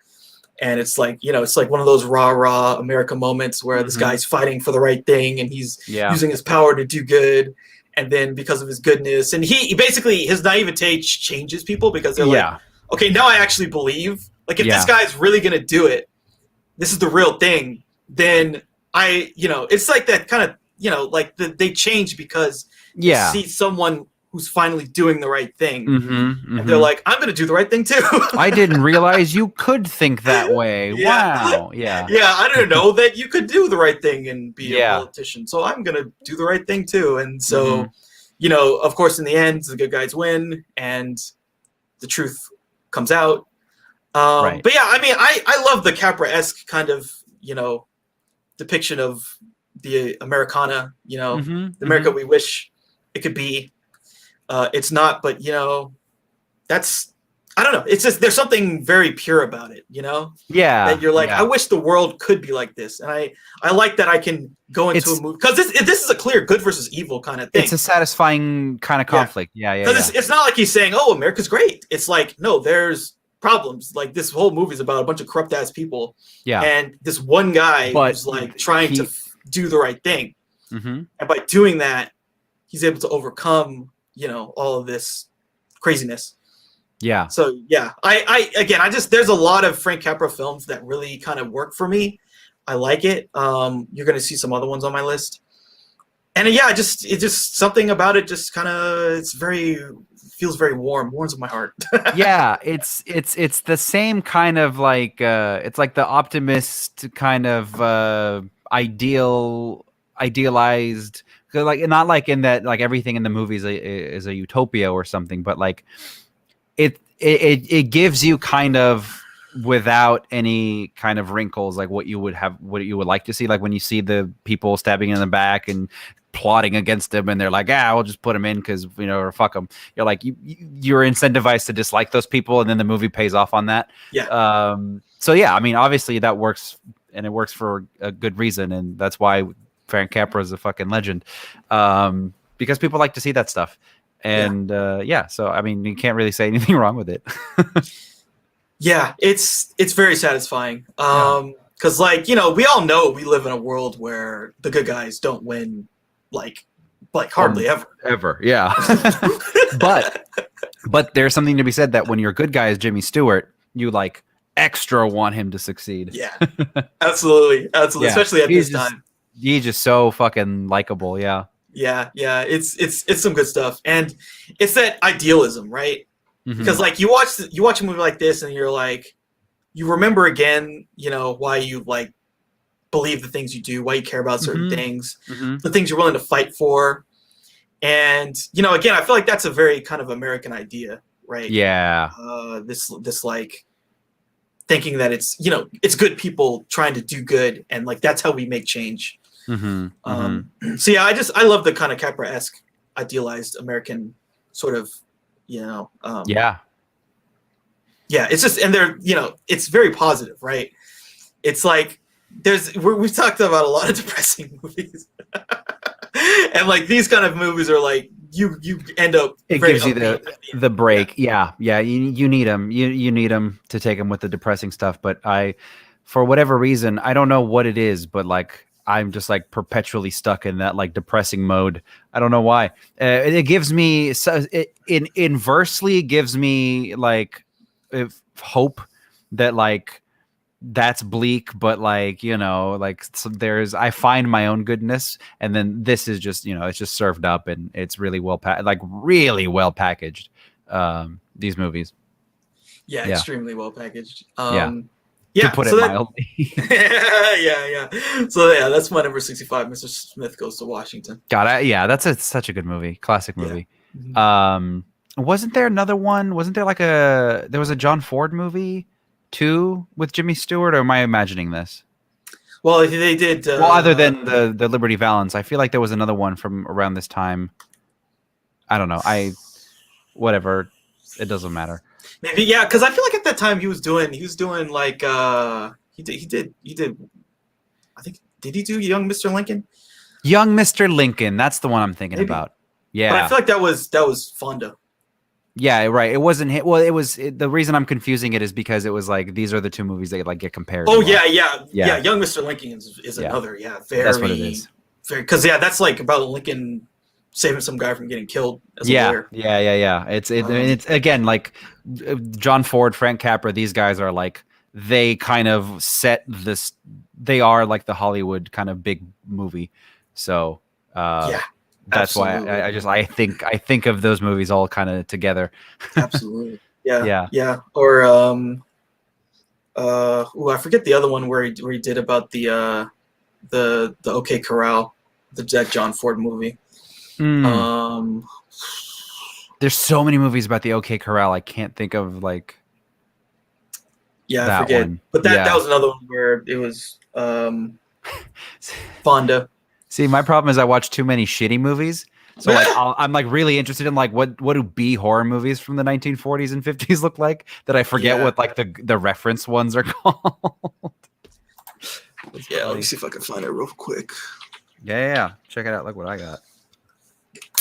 And it's like, you know, it's like one of those rah America moments where this guy's fighting for the right thing and he's using his power to do good. And then because of his goodness, and he basically, his naivete changes people because they're like, okay, now I actually believe, like if this guy's really going to do it, this is the real thing. Then you know, it's like that kind of, you know, like they change because you see someone who's finally doing the right thing. And they're like, I'm going to do the right thing too. I didn't realize you could think that way. Wow. Yeah. Yeah. I didn't know that you could do the right thing and be a politician. So I'm going to do the right thing too. And so, you know, of course, in the end, the good guys win and the truth comes out. But yeah, I mean, I love the Capra-esque kind of, you know, depiction of the Americana, you know, the America we wish it could be. It's not, but you know, that's, I don't know. It's just, there's something very pure about it, you know? Yeah. That you're like, I wish the world could be like this. And I like that I can go into a movie because this is a clear good versus evil kind of thing. It's a satisfying kind of conflict. Yeah. Because it's not like he's saying, oh, America's great. It's like, no, there's problems. Like this whole movie is about a bunch of corrupt ass people. Yeah. And this one guy who's like trying to do the right thing. And by doing that, he's able to overcome, you know, all of this craziness. Yeah. So yeah, I there's a lot of Frank Capra films that really kind of work for me. I like it. You're going to see some other ones on my list. And it's just something about it just kind of, feels very warms my heart. Yeah, it's the same kind of like it's like the optimist kind of idealized, like not like in that like everything in the movies is a utopia or something, but like it gives you kind of without any kind of wrinkles like what you would like to see, like when you see the people stabbing in the back and plotting against him and they're like, we'll just put him in because, you know, or fuck him. You're like, you're incentivized to dislike those people, and then the movie pays off on that. Yeah. So yeah, I mean, obviously that works, and it works for a good reason, and that's why Frank Capra is a fucking legend, because people like to see that stuff. And so I mean, you can't really say anything wrong with it. Yeah, it's very satisfying. Because like, you know, we all know we live in a world where the good guys don't win. Like hardly ever. Yeah. but there's something to be said that when your good guy is Jimmy Stewart, you like extra want him to succeed. Yeah, absolutely. Yeah. Especially at this time. He's just so fucking likable. Yeah. Yeah, yeah, it's some good stuff, and it's that idealism, right? Because like you watch a movie like this, and you're like, you remember again, why you like believe the things you do, why you care about certain things, the things you're willing to fight for, and again, I feel like that's a very kind of American idea, right? Yeah. This like thinking that it's good people trying to do good, and like that's how we make change. So yeah, I love the kind of Capra-esque idealized American sort of, yeah, it's just, and they're, it's very positive, right? It's like we've talked about a lot of depressing movies, and like these kind of movies are like you end up, it gives you the break. Yeah. You need them. You need them to take them with the depressing stuff. But for whatever reason, I don't know what it is, but like I'm just like perpetually stuck in that like depressing mode. I don't know why. It gives me it inversely gives me like hope that like that's bleak, but like like I find my own goodness, and then this is just it's just served up, and it's really really well packaged. These movies, extremely well packaged. To put it mildly. Yeah. So yeah, that's my number 65. Mr. Smith Goes to Washington. God, that's such a good movie, classic movie. Wasn't there another one? Wasn't there like there was a John Ford movie too with Jimmy Stewart, or am I imagining this? Well, they did. Well, other than the Liberty Valance, I feel like there was another one from around this time. I don't know. Whatever. It doesn't matter. Maybe, yeah, because I feel like at that time he was doing like he did I think, did he do Young Mr. Lincoln? Young Mr. Lincoln, that's the one I'm thinking about. Yeah, but I feel like that was Fonda. Yeah, right. It wasn't hit. Well, the reason I'm confusing it is because it was like these are the two movies that like get compared. Oh yeah. Young Mr. Lincoln is another. Yeah, very. That's what it is. Very, because that's like about Lincoln saving some guy from getting killed as a lawyer. Yeah. It's again like John Ford, Frank Capra. These guys are like they kind of set this. They are like the Hollywood kind of big movie. So that's absolutely. Why I think of those movies all kind of together. Absolutely. Yeah. Or I forget the other one where he did about the OK Corral, that John Ford movie. There's so many movies about the OK Corral. I can't think of like. Yeah, I forget. One. But that was another one where it was Fonda. See, my problem is I watch too many shitty movies. So like I'm like really interested in like what do B horror movies from the 1940s and 50s look like that I forget what like the reference ones are called. Let me see if I can find it real quick. Yeah. Check it out. Look what I got.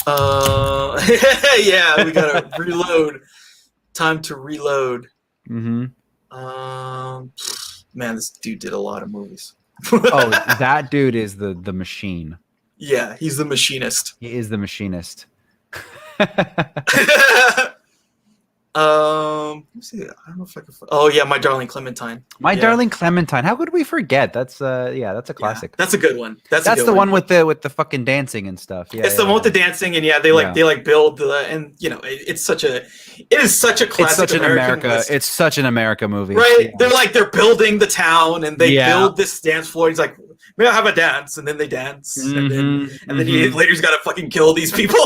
Yeah, we gotta reload. Time to reload. Man, this dude did a lot of movies. Oh, that dude is the machine. Yeah, he's the machinist. He is the machinist. Let's see. I don't know if I can. Oh yeah, My Darling Clementine. My Darling Clementine. How could we forget? That's that's a classic. That's a good one. That's the one with the fucking dancing and stuff. Yeah, it's the one with the dancing, and they build and it's such a classic. It's such an America. It's such an America movie, right? Yeah. They're building the town, and they build this dance floor. He's like, maybe I'll have a dance, and then they dance, and then later he's got to fucking kill these people.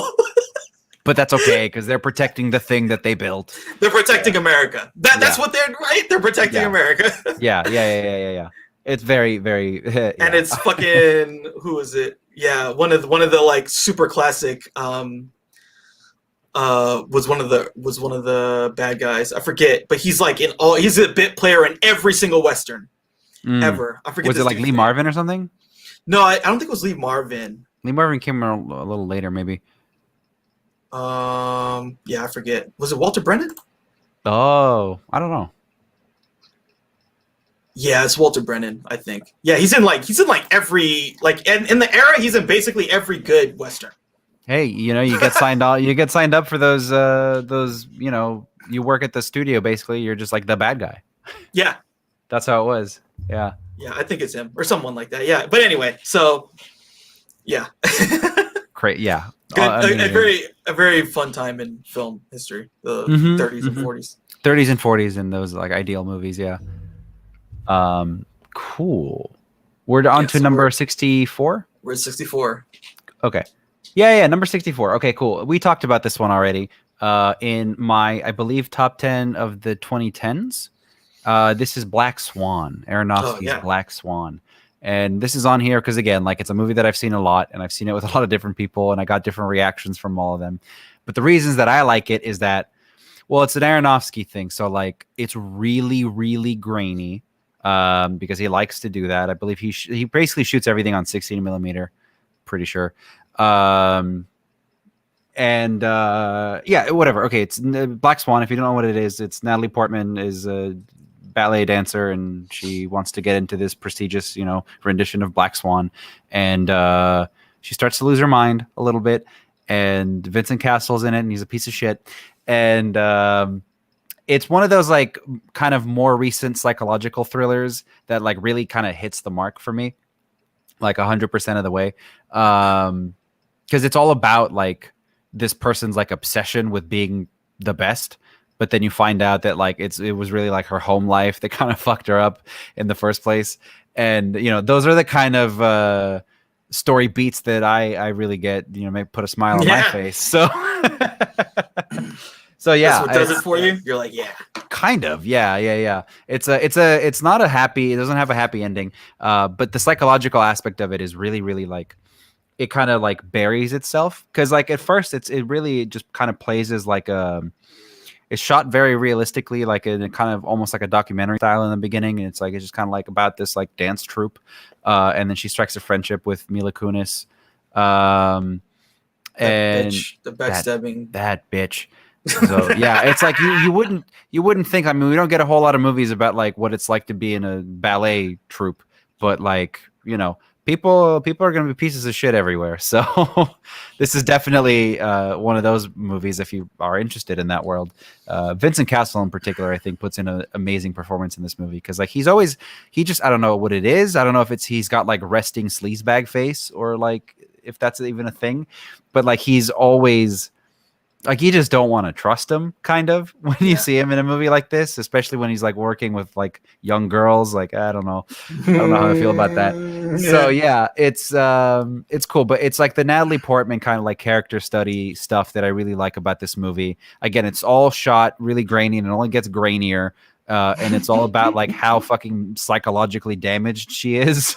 But that's okay because they're protecting the thing that they built. They're protecting America. That's what they're right. They're protecting America. Yeah. It's very, very. And it's fucking who is it? Yeah, one of the like super classic. Was one of the bad guys. I forget, but he's like he's a bit player in every single Western ever. I forget. Was it like Lee Marvin or something? No, I don't think it was Lee Marvin. Lee Marvin came a little later, maybe. I forget. Was it Walter Brennan? Oh, I don't know. Yeah, it's Walter Brennan, I think. Yeah, he's in every in the era he's in basically every good Western. Hey, you get signed up. You get signed up for those. You work at the studio. Basically, you're just like the bad guy. Yeah, that's how it was. Yeah. Yeah, I think it's him or someone like that. Yeah, but anyway, so yeah. Yeah. Good, a very fun time in film history, the 30s and 40s. 30s and 40s and those like ideal movies, yeah. Cool. We're on to number 64? We're at 64. Okay. Yeah, number 64. Okay, cool. We talked about this one already in my, I believe, top 10 of the 2010s. This is Black Swan, Aronofsky's Black Swan. And this is on here because, again, like it's a movie that I've seen a lot, and I've seen it with a lot of different people, and I got different reactions from all of them. But the reasons that I like it is that, well, it's an Aronofsky thing. So, like, it's really, really grainy because he likes to do that. I believe he basically shoots everything on 16 millimeter, pretty sure. Yeah, whatever. Okay, it's Black Swan. If you don't know what it is, it's Natalie Portman is a ballet dancer, and she wants to get into this prestigious, rendition of Black Swan, and she starts to lose her mind a little bit. And Vincent Castle's in it, and he's a piece of shit. And it's one of those like kind of more recent psychological thrillers that like really kind of hits the mark for me, like 100% of the way. Because it's all about like this person's like obsession with being the best, but then you find out that like it was really like her home life that kind of fucked her up in the first place. And those are the kind of story beats that I really get, may put a smile on my face. So so yeah, that's what does it for you. You're like, yeah, kind of, yeah. It's not a happy. It doesn't have a happy ending, but the psychological aspect of it is really, really like it kind of like buries itself because like at first it really just kind of plays as like it's shot very realistically, like in a kind of almost like a documentary style in the beginning, and it's just kind of like about this like dance troupe, and then she strikes a friendship with Mila Kunis, and bitch, the backstabbing that bitch. So yeah, it's like you wouldn't think. I mean, we don't get a whole lot of movies about like what it's like to be in a ballet troupe, but like people are going to be pieces of shit everywhere. So this is definitely one of those movies if you are interested in that world. Vincent Castle in particular, I think, puts in an amazing performance in this movie because like I don't know what it is. I don't know if he's got like resting sleazebag face or like if that's even a thing, but like he's always like you just don't want to trust him kind of when you see him in a movie like this, especially when he's like working with like young girls. Like, I don't know how I feel about that. So yeah, it's cool, but it's like the Natalie Portman kind of like character study stuff that I really like about this movie. Again, it's all shot really grainy and it only gets grainier. And it's all about like how fucking psychologically damaged she is.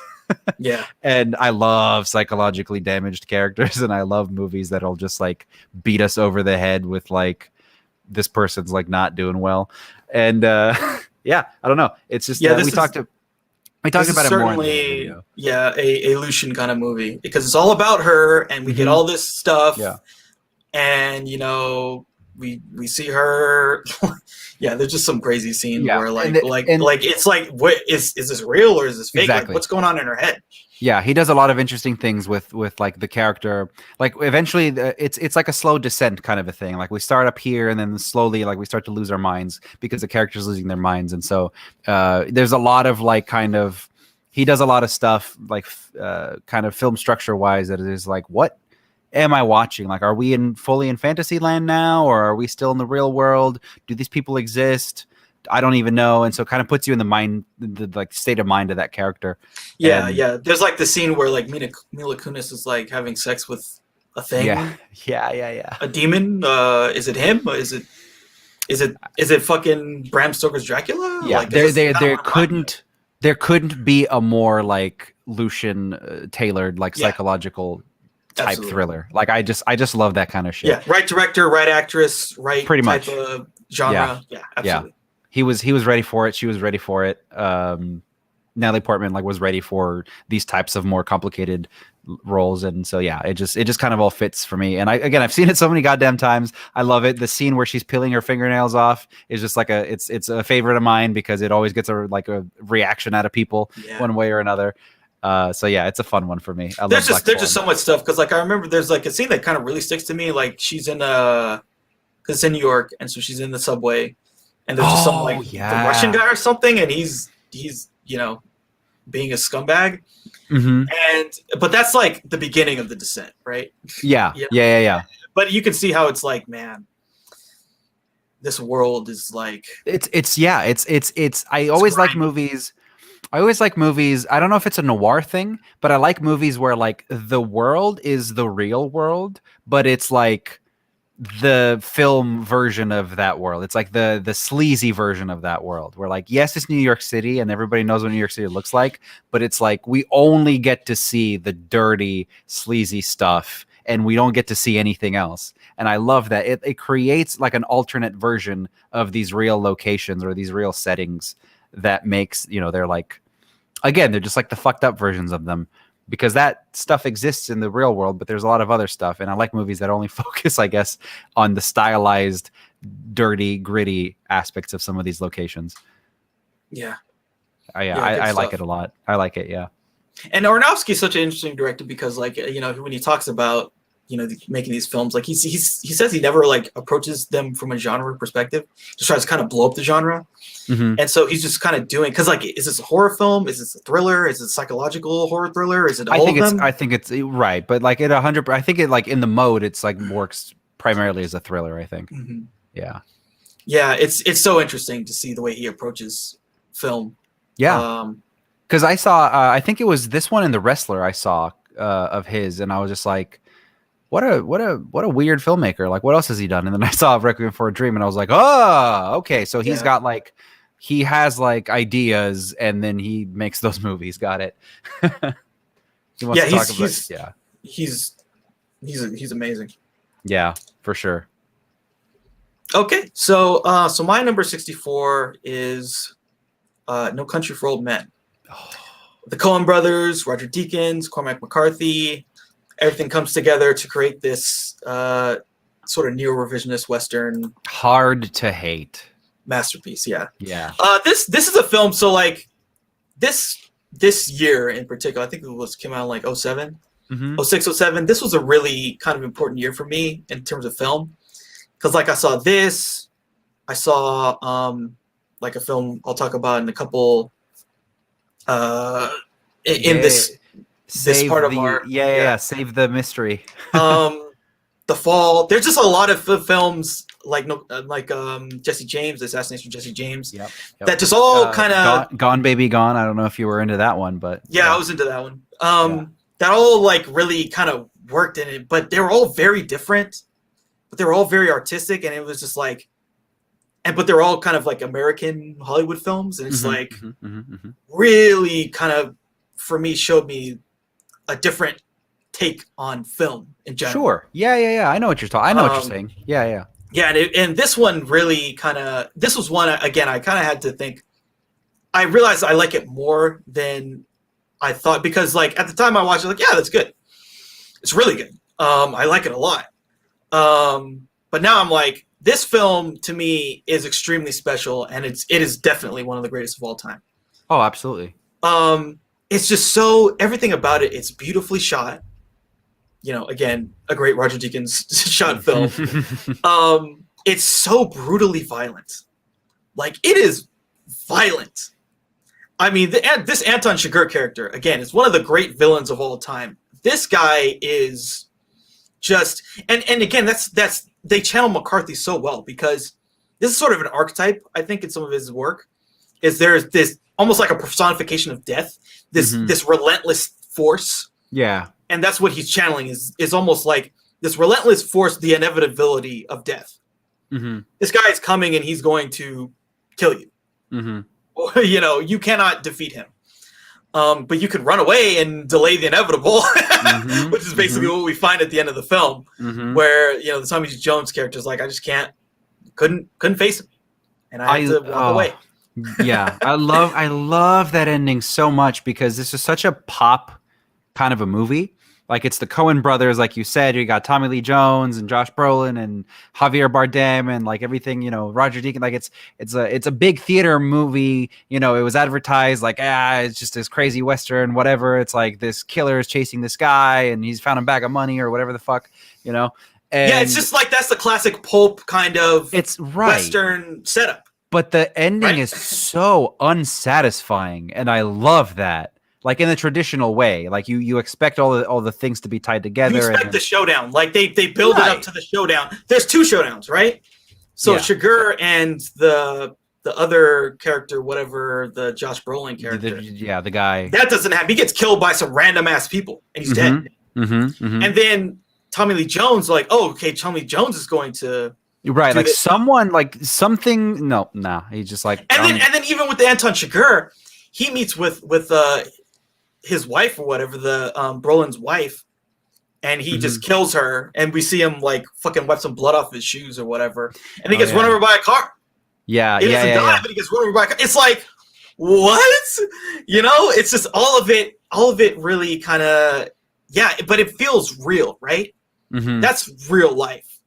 Yeah. And I love psychologically damaged characters, and I love movies that'll just like beat us over the head with like this person's like not doing well. And yeah, I don't know. It's just we talked about it more in the video. Yeah, a Lucian kind of movie because it's all about her, and we get all this stuff. Yeah. And we see her. Yeah, there's just some crazy scene where it's like, what is this real or is this fake? Exactly. Like, what's going on in her head? Yeah, he does a lot of interesting things with like the character. Like eventually, it's like a slow descent kind of a thing. Like we start up here, and then slowly, like we start to lose our minds because the character's losing their minds. And so there's a lot of like kind of he does a lot of stuff like kind of film structure wise that is like, what am I watching? Like, are we fully in fantasy land now, or are we still in the real world? Do these people exist? I don't even know. And so it kind of puts you in the like state of mind of that character. Yeah. There's like the scene where like Mila Kunis is like having sex with a thing. Yeah. A demon. Is it him? Is it fucking Bram Stoker's Dracula? Yeah. Like, there couldn't be a more like Lucian tailored like psychological type thriller. Like I just love that kind of shit. Yeah, right director, right actress, right pretty type much of genre. Yeah, absolutely. Yeah. He was ready for it. She was ready for it. Natalie Portman like was ready for these types of more complicated roles, and so yeah, it just kind of all fits for me. And I've seen it so many goddamn times. I love it. The scene where she's peeling her fingernails off is just like it's a favorite of mine because it always gets a reaction out of people one way or another. So yeah, it's a fun one for me. There's just so much stuff because like I remember there's like a scene that kind of really sticks to me. Like she's in because it's in New York, and so she's in the subway, and there's just some like the Russian guy or something, and he's being a scumbag. But that's like the beginning of the descent, right? Yeah. You know? Yeah. But you can see how it's like, man, this world is like it's I always like movies. I always like movies. I don't know if it's a noir thing, but I like movies where like the world is the real world, but it's like the film version of that world. It's like the sleazy version of that world where like, yes, it's New York City and everybody knows what New York City looks like, but it's like we only get to see the dirty, sleazy stuff and we don't get to see anything else. And I love that. It creates like an alternate version of these real locations or these real settings that makes, you know, they're like, again, they're just like the fucked up versions of them. Because that stuff exists in the real world, but there's a lot of other stuff. And I like movies that only focus, I guess, on the stylized, dirty, gritty aspects of some of these locations. Yeah. I like it a lot. I like it, yeah. And Aronofsky's such an interesting director because, like, you know, when he talks about, you know, making these films, like he says he never like approaches them from a genre perspective, just tries to kind of blow up the genre. And so he's just kind of doing, because like, is this a horror film? Is this a thriller? Is it a psychological horror thriller? Is it all of them? I think it's right, but like at 100, I think it like in the mode, it's like works primarily as a thriller. I think, yeah, it's so interesting to see the way he approaches film. Yeah, because I saw, I think it was this one in The Wrestler I saw of his, and I was just like, what a weird filmmaker. Like, what else has he done? And then I saw Requiem for a Dream, and I was like, oh, okay, so he's got like. He has like ideas and then he makes those movies. Got it. He's amazing. Yeah, for sure. Okay. So my number 64 is No Country for Old Men. The Coen brothers, Roger Deakins, Cormac McCarthy, everything comes together to create this sort of neo-revisionist Western. Hard to hate. Masterpiece, yeah. This is a film. So like this year in particular, I think it came out in like 07, 06, 07. This was a really kind of important year for me in terms of film, because like I saw this, I saw like a film I'll talk about in a couple this part of our save the mystery. The Fall. There's just a lot of films like Jesse James, The Assassination of Jesse James. Yep. That just all kind of Gone Baby Gone. I don't know if you were into that one, but I was into that one. That all like really kind of worked in it, but they were all very different, but they were all very artistic, and it was just like, but they're all kind of like American Hollywood films, and it's really kind of, for me, showed me a different take on film in general. Sure. Yeah. I know what you're talking. I know what you're saying. Yeah. And this one really this was one, again, I kind of had to think. I realized I like it more than I thought, because like at the time I watched it, like, yeah, that's good. It's really good. I like it a lot. But now I'm like, this film to me is extremely special, and it is definitely one of the greatest of all time. Oh, absolutely. It's just so, everything about it, it's beautifully shot. You know, again, a great Roger Deakins shot film. It's so brutally violent. Like, it is violent. I mean, this Anton Chigurh character, again, is one of the great villains of all time. This guy is just, and again, that's they channel McCarthy so well, because this is sort of an archetype, I think, in some of his work. Is there's this almost like a personification of death, this relentless force. Yeah. And that's what he's channeling, is almost like this relentless force, the inevitability of death. This guy is coming and he's going to kill you. Or, you know, you cannot defeat him. But you could run away and delay the inevitable, which is basically what we find at the end of the film, where, you know, the Tommy Lee Jones character is like, I just couldn't face him, and I had to walk away. Yeah, I love that ending so much, because this is such a pop kind of a movie. Like, it's the Coen brothers, like you said. You got Tommy Lee Jones and Josh Brolin and Javier Bardem and like everything, you know, Roger Deakins. Like, it's a big theater movie. You know, it was advertised like, it's just this crazy Western, whatever. It's like this killer is chasing this guy and he's found a bag of money or whatever the fuck, you know. And yeah, it's just like, that's the classic pulp kind of Western setup. But the ending is so unsatisfying, and I love that. like in the traditional way. Like you expect all the things to be tied together. You expect the showdown. Like they build it up to the showdown. There's 2 showdowns, right? So Shiger and the other character, whatever, the Josh Brolin character. The guy. That doesn't happen. He gets killed by some random ass people and he's dead. And then Tommy Lee Jones, like, oh, okay, Tommy Lee Jones is going to right, like someone, like something. No, nah, he's just like. And then even with the Anton Chigurh, he meets with his wife or whatever, the Brolin's wife, and he just kills her, and we see him like fucking wipe some blood off his shoes or whatever, and he gets run over by a car. Yeah, he doesn't die, but he gets run over by a car. It's like, what? You know, it's just all of it really kind of, but it feels real, right? That's real life.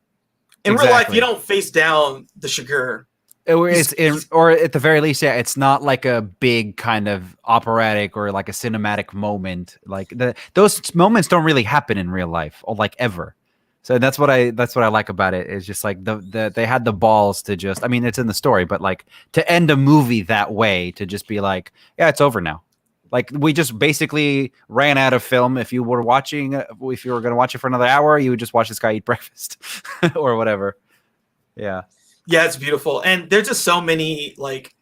In real life, you don't face down the Chigurh. Or at the very least, it's not like a big kind of operatic or like a cinematic moment. Like those moments don't really happen in real life, or like ever. So that's what I like about it. Is just like they had the balls to just. I mean, it's in the story, but like to end a movie that way, to just be like, yeah, it's over now. Like we just basically ran out of film. If you were going to watch it for another hour, you would just watch this guy eat breakfast or whatever. Yeah. Yeah, it's beautiful. And there's just so many like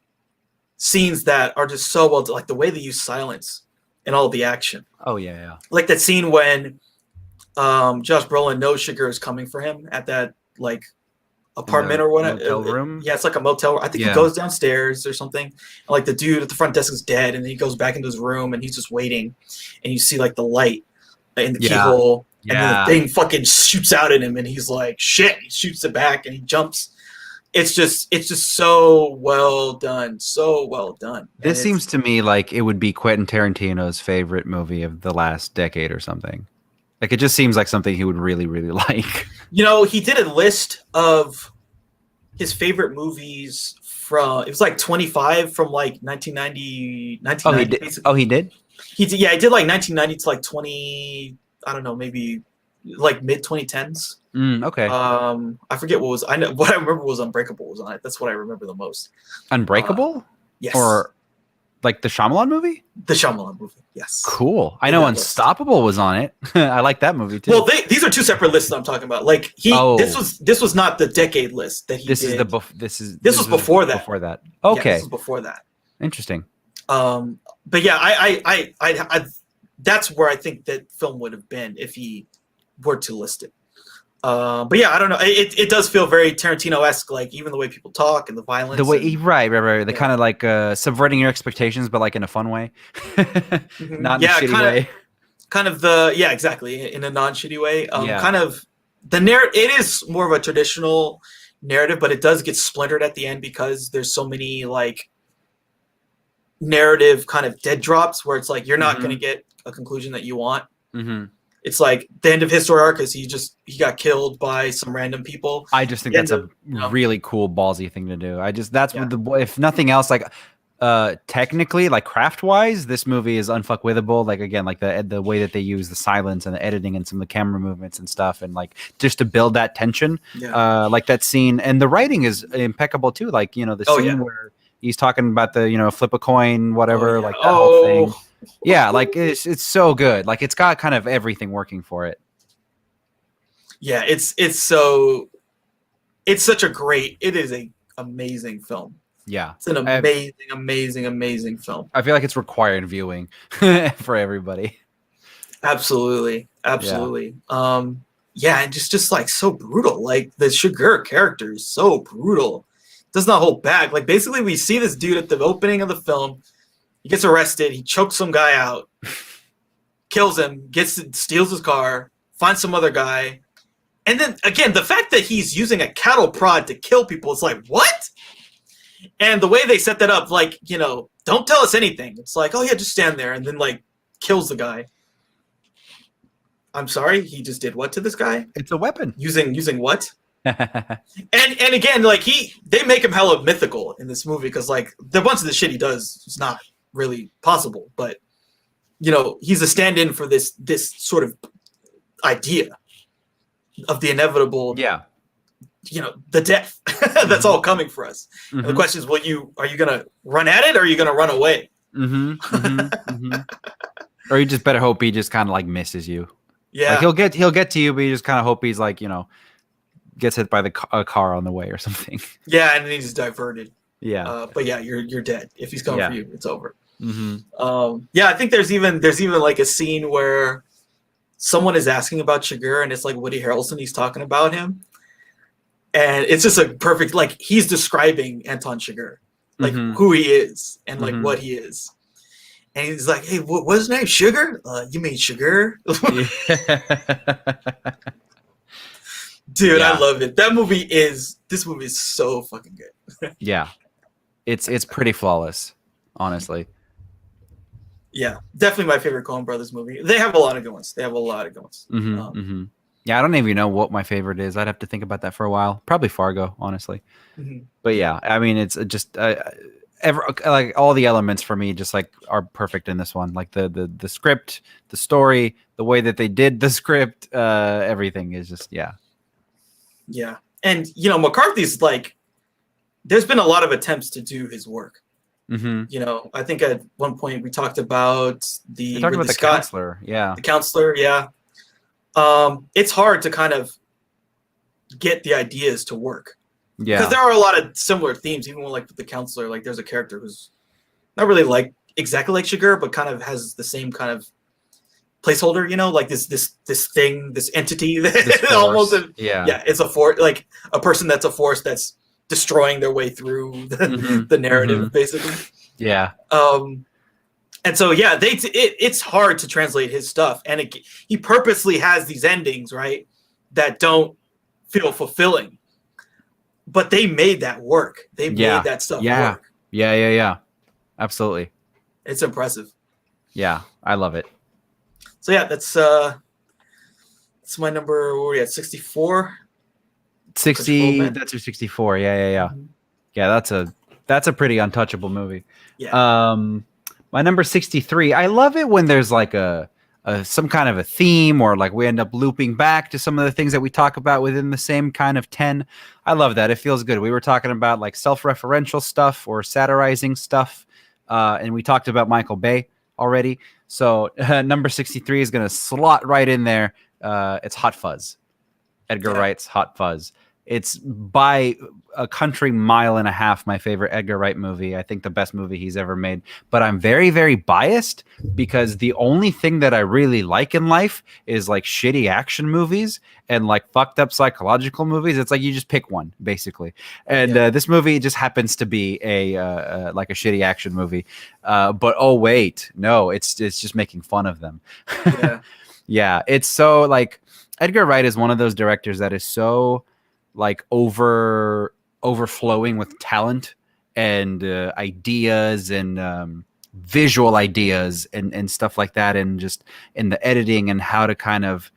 scenes that are just so well done. Like the way they use silence and all the action. Oh yeah. Like that scene when Josh Brolin knows Chigurh is coming for him at that like apartment or whatever. Motel room? Yeah, it's like a motel. I think he goes downstairs or something. And, like the dude at the front desk is dead, and then he goes back into his room and he's just waiting. And you see like the light in the keyhole. And then the thing fucking shoots out at him, and he's like, shit. He shoots it back and he jumps. It's just so well done. So well done. This seems to me like it would be Quentin Tarantino's favorite movie of the last decade or something. Like it just seems like something he would really, really like. You know, he did a list of his favorite movies from, it was like 25 from like 1990. Oh, he did? Oh, he did? He did like 1990 to like 20, I don't know, maybe like mid 2010s. Okay. I forget what I remember was Unbreakable was on it. That's what I remember the most. Unbreakable? Yes. Or like the Shyamalan movie? The Shyamalan movie, yes. Cool. I know Unstoppable was on it. I like that movie too. Well, these are 2 separate lists I'm talking about. Like this was not the decade list that he did. This was before that. Before that. Okay. This was before that. Interesting. But yeah, I that's where I think that film would have been if he were to list it. But yeah, I don't know. It does feel very Tarantino-esque, like even the way people talk and the violence. The way, right. The kind of like subverting your expectations, but like in a fun way, not in a shitty way. Kind of exactly, in a non-shitty way. Kind of the narrative. It is more of a traditional narrative, but it does get splintered at the end because there's so many like narrative kind of dead drops where it's like you're not going to get a conclusion that you want. It's like the end of his story arc is he got killed by some random people. I just think that's a really cool ballsy thing to do. What if nothing else, like technically, like craft wise, this movie is unfuckwithable. Like again, like the way that they use the silence and the editing and some of the camera movements and stuff, and like just to build that tension. Like that scene, and the writing is impeccable too. Like the scene where he's talking about the flip a coin, whatever, like that whole thing. Yeah, like it's so good. Like it's got kind of everything working for it. Yeah, it is a amazing film. Yeah. It's an amazing film. I feel like it's required viewing for everybody. Absolutely. And just like so brutal. Like the Chigurh character is so brutal. Does not hold back. Like basically we see this dude at the opening of the film. He gets arrested. He chokes some guy out, kills him, steals his car, finds some other guy. And then, again, the fact that he's using a cattle prod to kill people, it's like, what? And the way they set that up, like, don't tell us anything. It's like, oh, yeah, just stand there. And then, like, kills the guy. I'm sorry? He just did what to this guy? It's a weapon. Using what? and again, like, they make him hella mythical in this movie because, like, the bunch of the shit he does is not really possible, but he's a stand-in for this sort of idea of the inevitable, the death that's all coming for us. And the question is, are you gonna run at it or are you gonna run away? Or you just better hope he just kind of like misses you. Yeah, like he'll get to you, but you just kind of hope he's like, you know, gets hit by a car on the way or something. Yeah, and then he's diverted. Yeah. But yeah, you're dead. If he's coming for you, it's over. Mm-hmm. I think there's even like a scene where someone is asking about Chigurh, and it's like Woody Harrelson. He's talking about him, and it's just a perfect, like, he's describing Anton Chigurh, like who he is and like what he is. And he's like, "Hey, what's his name? Sugar? You mean Chigurh?" Dude, I love it. This movie is so fucking good. Yeah, it's pretty flawless, honestly. Yeah, definitely my favorite Coen Brothers movie. They have a lot of good ones. Yeah, I don't even know what my favorite is. I'd have to think about that for a while. Probably Fargo, honestly. But yeah, I mean, it's just like all the elements for me just like are perfect in this one. Like the script, the story, the way that they did the script, everything is just yeah. And you know, McCarthy's like, there's been a lot of attempts to do his work. You know, I think at one point we talked about the counselor. Yeah. The counselor. Yeah. It's hard to kind of get the ideas to work. Yeah. Because there are a lot of similar themes, even with the counselor. Like, there's a character who's not really like exactly like Chigurh, but kind of has the same kind of placeholder, you know, like this thing, this entity that almost it's a force, like a person that's a force that's destroying their way through the narrative, basically. Yeah. And so it's hard to translate his stuff, and he purposely has these endings, right, that don't feel fulfilling, but they made that work. They made that stuff work. Yeah. Absolutely. It's impressive. Yeah, I love it. So yeah, that's my number. Where are we at? 64. 60. That's your 64. Yeah. Yeah, that's a pretty untouchable movie. Yeah. My number 63. I love it when there's like a some kind of a theme, or like we end up looping back to some of the things that we talk about within the same kind of 10. I love that. It feels good. We were talking about like self-referential stuff or satirizing stuff, and we talked about Michael Bay already. So number 63 is going to slot right in there. It's Hot Fuzz. Edgar Wright's Hot Fuzz. It's by a country mile and a half my favorite Edgar Wright movie. I think the best movie he's ever made. But I'm very, very biased because the only thing that I really like in life is like shitty action movies and like fucked up psychological movies. It's like you just pick one, basically. And this movie just happens to be a like a shitty action movie. But oh wait, no, it's just making fun of them. Yeah, it's so like Edgar Wright is one of those directors that is so like overflowing with talent and ideas and visual ideas and stuff like that, and just in the editing and how to kind of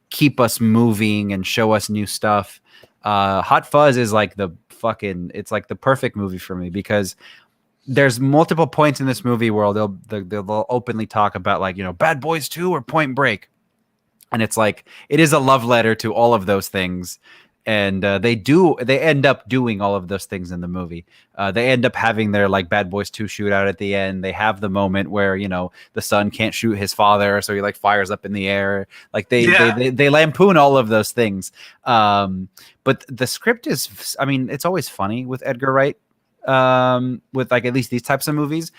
keep us moving and show us new stuff. Hot Fuzz is like it's like the perfect movie for me, because there's multiple points in this movie where they'll openly talk about, like, you know, Bad Boys 2 or Point Break, and it's like it is a love letter to all of those things. And they end up doing all of those things in the movie. They end up having their like Bad Boys 2 shootout at the end. They have the moment where, you know, the son can't shoot his father, so he like fires up in the air. Like they lampoon all of those things. But the script is, I mean, it's always funny with Edgar Wright. With like at least these types of movies,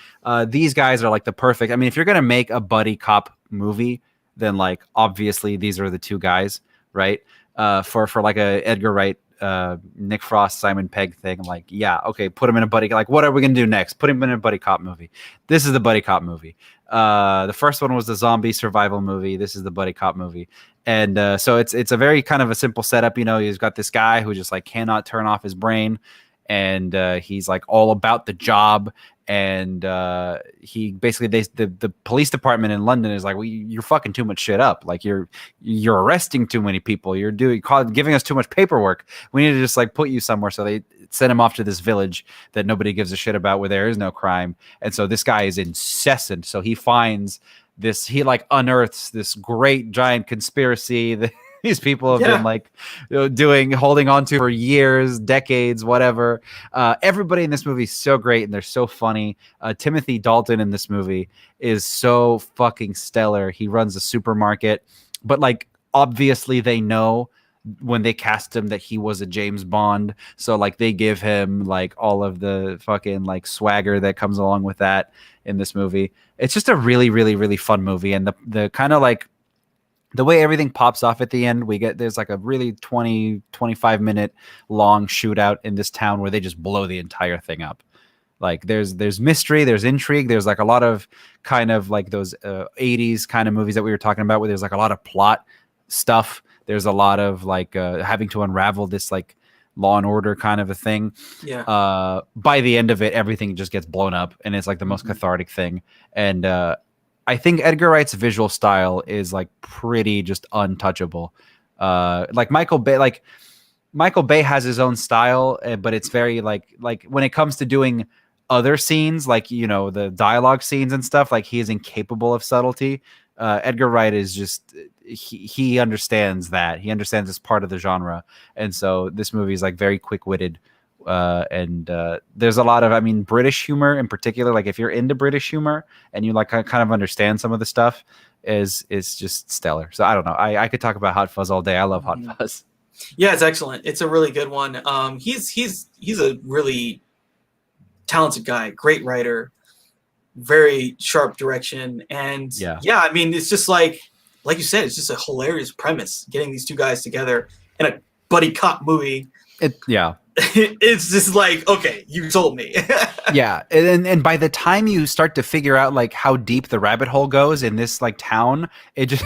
these guys are like the perfect. I mean, if you're gonna make a buddy cop movie, then like obviously these are the two guys, right? For like a Edgar Wright, Nick Frost, Simon Pegg thing. I'm like, yeah, okay, put him in a buddy. Like, what are we gonna do next? Put him in a buddy cop movie. This is the buddy cop movie. The first one was the zombie survival movie. This is the buddy cop movie. And so it's a very kind of a simple setup. You know, he's got this guy who just like cannot turn off his brain, and he's like all about the job. And he basically, the police department in London is like, well, you're fucking too much shit up. Like you're arresting too many people. You're giving us too much paperwork. We need to just like put you somewhere. So they send him off to this village that nobody gives a shit about, where there is no crime. And so this guy is incessant. So he finds this, he like unearths this great giant conspiracy these people have been like holding on to for years, decades, whatever. Everybody in this movie is so great and they're so funny. Timothy Dalton in this movie is so fucking stellar. He runs a supermarket, but like obviously they know when they cast him that he was a James Bond, so like they give him like all of the fucking like swagger that comes along with that in this movie. It's just a really, really, really fun movie, and the kind of like the way everything pops off at the end, there's like a really 25 minute long shootout in this town where they just blow the entire thing up. Like there's mystery, there's intrigue, there's like a lot of kind of like those 80s kind of movies that we were talking about where there's like a lot of plot stuff. There's a lot of like having to unravel this like Law and Order kind of a thing. Yeah. By the end of it, everything just gets blown up, and it's like the most cathartic thing. And I think Edgar Wright's visual style is like pretty just untouchable. Like Michael Bay has his own style, but it's very like when it comes to doing other scenes, like, you know, the dialogue scenes and stuff, like he is incapable of subtlety. Edgar Wright is just he understands that. He understands it's part of the genre, and so this movie is like very quick-witted. And there's a lot of, I mean, British humor in particular. Like if you're into British humor and you like kind of understand some of the stuff, is just stellar. So I don't know. I could talk about Hot Fuzz all day. I love Hot Fuzz. Yeah, it's excellent. It's a really good one. He's a really talented guy, great writer, very sharp direction, and yeah, I mean, it's just like you said, it's just a hilarious premise. Getting these two guys together in a buddy cop movie. It's just like, okay, you told me. Yeah, and by the time you start to figure out like how deep the rabbit hole goes in this like town, it just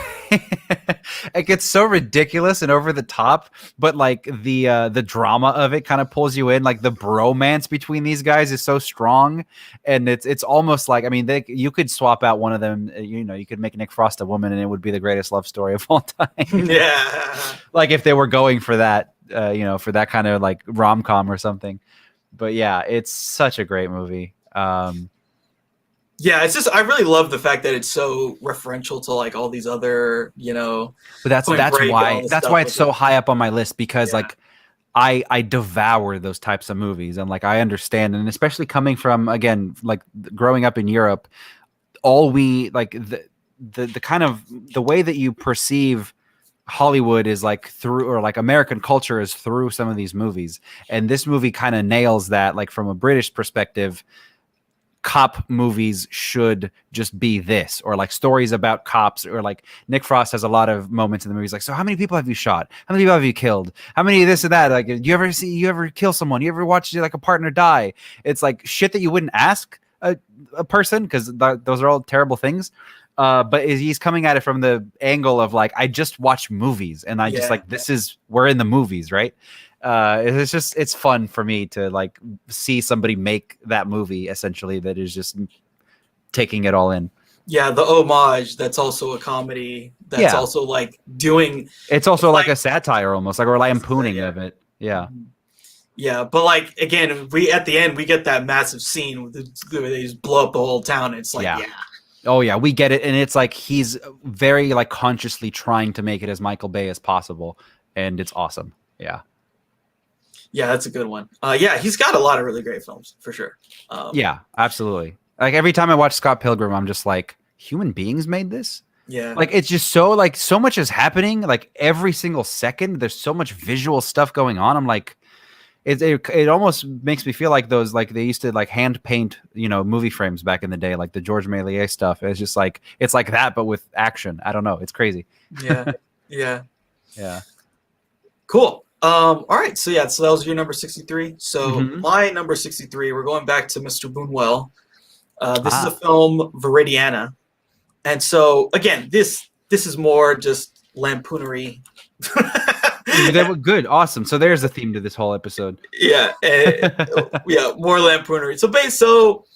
it gets so ridiculous and over the top. But like the drama of it kind of pulls you in. Like the bromance between these guys is so strong, and it's almost like, I mean, you could swap out one of them. You know, you could make Nick Frost a woman, and it would be the greatest love story of all time. Yeah, like if they were going for that. You know, for that kind of like rom-com or something. But yeah, it's such a great movie. Yeah, it's just, I really love the fact that it's so referential to like all these other, you know. But that's why it's so high up on my list, because like I devour those types of movies, and like I understand, and especially coming from, again, like growing up in Europe, all we like the kind of the way that you perceive Hollywood is like through, or like American culture is through some of these movies. And this movie kind of nails that. Like from a British perspective, cop movies should just be this, or like stories about cops, or like Nick Frost has a lot of moments in the movies like, so how many people have you shot? How many people have you killed? How many of this and that? Like, you ever kill someone? You ever watch like a partner die? It's like shit that you wouldn't ask a person, because those are all terrible things. But he's coming at it from the angle of like, I just watch movies, and I just like, we're in the movies, right? It's fun for me to like see somebody make that movie essentially that is just taking it all in. Yeah, the homage, that's also a comedy. That's also like doing. It's also like a satire almost, like, or lampooning of it. Yeah. Yeah, but like, again, at the end we get that massive scene where they just blow up the whole town. It's like, oh yeah, we get it, and it's like he's very like consciously trying to make it as Michael Bay as possible, and it's awesome. Yeah, that's a good one. Yeah, he's got a lot of really great films for sure. Yeah, absolutely. Like every time I watch Scott Pilgrim, I'm just like, human beings made this. Yeah, like it's just so like so much is happening. Like every single second, there's so much visual stuff going on. I'm like. It almost makes me feel like those, like they used to like hand paint, you know, movie frames back in the day, like the George Méliès stuff. It's just like, it's like that, but with action. I don't know. It's crazy. Yeah. Cool. All right. So that was your number 63. So my number 63, we're going back to Mr. Boonwell. This is a film, Viridiana. And so again, this is more just lampoonery. They were good. Awesome. So there's a theme to this whole episode. Yeah. More lampoonery. So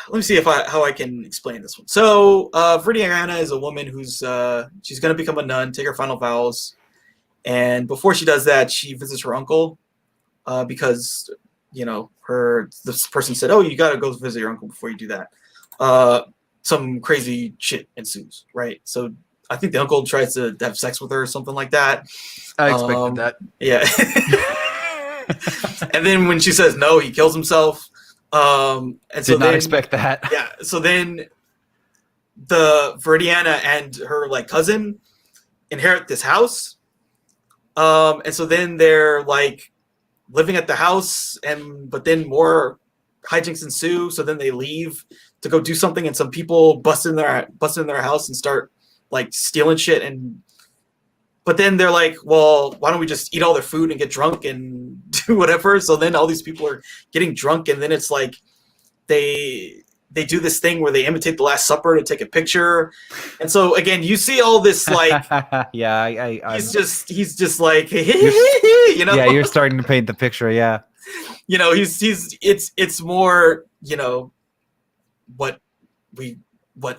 let me see how I can explain this one. So Viridiana is a woman who's she's going to become a nun, take her final vows. And before she does that, she visits her uncle because, you know, this person said, oh, you got to go visit your uncle before you do that. Some crazy shit ensues, right? So I think the uncle tries to have sex with her or something like that. I expected that. Yeah. And then when she says no, he kills himself. And so Did not expect that. Yeah. So then the Viridiana and her like cousin inherit this house. And so then they're like living at the house, but then more hijinks ensue. So then they leave to go do something, and some people bust in their house and start like stealing shit. But then they're like, well, why don't we just eat all their food and get drunk and do whatever? So then all these people are getting drunk, and then it's like they do this thing where they imitate the Last Supper to take a picture. And so again, you see all this like, yeah, he's just like, you know, yeah, you're starting to paint the picture. Yeah, you know, it's more, you know, what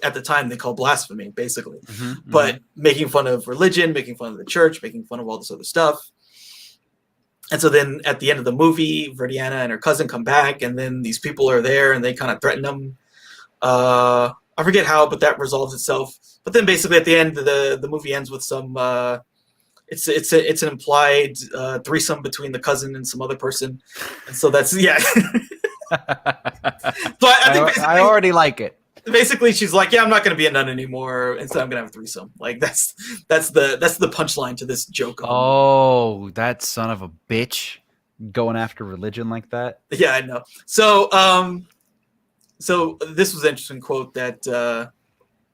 at the time they call blasphemy, basically, but making fun of religion, making fun of the church, making fun of all this other stuff. And so then at the end of the movie, Viridiana and her cousin come back, and then these people are there and they kind of threaten them. I forget how, but that resolves itself. But then basically at the end, the movie ends with some, it's an implied threesome between the cousin and some other person. And so that's, yeah. So I think I already like it. Basically, she's like, yeah, I'm not going to be a nun anymore. Instead, I'm going to have a threesome. Like that's the punchline to this joke. Oh, that son of a bitch going after religion like that. Yeah, I know. So, so this was an interesting quote that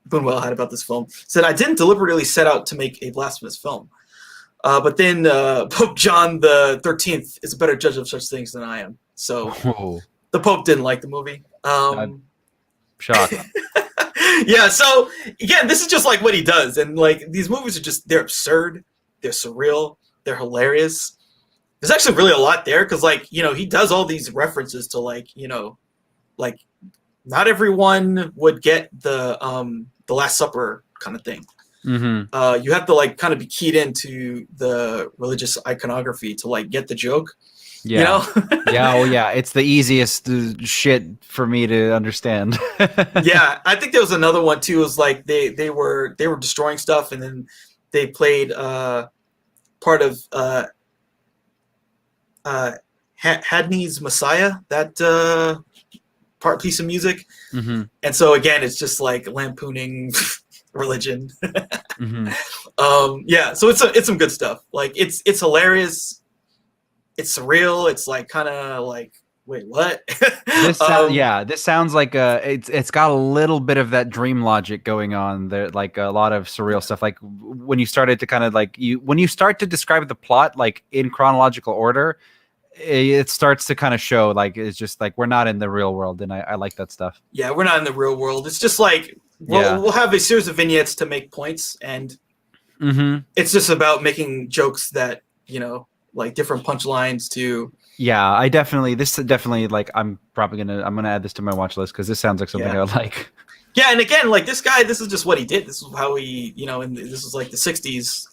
Buñuel had about this film. Said, "I didn't deliberately set out to make a blasphemous film, but then Pope John the 13th is a better judge of such things than I am." So the Pope didn't like the movie. Shock. Yeah, so again, this is just like what he does, and like these movies are they're absurd, they're surreal, they're hilarious. There's actually really a lot there because, like, you know, he does all these references to, like, you know, like not everyone would get the Last Supper kind of thing. You have to like kind of be keyed into the religious iconography to like get the joke. Yeah. You know? Yeah. Oh, yeah. It's the easiest shit for me to understand. Yeah, I think there was another one too. It was like they were destroying stuff, and then they played part of Hadney's Messiah, that piece of music. And so again, it's just like lampooning religion. Yeah, so it's some good stuff. Like it's hilarious. It's surreal. It's like kind of like, wait, what? This sounds like it's got a little bit of that dream logic going on there, like a lot of surreal stuff. Like when you started to kind of like when you start to describe the plot like in chronological order, it starts to kind of show like it's just like we're not in the real world, and I like that stuff. Yeah, we're not in the real world. It's just like we'll have a series of vignettes to make points, and it's just about making jokes that, you know, like different punchlines to. Yeah, this is definitely like I'm gonna add this to my watch list because this sounds like something I would like. Yeah, and again, like this guy, this is just what he did. This is how he, you know, and this was like the 60s.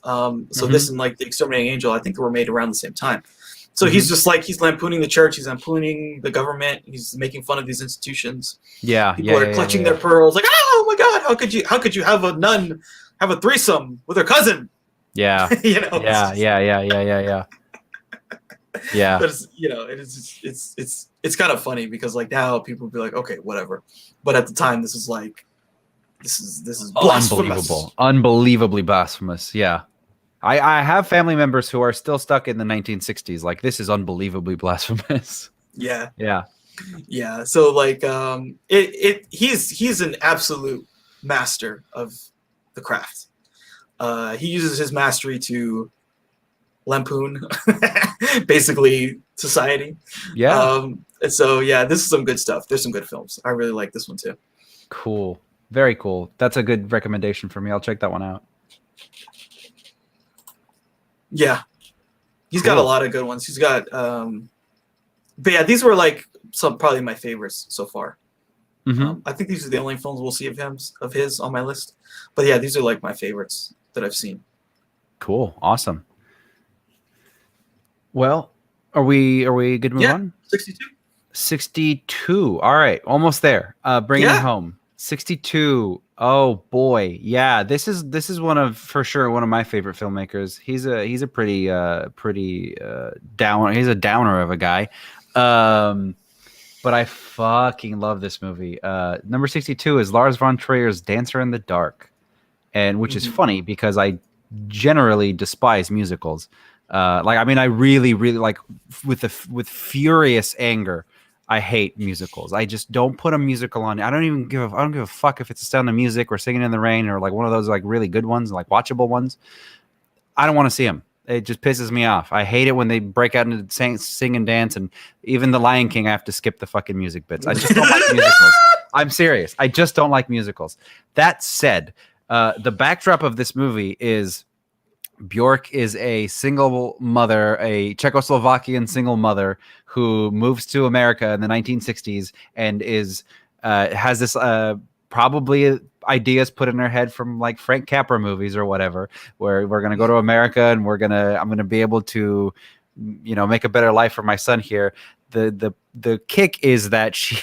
So this and like the Exterminating Angel, I think they were made around the same time. So he's just like, he's lampooning the church, he's lampooning the government, he's making fun of these institutions. Yeah, people are clutching their pearls, like, oh my God, how could you have a nun have a threesome with her cousin? Yeah, you know. Yeah. But it's, you know, it's kind of funny because like now people would be like, okay, whatever. But at the time, this is like, this is blasphemous. Unbelievably blasphemous. Yeah. I have family members who are still stuck in the 1960s. Like, this is unbelievably blasphemous. Yeah. Yeah. Yeah. So like, he's an absolute master of the craft. He uses his mastery to lampoon basically society. Yeah. And so yeah, this is some good stuff. There's some good films. I really like this one too. Cool. Very cool. That's a good recommendation for me. I'll check that one out. Yeah. He's got a lot of good ones. He's got but yeah, these were like probably my favorites so far. I think these are the only films we'll see of his on my list. But yeah, these are like my favorites that I've seen. Cool. Awesome. Well, are we good to move on? 62. All right, almost there. Bringing it home. 62. Oh boy, yeah. This is one of for sure one of my favorite filmmakers. He's a pretty down. He's a downer of a guy. Um, but I fucking love this movie. Number 62 is Lars von Trier's Dancer in the Dark, and which is funny because I generally despise musicals. Like I mean, I really, really like with furious anger. I hate musicals. I just don't put a musical on. I don't give a fuck if it's a Sound of Music or Singing in the Rain or like one of those like really good ones, like watchable ones. I don't want to see them. It just pisses me off. I hate it when they break out into sing and dance, and even The Lion King, I have to skip the fucking music bits. I just don't like musicals. I'm serious. I just don't like musicals. That said, the backdrop of this movie is Bjork is a single mother, a Czechoslovakian single mother who moves to America in the 1960s and is has this probably ideas put in her head from like Frank Capra movies or whatever, where we're gonna go to America and I'm gonna be able to, you know, make a better life for my son here. The kick is that she.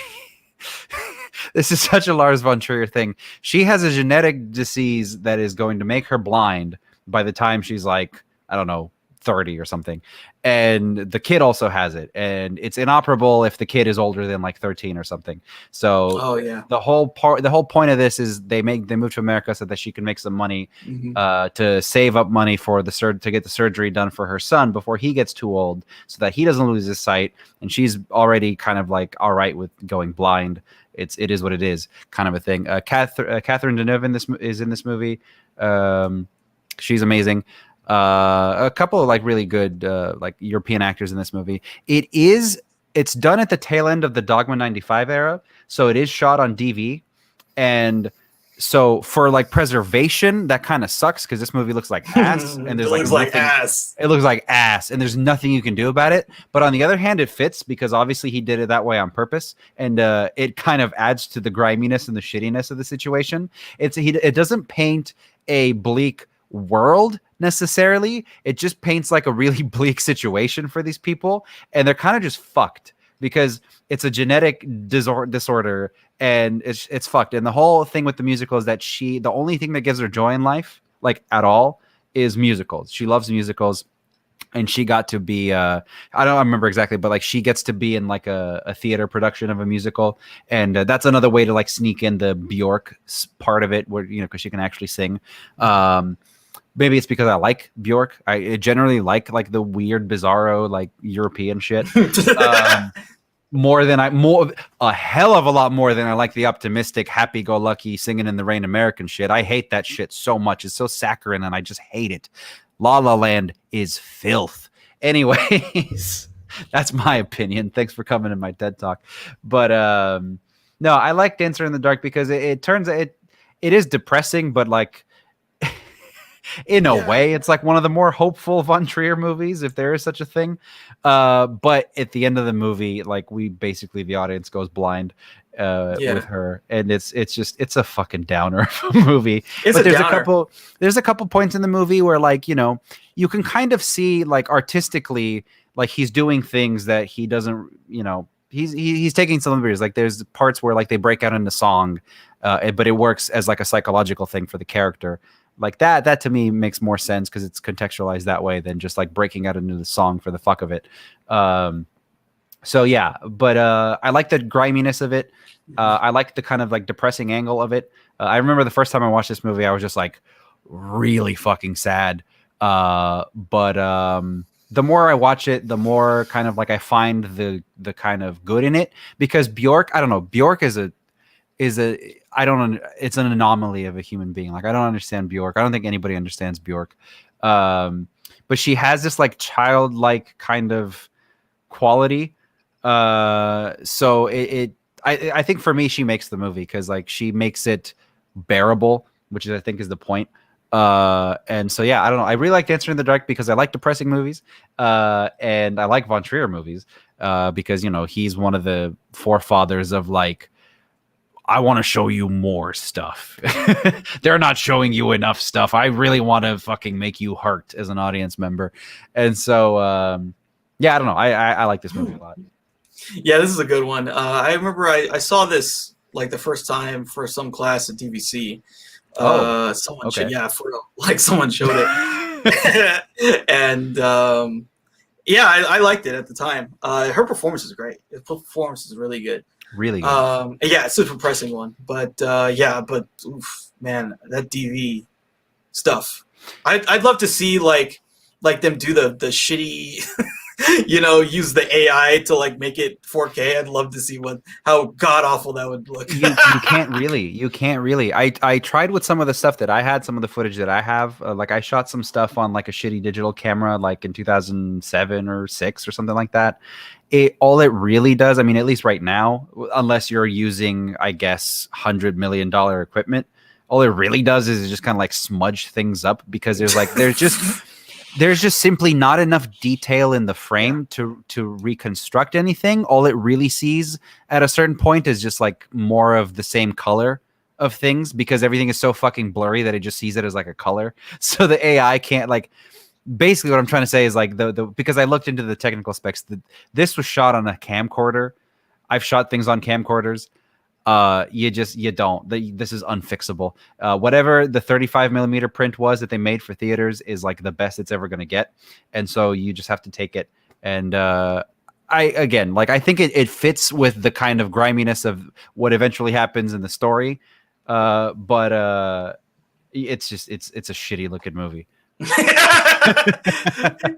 This is such a Lars von Trier thing. She has a genetic disease that is going to make her blind by the time she's like, I don't know, 30 or something. And the kid also has it. And it's inoperable if the kid is older than like 13 or something. So the whole point of this is they move to America so that she can make some money to save up money for to get the surgery done for her son before he gets too old so that he doesn't lose his sight. And she's already kind of like all right with going blind. It is what it is, kind of a thing. Catherine Deneuve is in this movie. She's amazing. A couple of like really good like European actors in this movie. It's done at the tail end of the Dogma 95 era, so it is shot on DV, and so for like preservation, that kind of sucks because this movie looks like ass, and there's like nothing. It looks like ass, and there's nothing you can do about it. But on the other hand, it fits because obviously he did it that way on purpose, and it kind of adds to the griminess and the shittiness of the situation. It doesn't paint a bleak world necessarily. It just paints like a really bleak situation for these people, and they're kind of just fucked because it's a genetic disorder and it's fucked. And the whole thing with the musical is that the only thing that gives her joy in life, like at all, is musicals. She loves musicals, and she got to be I don't remember exactly, but like she gets to be in like a theater production of a musical, and that's another way to like sneak in the Bjork part of it, where you know, because she can actually sing. Maybe it's because I like Bjork. I generally like the weird, bizarro, like European shit. A hell of a lot more than I like the optimistic, happy-go-lucky, singing in the rain American shit. I hate that shit so much. It's so saccharine, and I just hate it. La La Land is filth. Anyways, that's my opinion. Thanks for coming in my TED Talk. But no, I like Dancer in the Dark because it turns it is depressing, but like in a way, it's like one of the more hopeful Von Trier movies, if there is such a thing. But at the end of the movie, like the audience goes blind with her, and it's a fucking downer of a movie. There's a couple points in the movie where, like, you know, you can kind of see like artistically, like he's doing things that he doesn't, you know, he's taking some liberties. Like there's parts where like they break out into song, but it works as like a psychological thing for the character. Like that to me makes more sense because it's contextualized that way than just like breaking out into the song for the fuck of it. So yeah, but I like the griminess of it. I like the kind of like depressing angle of it. I remember the first time I watched this movie, I was just like really fucking sad. But the more I watch it, the more kind of like I find the kind of good in it, because Bjork, I don't know, Bjork it's an anomaly of a human being. Like I don't understand Bjork. I don't think anybody understands Bjork. But she has this like childlike kind of quality. So I think for me, she makes the movie because like she makes it bearable, which is I think is the point. And so yeah, I don't know. I really like Dancer in the Dark because I like depressing movies. And I like Von Trier movies because, you know, he's one of the forefathers of like, I want to show you more stuff. They're not showing you enough stuff. I really want to fucking make you hurt as an audience member. And so, yeah, I don't know. I like this movie a lot. Yeah, this is a good one. I remember I saw this like the first time for some class at DVC. Someone okay. for real. Like someone showed it. And yeah, I liked it at the time. Her performance is great. Her performance is really good. Really good. Yeah, it's a depressing one, but oof, man, that DV stuff. I'd love to see like them do the shitty, use the AI to like make it 4K. I'd love to see how god awful that would look. You can't really. I tried with some of the stuff that I had, some of the footage that I have. Like I shot some stuff on like a shitty digital camera, like in 2007 or 6 or something like that. All it really does, I mean, at least right now, unless you're using, I guess, $100 million equipment, all it really does is just kind of like smudge things up because there's just simply not enough detail in the frame to reconstruct anything. All it really sees at a certain point is just like more of the same color of things because everything is so fucking blurry that it just sees it as like a color. So the AI can't like. Basically, what I'm trying to say is like because I looked into the technical specs. This was shot on a camcorder. I've shot things on camcorders. You don't. This is unfixable. Whatever the 35 millimeter print was that they made for theaters is like the best it's ever going to get, and so you just have to take it. And I think it fits with the kind of griminess of what eventually happens in the story, but it's a shitty looking movie.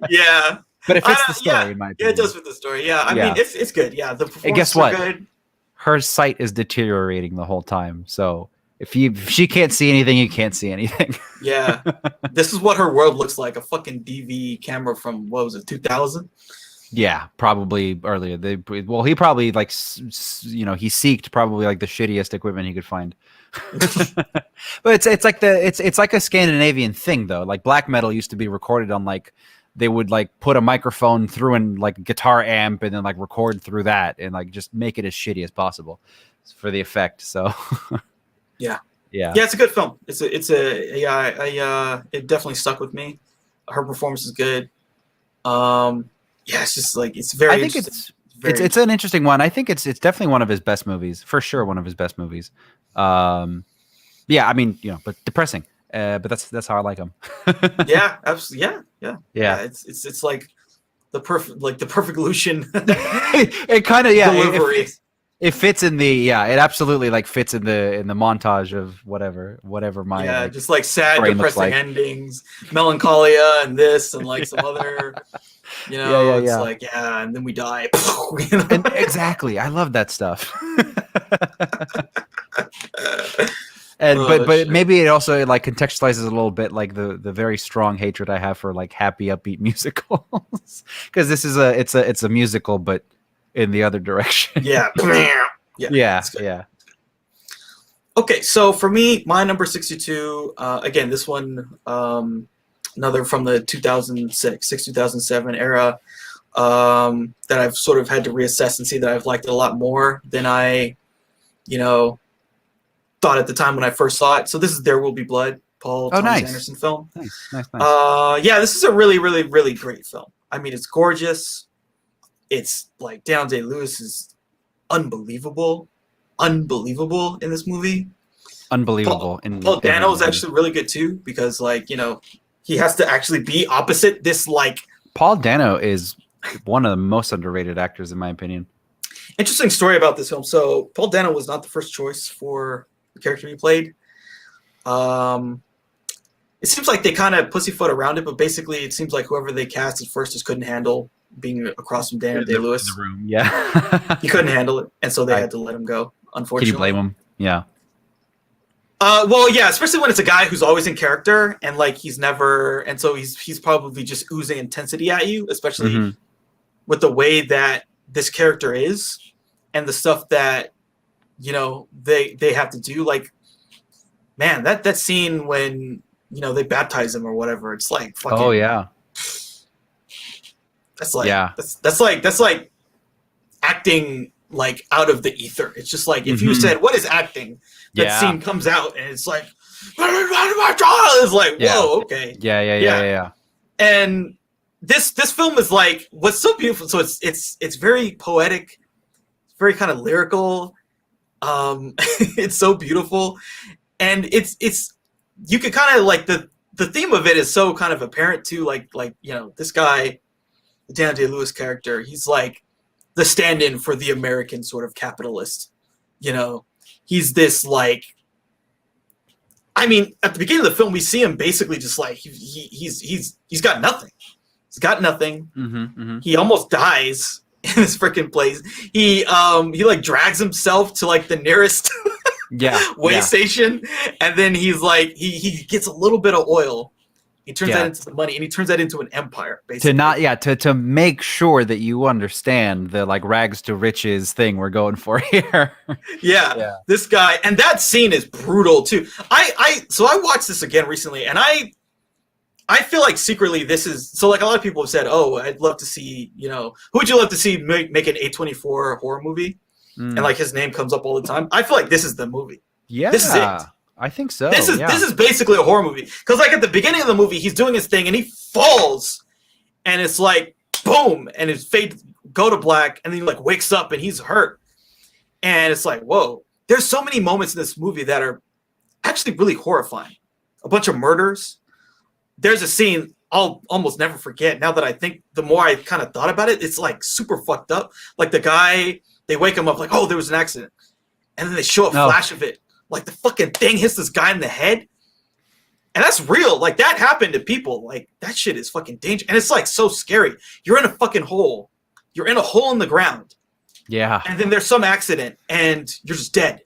Yeah, but it fits the story in my opinion. Yeah, it does fit the story. Yeah, I mean it's good. Yeah, the performance. And guess what? Good. Her sight is deteriorating the whole time. So if she can't see anything, you can't see anything. Yeah, this is what her world looks like. A fucking DV camera from what was it, 2000? Yeah, probably earlier. He probably he seeked probably like the shittiest equipment he could find. But it's like a Scandinavian thing though. Like black metal used to be recorded on like they would like put a microphone through and like a guitar amp and then like record through that and like just make it as shitty as possible for the effect. So yeah, it's a good film. It definitely stuck with me. Her performance is good. Yeah, it's just like it's very. I think it's an interesting one. I think it's definitely one of his best movies, for sure. One of his best movies. Yeah, I mean, but depressing. But that's how I like him. Yeah, absolutely. Yeah. It's like the perfect Lucian. It kind of delivery. It fits in the it absolutely like fits in the montage of whatever my just like sad, depressing endings, melancholia, and this and like some other. It's like and then we die. And exactly, I love that stuff. And but maybe it also like contextualizes a little bit like the very strong hatred I have for like happy upbeat musicals because this is it's a musical but in the other direction. Yeah. Okay, so for me, my number 62. Again, this one. Another from the 2006-2007 era that I've sort of had to reassess and see that I've liked it a lot more than I, thought at the time when I first saw it. So this is There Will Be Blood, Paul Thomas Anderson film. Nice. Yeah, this is a really, really, really great film. I mean, it's gorgeous. It's like Daniel Day-Lewis is unbelievable in this movie. Unbelievable. Paul Dano is actually really good too because he has to actually be opposite this like. Paul Dano is one of the most underrated actors in my opinion. Interesting story about this film. So Paul Dano was not the first choice for the character he played. It seems like they kind of pussyfoot around it, but basically it seems like whoever they cast at first just couldn't handle being across from Daniel Day-Lewis. The room, yeah. He couldn't handle it, and so they had to let him go, unfortunately. Can you blame him? Yeah. Well, yeah, especially when it's a guy who's always in character and like he's never, and so he's probably just oozing intensity at you, especially with the way that this character is and the stuff that they have to do. Like, man, that scene when they baptize him or whatever, it's like fucking. Oh yeah. That's like that's like acting like out of the ether. It's just like if you said what is acting. That scene comes out and it's like, it's like, whoa, okay. Yeah. And this film is like what's so beautiful. So it's very poetic, very kind of lyrical, It's so beautiful, and it's you could kind of like the theme of it is so kind of apparent too. Like this guy, the Daniel Day-Lewis character, he's like the stand-in for the American sort of capitalist. He's this like. I mean, at the beginning of the film, we see him basically just like he's got nothing. He's got nothing. He almost dies in this freaking place. He like drags himself to like the nearest way station, and then he's like he gets a little bit of oil. He turns that into the money, and he turns that into an empire, basically. To make sure that you understand the like rags to riches thing we're going for here. This guy, and that scene is brutal too. So I watched this again recently, and I feel like secretly this is so like a lot of people have said, oh, I'd love to see, who would you love to see make an A24 horror movie? And like his name comes up all the time. I feel like this is the movie. Yeah. This is it. I think so. This is basically a horror movie. Because like at the beginning of the movie, he's doing his thing and he falls. And it's like, boom. And his fade go to black. And then he like wakes up and he's hurt. And it's like, whoa. There's so many moments in this movie that are actually really horrifying. A bunch of murders. There's a scene I'll almost never forget. Now that I think, the more I kind of thought about it, it's like super fucked up. Like the guy, they wake him up like, oh, there was an accident. And then they show a flash of it. Like the fucking thing hits this guy in the head. And that's real. Like that happened to people. Like that shit is fucking dangerous. And it's like so scary. You're in a fucking hole. You're in a hole in the ground. Yeah. And then there's some accident and you're just dead.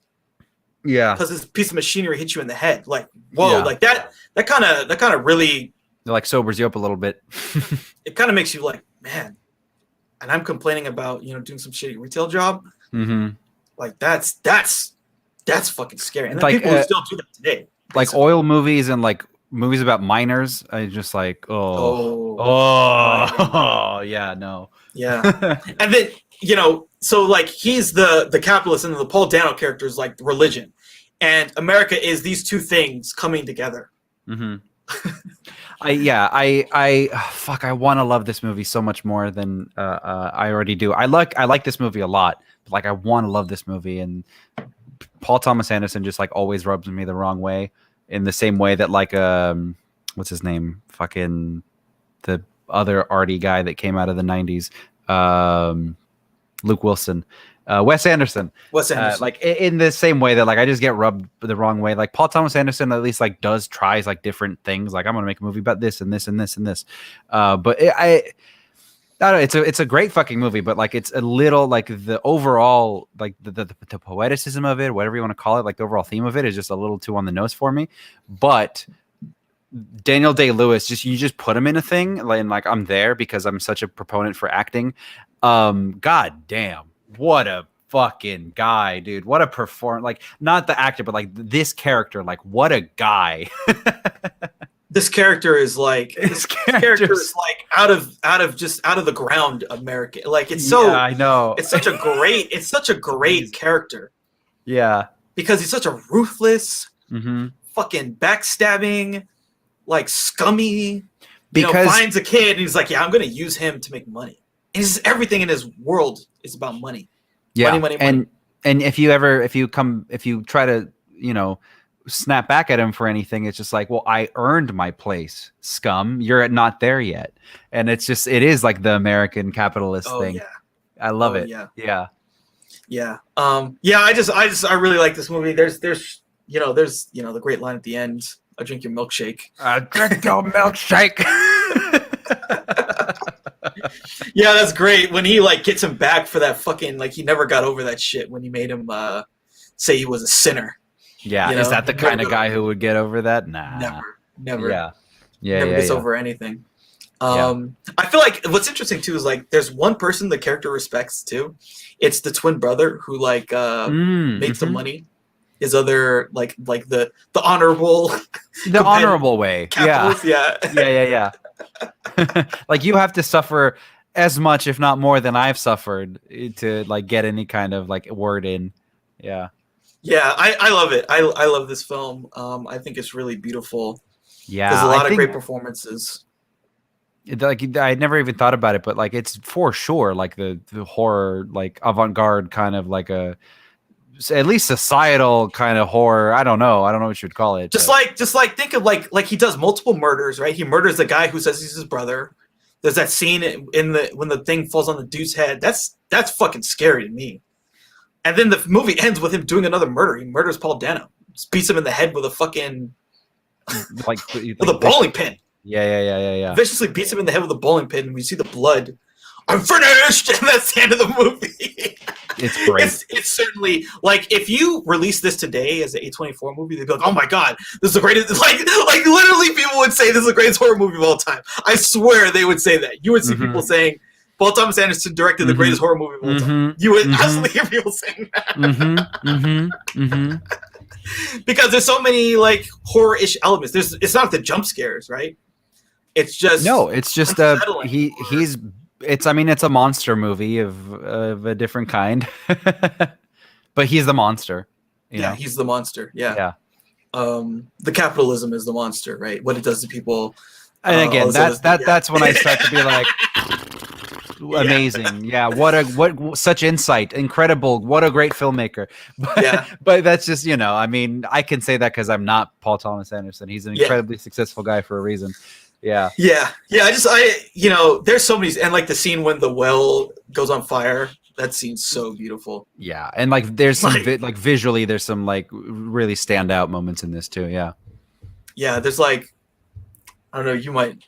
Yeah. Because this piece of machinery hit you in the head. Like, whoa, like that kind of really it like sobers you up a little bit. It kind of makes you like, man. And I'm complaining about, doing some shitty retail job. Like that's fucking scary. And like, people still do that today. Basically. Like oil movies and like movies about miners. I just like, yeah, no. Yeah. And then, so like he's the capitalist, and the Paul Dano character is like religion. And America is these two things coming together. I want to love this movie so much more than I already do. I like this movie a lot, but like I want to love this movie, and Paul Thomas Anderson just like always rubs me the wrong way, in the same way that like what's his name, fucking the other arty guy that came out of the 90s, Luke Wilson, Wes Anderson. Like in the same way that like I just get rubbed the wrong way. Like Paul Thomas Anderson at least like tries like different things. Like I'm gonna make a movie about this and this and this and this. But I don't know, it's a great fucking movie, but like it's a little like the overall like the poeticism of it, whatever you want to call it, like the overall theme of it is just a little too on the nose for me. But Daniel Day-Lewis, you just put him in a thing, and like I'm there because I'm such a proponent for acting. God damn, what a fucking guy, dude! What a perform, like not the actor, but like this character, like what a guy. This character is like out of the ground American. Like it's so I know. It's such a great character. Yeah. Because he's such a ruthless, fucking backstabbing, like scummy, because finds a kid and he's like, yeah, I'm gonna use him to make money. And everything in his world is about money. Yeah. Money. And if you try to, snap back at him for anything, it's just like, well, I earned my place, scum. You're not there yet. And it is like the American capitalist thing. Yeah. I love it. Yeah. Yeah. Yeah. I really like this movie. There's the great line at the end, I drink your milkshake. I drink your milkshake. Yeah, that's great. When he like gets him back for that fucking, like he never got over that shit when he made him say he was a sinner. Yeah, is that the kind of guy who would get over that? Nah. Never. Yeah. Never gets over anything. I feel like what's interesting too is like there's one person the character respects too. It's the twin brother who like made some money. His other like the honorable way. Yeah. Like you have to suffer as much, if not more, than I've suffered to like get any kind of like word in. Yeah. Yeah, I love it. I love this film. I think it's really beautiful. Yeah, there's a lot of great performances. Like I never even thought about it, but like it's for sure like the horror, like avant-garde kind of like a at least societal kind of horror. I don't know what you would call it. Just like think of like he does multiple murders, right? He murders the guy who says he's his brother. There's that scene when the thing falls on the dude's head. That's fucking scary to me. And then the movie ends with him doing another murder. He murders Paul Dano. Just beats him in the head with a fucking with a bowling pin. Yeah. Viciously beats him in the head with a bowling pin, and we see the blood. I'm finished, and that's the end of the movie. It's great. It's certainly like if you release this today as an A24 movie, they'd be like, "Oh my god, this is the greatest!" Like literally, people would say this is the greatest horror movie of all time. I swear they would say that. You would see people saying Paul Thomas Anderson directed the greatest horror movie of all time. You would absolutely hear people saying that. Because there's so many like horror-ish elements. It's not the jump scares, right? It's just it's just it's a monster movie of a different kind. But he's the monster. You know? He's the monster. Yeah. The capitalism is the monster, right? What it does to people. And again, that's when I start to be like amazing. Yeah. What such insight. Incredible. What a great filmmaker. But that's just, I can say that because I'm not Paul Thomas Anderson. He's an incredibly successful guy for a reason. Yeah. There's so many, and like the scene when the well goes on fire, that scene's so beautiful. Yeah, and like there's some visually, there's some like really standout moments in this too. Yeah, there's like, I don't know, you might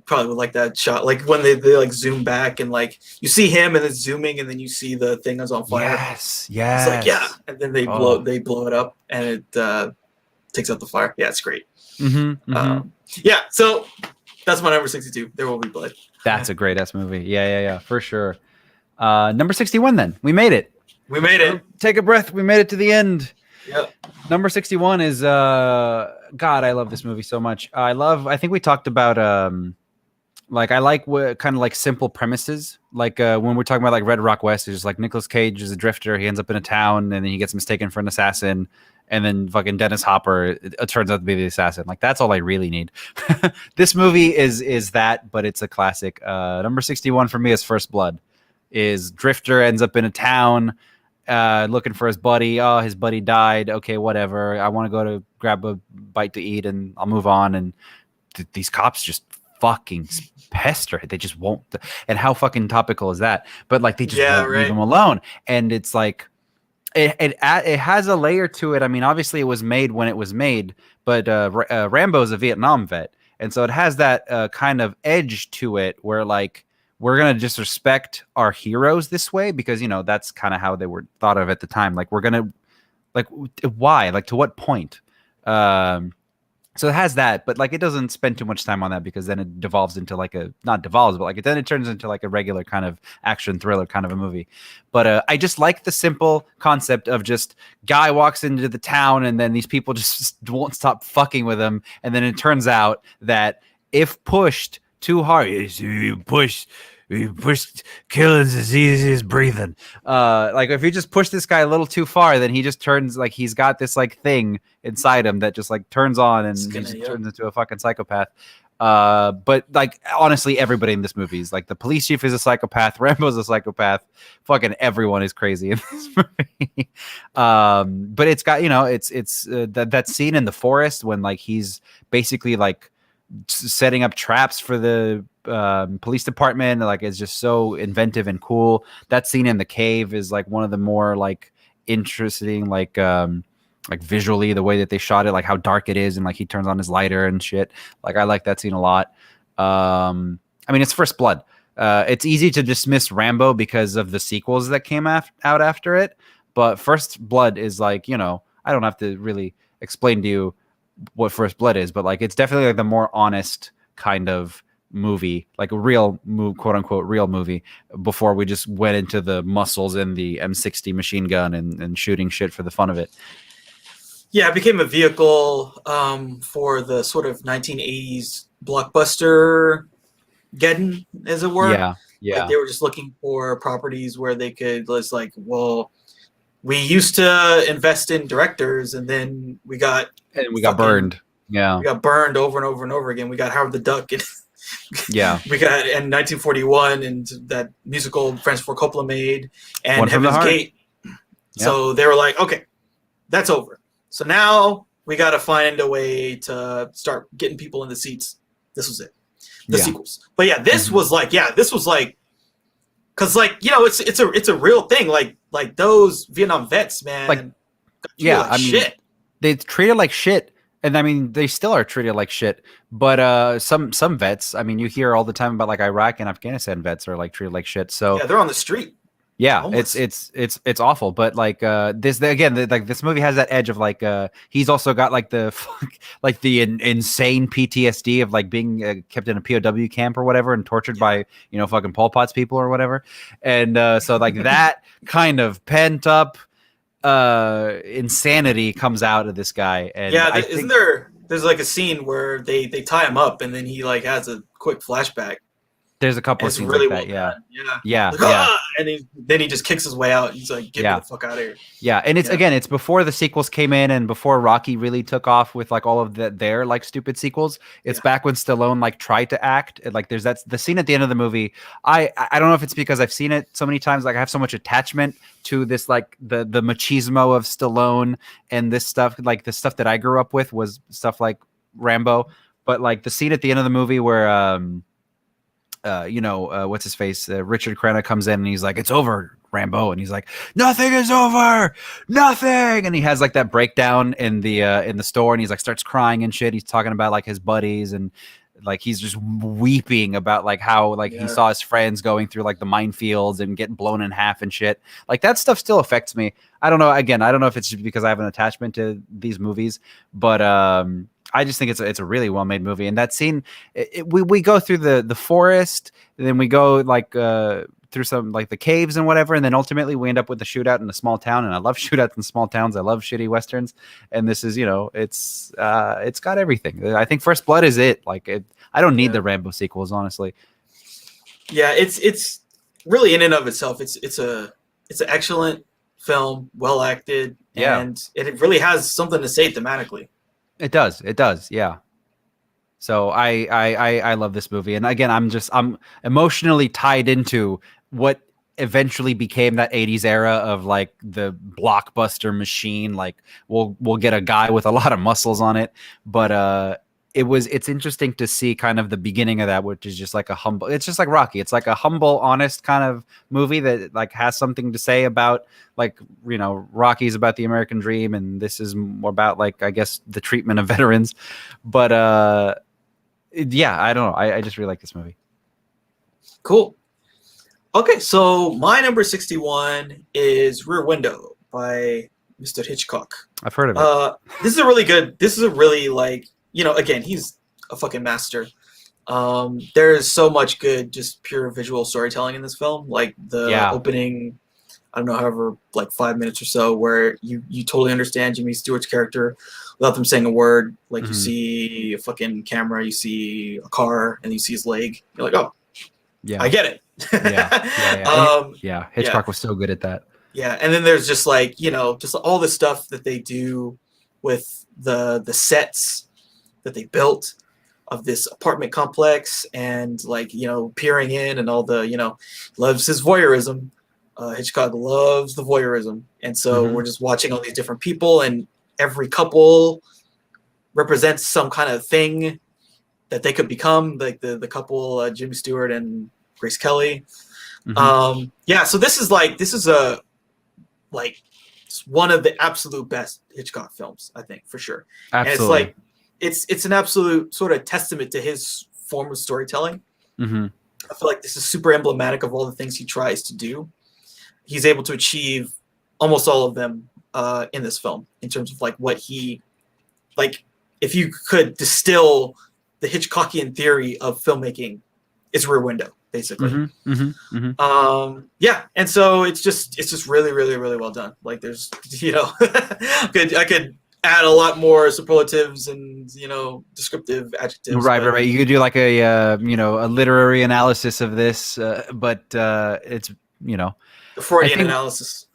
probably would like that shot, like when they like zoom back and like you see him and then zooming and then you see the thing is on fire. Yes. It's like and then they blow it up and it takes out the fire. Yeah, it's great. So that's my number 62. There Will Be Blood. That's a great ass movie. Yeah, for sure. Number 61 then. We made it. Take a breath. We made it to the end. Yep. Number 61 is God, I love this movie so much. I think we talked about I like what kind of like simple premises. Like when we're talking about like Red Rock West, it's just like Nicolas Cage is a drifter. He ends up in a town and then he gets mistaken for an assassin. And then fucking Dennis Hopper, it turns out to be the assassin. Like, that's all I really need. This movie is that, but it's a classic. Number 61 for me is First Blood. Is drifter ends up in a town looking for his buddy. Oh, his buddy died. Okay, whatever. I want to go to grab a bite to eat and I'll move on. And these cops just fucking pester. They just won't. And how fucking topical is that? But like, they just won't leave him alone. And it's like, it has a layer to it. I mean, obviously it was made when it was made, but Rambo is a Vietnam vet. And so it has that kind of edge to it where like, we're going to disrespect our heroes this way because, that's kind of how they were thought of at the time. Like, we're going to, like, why? Like, to what point? So it has that, but like it doesn't spend too much time on that because then it devolves into like then it turns into like a regular kind of action thriller kind of a movie. But I just like the simple concept of just guy walks into the town and then these people just won't stop fucking with him. And then it turns out that if pushed too hard, you push killing's as easy as breathing. Like if you just push this guy a little too far, then he just turns like he's got this like thing inside him that just like turns on and he just turns into a fucking psychopath. But like honestly, everybody in this movie is like the police chief is a psychopath, Rambo's a psychopath, fucking everyone is crazy in this movie. But it's got it's that scene in the forest when like he's basically like setting up traps for the police department, like it's just so inventive and cool. That scene in the cave is like one of the more like interesting, like visually the way that they shot it, like how dark it is, and like he turns on his lighter and shit. Like I like that scene a lot. I mean, it's First Blood. It's easy to dismiss Rambo because of the sequels that came out after it, but First Blood is like, I don't have to really explain to you what First Blood is, but like it's definitely like the more honest kind of movie, like a real quote unquote real movie, before we just went into the muscles and the M60 machine gun and shooting shit for the fun of it. Yeah, it became a vehicle for the sort of 1980s blockbuster getting, as it were. Yeah. Like they were just looking for properties where they could just like, well, we used to invest in directors and then we got burned. Yeah. We got burned over and over and over again. We got Howard the Duck and we got in 1941 and that musical Francis Ford Coppola made and One from Heaven's the Heart. Gate. So they were like, okay, that's over. So now we got to find a way to start getting people in the seats. This was it. The sequels. But yeah, this was like, because like, you know, it's a real thing. Like those Vietnam vets, man. Like, I mean, shit. They treated like shit. And I mean, they still are treated like shit. But some vets, I mean, you hear all the time about like Iraq and Afghanistan vets are like treated like shit. So yeah, they're on the street. Yeah, almost. It's awful. But like like this movie has that edge of like he's also got like the insane PTSD of like being kept in a POW camp or whatever and tortured by fucking Pol Pot's people or whatever. And so like that kind of pent up insanity comes out of this guy. And there's like a scene where they tie him up and then he like has a quick flashback. There's a couple of scenes really like that. Yeah. And then he just kicks his way out. He's like, get me the fuck out of here. Yeah. And it's before the sequels came in and before Rocky really took off with like all of their like stupid sequels. It's back when Stallone like tried to act. Like there's the scene at the end of the movie. I don't know if it's because I've seen it so many times. Like I have so much attachment to this, like the machismo of Stallone and this stuff. Like the stuff that I grew up with was stuff like Rambo. But like the scene at the end of the movie where, what's his face? Richard Crenna comes in and he's like, "It's over, Rambo," and he's like, "Nothing is over, nothing." And he has like that breakdown in the store, and he's like starts crying and shit. He's talking about like his buddies and like he's just weeping about like how like he saw his friends going through like the minefields and getting blown in half and shit. Like that stuff still affects me. I don't know. Again, I don't know if it's just because I have an attachment to these movies, but I just think it's a really well made movie. And that scene, we go through the forest, and then we go like through some like the caves and whatever, and then ultimately we end up with the shootout in a small town. And I love shootouts in small towns. I love shitty westerns. And this is it's got everything. I think First Blood is it. Like I don't need the Rambo sequels, honestly. Yeah, it's really in and of itself. It's an excellent film, well acted, and it really has something to say thematically. It does. Yeah. So I love this movie. And again, I'm emotionally tied into what eventually became that 80s era of like the blockbuster machine. Like we'll get a guy with a lot of muscles on it, but it's interesting to see kind of the beginning of that, which is just like it's just like Rocky. It's like a humble, honest kind of movie that like has something to say about like, Rocky's about the American dream. And this is more about like, I guess the treatment of veterans, but I don't know. I just really like this movie. Cool. Okay. So my number 61 is Rear Window by Mr. Hitchcock. I've heard of it. This is a really like, again, he's a fucking master. There's so much good, just pure visual storytelling in this film. Like the opening, I don't know, however, like 5 minutes or so, where you totally understand Jimmy Stewart's character without them saying a word. Like you see a fucking camera, you see a car, and you see his leg. You're like, oh, I get it. Hitchcock was so good at that. Yeah, and then there's just like, just all the stuff that they do with the sets that they built of this apartment complex, and like, peering in and all the, loves his voyeurism. Hitchcock loves the voyeurism. And so we're just watching all these different people, and every couple represents some kind of thing that they could become, like the couple, Jimmy Stewart and Grace Kelly. So this is one of the absolute best Hitchcock films, I think, for sure. Absolutely. And it's an absolute sort of testament to his form of storytelling. I feel like this is super emblematic of all the things he tries to do. He's able to achieve almost all of them in this film, in terms of like what he, like, if you could distill the Hitchcockian theory of filmmaking, it's Rear Window, basically. And so it's just really, really, really well done. Like there's, I could add a lot more superlatives and descriptive adjectives. Right. You could do like a a literary analysis of this, but it's the Freudian analysis.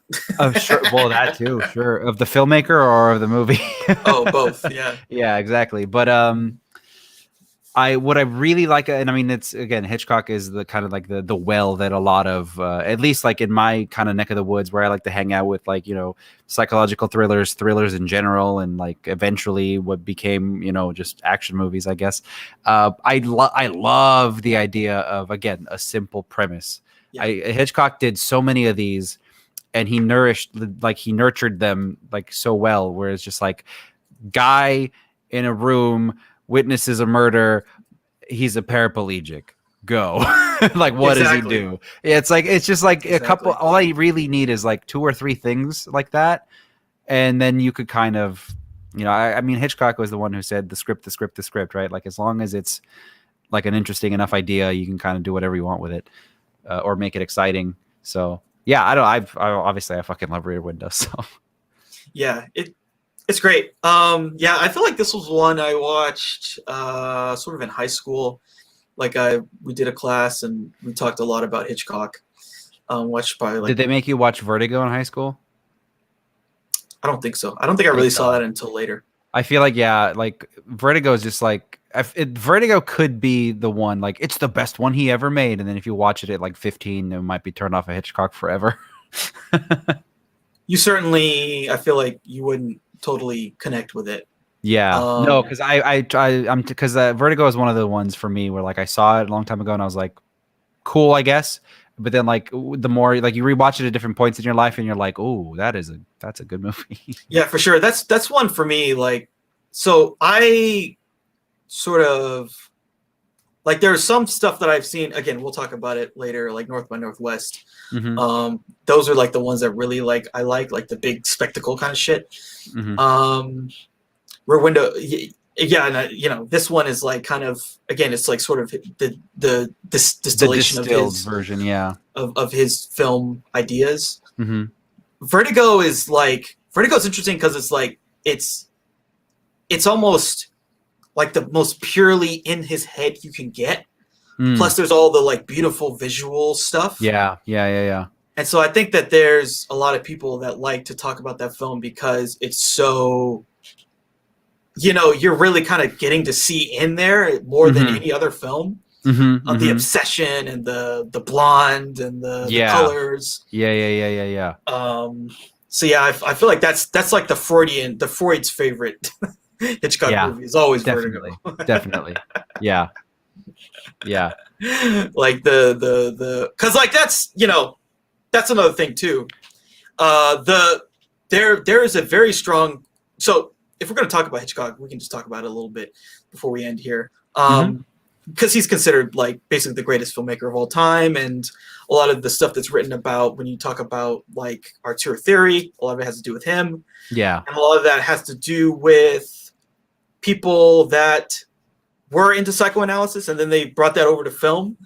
Sure. Well, that too, sure. Of the filmmaker or of the movie? Oh, both. Yeah. Yeah, exactly. But What I really like, and I mean, it's again, Hitchcock is the kind of like the well that a lot of, at least like in my kind of neck of the woods where I like to hang out with, like, psychological thrillers in general, and like eventually what became, just action movies, I guess. I love the idea of, again, a simple premise. Yeah. Hitchcock did so many of these, and he nurtured them like so well, where it's just like, guy in a room witnesses a murder, he's a paraplegic, go. Like, what does he do? It's just like a couple, all I really need is like 2 or 3 things like that, and then you could kind of, I mean, Hitchcock was the one who said the script, right? Like, as long as it's like an interesting enough idea, you can kind of do whatever you want with it, or make it exciting. So yeah, I obviously I fucking love Rear Window. So yeah, it's great. Yeah, I feel like this was one I watched sort of in high school. Like, we did a class and we talked a lot about Hitchcock. Watched probably like. Did they make you watch Vertigo in high school? I don't think so. I don't think I really saw that until later. I feel like, yeah, like Vertigo is just like, Vertigo could be the one, like, it's the best one he ever made, and then if you watch it at like 15, it might be turned off of Hitchcock forever. You certainly, I feel like you wouldn't totally connect with it. Yeah, no, because because Vertigo is one of the ones for me where, like, I saw it a long time ago and I was like, cool, I guess. But then, like, the more, like, you rewatch it at different points in your life and you're like, oh, that's a good movie. Yeah, for sure. That's one for me. Like, so I sort of, like, there's some stuff that I've seen, again, we'll talk about it later, like North by Northwest. Mm-hmm. Those are like the ones that really I like the big spectacle kind of shit. Mm-hmm. Rear Window, yeah, and this one is like kind of, again, it's like sort of the distillation of his version, yeah, of his film ideas. Mm-hmm. Vertigo's interesting because it's like it's almost like the most purely in his head you can get. Plus, there's all the like beautiful visual stuff. Yeah. And so I think that there's a lot of people that like to talk about that film because it's so, you're really kind of getting to see in there more than any other film. The obsession and the blonde and the colors. Yeah. So yeah, I feel like that's like Freud's favorite Hitchcock movie is always Vertigo. Definitely. Yeah. Like the because like that's another thing too. There is a very strong, so if we're going to talk about Hitchcock, we can just talk about it a little bit before we end here. Because he's considered like basically the greatest filmmaker of all time, and a lot of the stuff that's written about when you talk about like Artur theory, a lot of it has to do with him. Yeah. And a lot of that has to do with people that were into psychoanalysis and then they brought that over to film.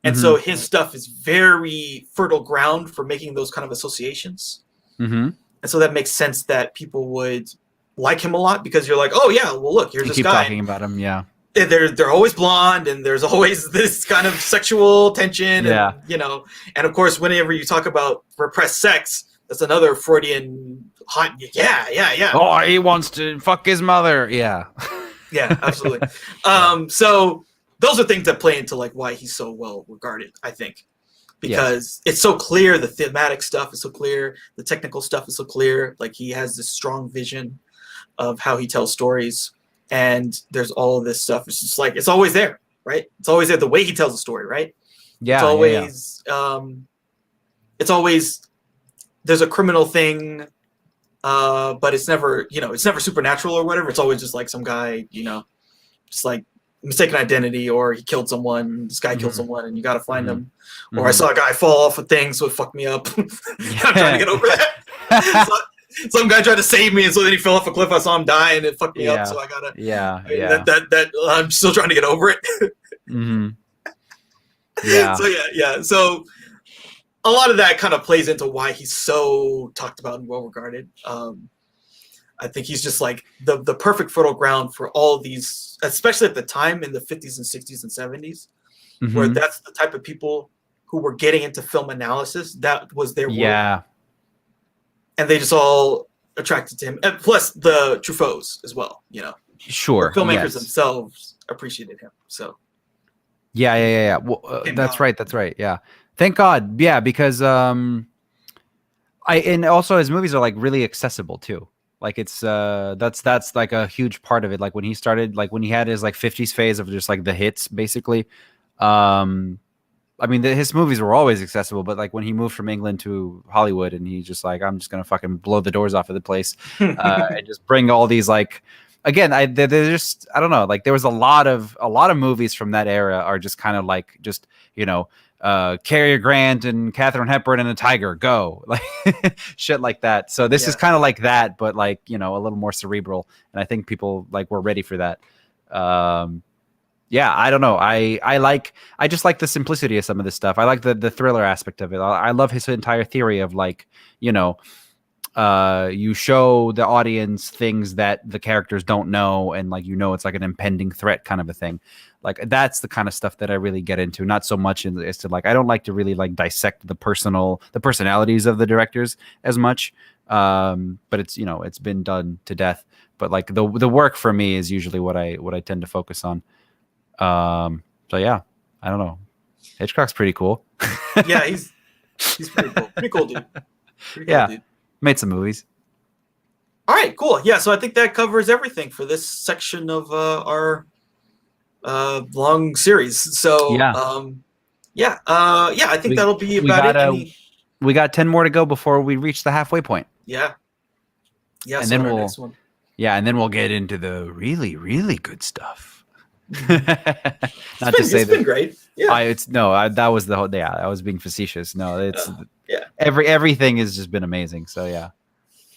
And so his stuff is very fertile ground for making those kind of associations. And so that makes sense that people would like him a lot because you're like, oh yeah, well look, here's this guy. Keep talking about him, yeah. They're always blonde and there's always this kind of sexual tension. Yeah. And, and of course, whenever you talk about repressed sex, that's another Freudian hot. Yeah. Oh, he wants to fuck his mother. Yeah. Yeah, absolutely. So those are things that play into like why he's so well regarded, I think, because it's so clear. The thematic stuff is so clear. The technical stuff is so clear. Like he has this strong vision of how he tells stories. And there's all of this stuff. It's just like, it's always there, right? It's always there. The way he tells the story, right? Yeah. It's always, there's a criminal thing, but it's never, it's never supernatural or whatever. It's always just like some guy, just like mistaken identity, or he killed someone, this guy killed someone and you got to find him. Or I saw a guy fall off a thing, so it fucked me up. I'm trying to get over that. Some guy tried to save me, and so then he fell off a cliff. I saw him die, and it fucked me up. So I gotta, that I'm still trying to get over it. Yeah. So So a lot of that kind of plays into why he's so talked about and well regarded. I think he's just like the perfect fertile ground for all of these, especially at the time in the 50s and 60s and 70s, where that's the type of people who were getting into film analysis. That was their work. Yeah. And they just all attracted to him. And plus the Truffauts as well, Sure. The filmmakers yes. themselves appreciated him. So. Yeah. Well, that's right. That's right. Yeah. Thank God. Yeah, because and also his movies are like really accessible too. Like it's that's like a huge part of it. Like when he started, like when he had his like 50s phase of just like the hits, basically. I mean, his movies were always accessible, but like when he moved from England to Hollywood, and he's just like, I'm just gonna fucking blow the doors off of the place, and just bring all these like, again, they're just, I don't know, like there was a lot of movies from that era are just kind of like just Cary Grant and Katharine Hepburn and a tiger go, like shit like that. So this is kind of like that, but like a little more cerebral, and I think people like were ready for that. Yeah, I don't know. I just like the simplicity of some of this stuff. I like the thriller aspect of it. I love his entire theory of like, you show the audience things that the characters don't know, and like it's like an impending threat kind of a thing. Like that's the kind of stuff that I really get into. Not so much as to like, I don't like to really like dissect the personalities of the directors as much. But it's it's been done to death. But like the work for me is usually what I tend to focus on. So yeah, I don't know. Hitchcock's pretty cool. Yeah, he's pretty cool. Pretty cool dude. Dude. Made some movies. All right, cool. Yeah, so I think that covers everything for this section of our long series. So I think that'll be about it. We got 10 more to go before we reach the halfway point. Yeah. And so then next one. Yeah, and then we'll get into the really, really good stuff. It's been great. Yeah. That was the whole. Yeah, I was being facetious. No, it's everything has just been amazing. So yeah.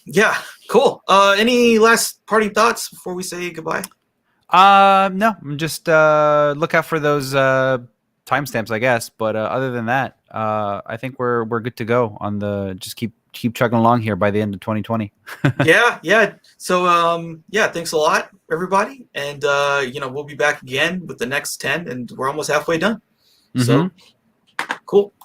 Yeah. Cool. Any last parting thoughts before we say goodbye? No. Just look out for those timestamps, I guess. But other than that, I think we're good to go on the. Just keep chugging along here by the end of 2020. Yeah. So thanks a lot, everybody, and we'll be back again with the next 10, and we're almost halfway done. So cool.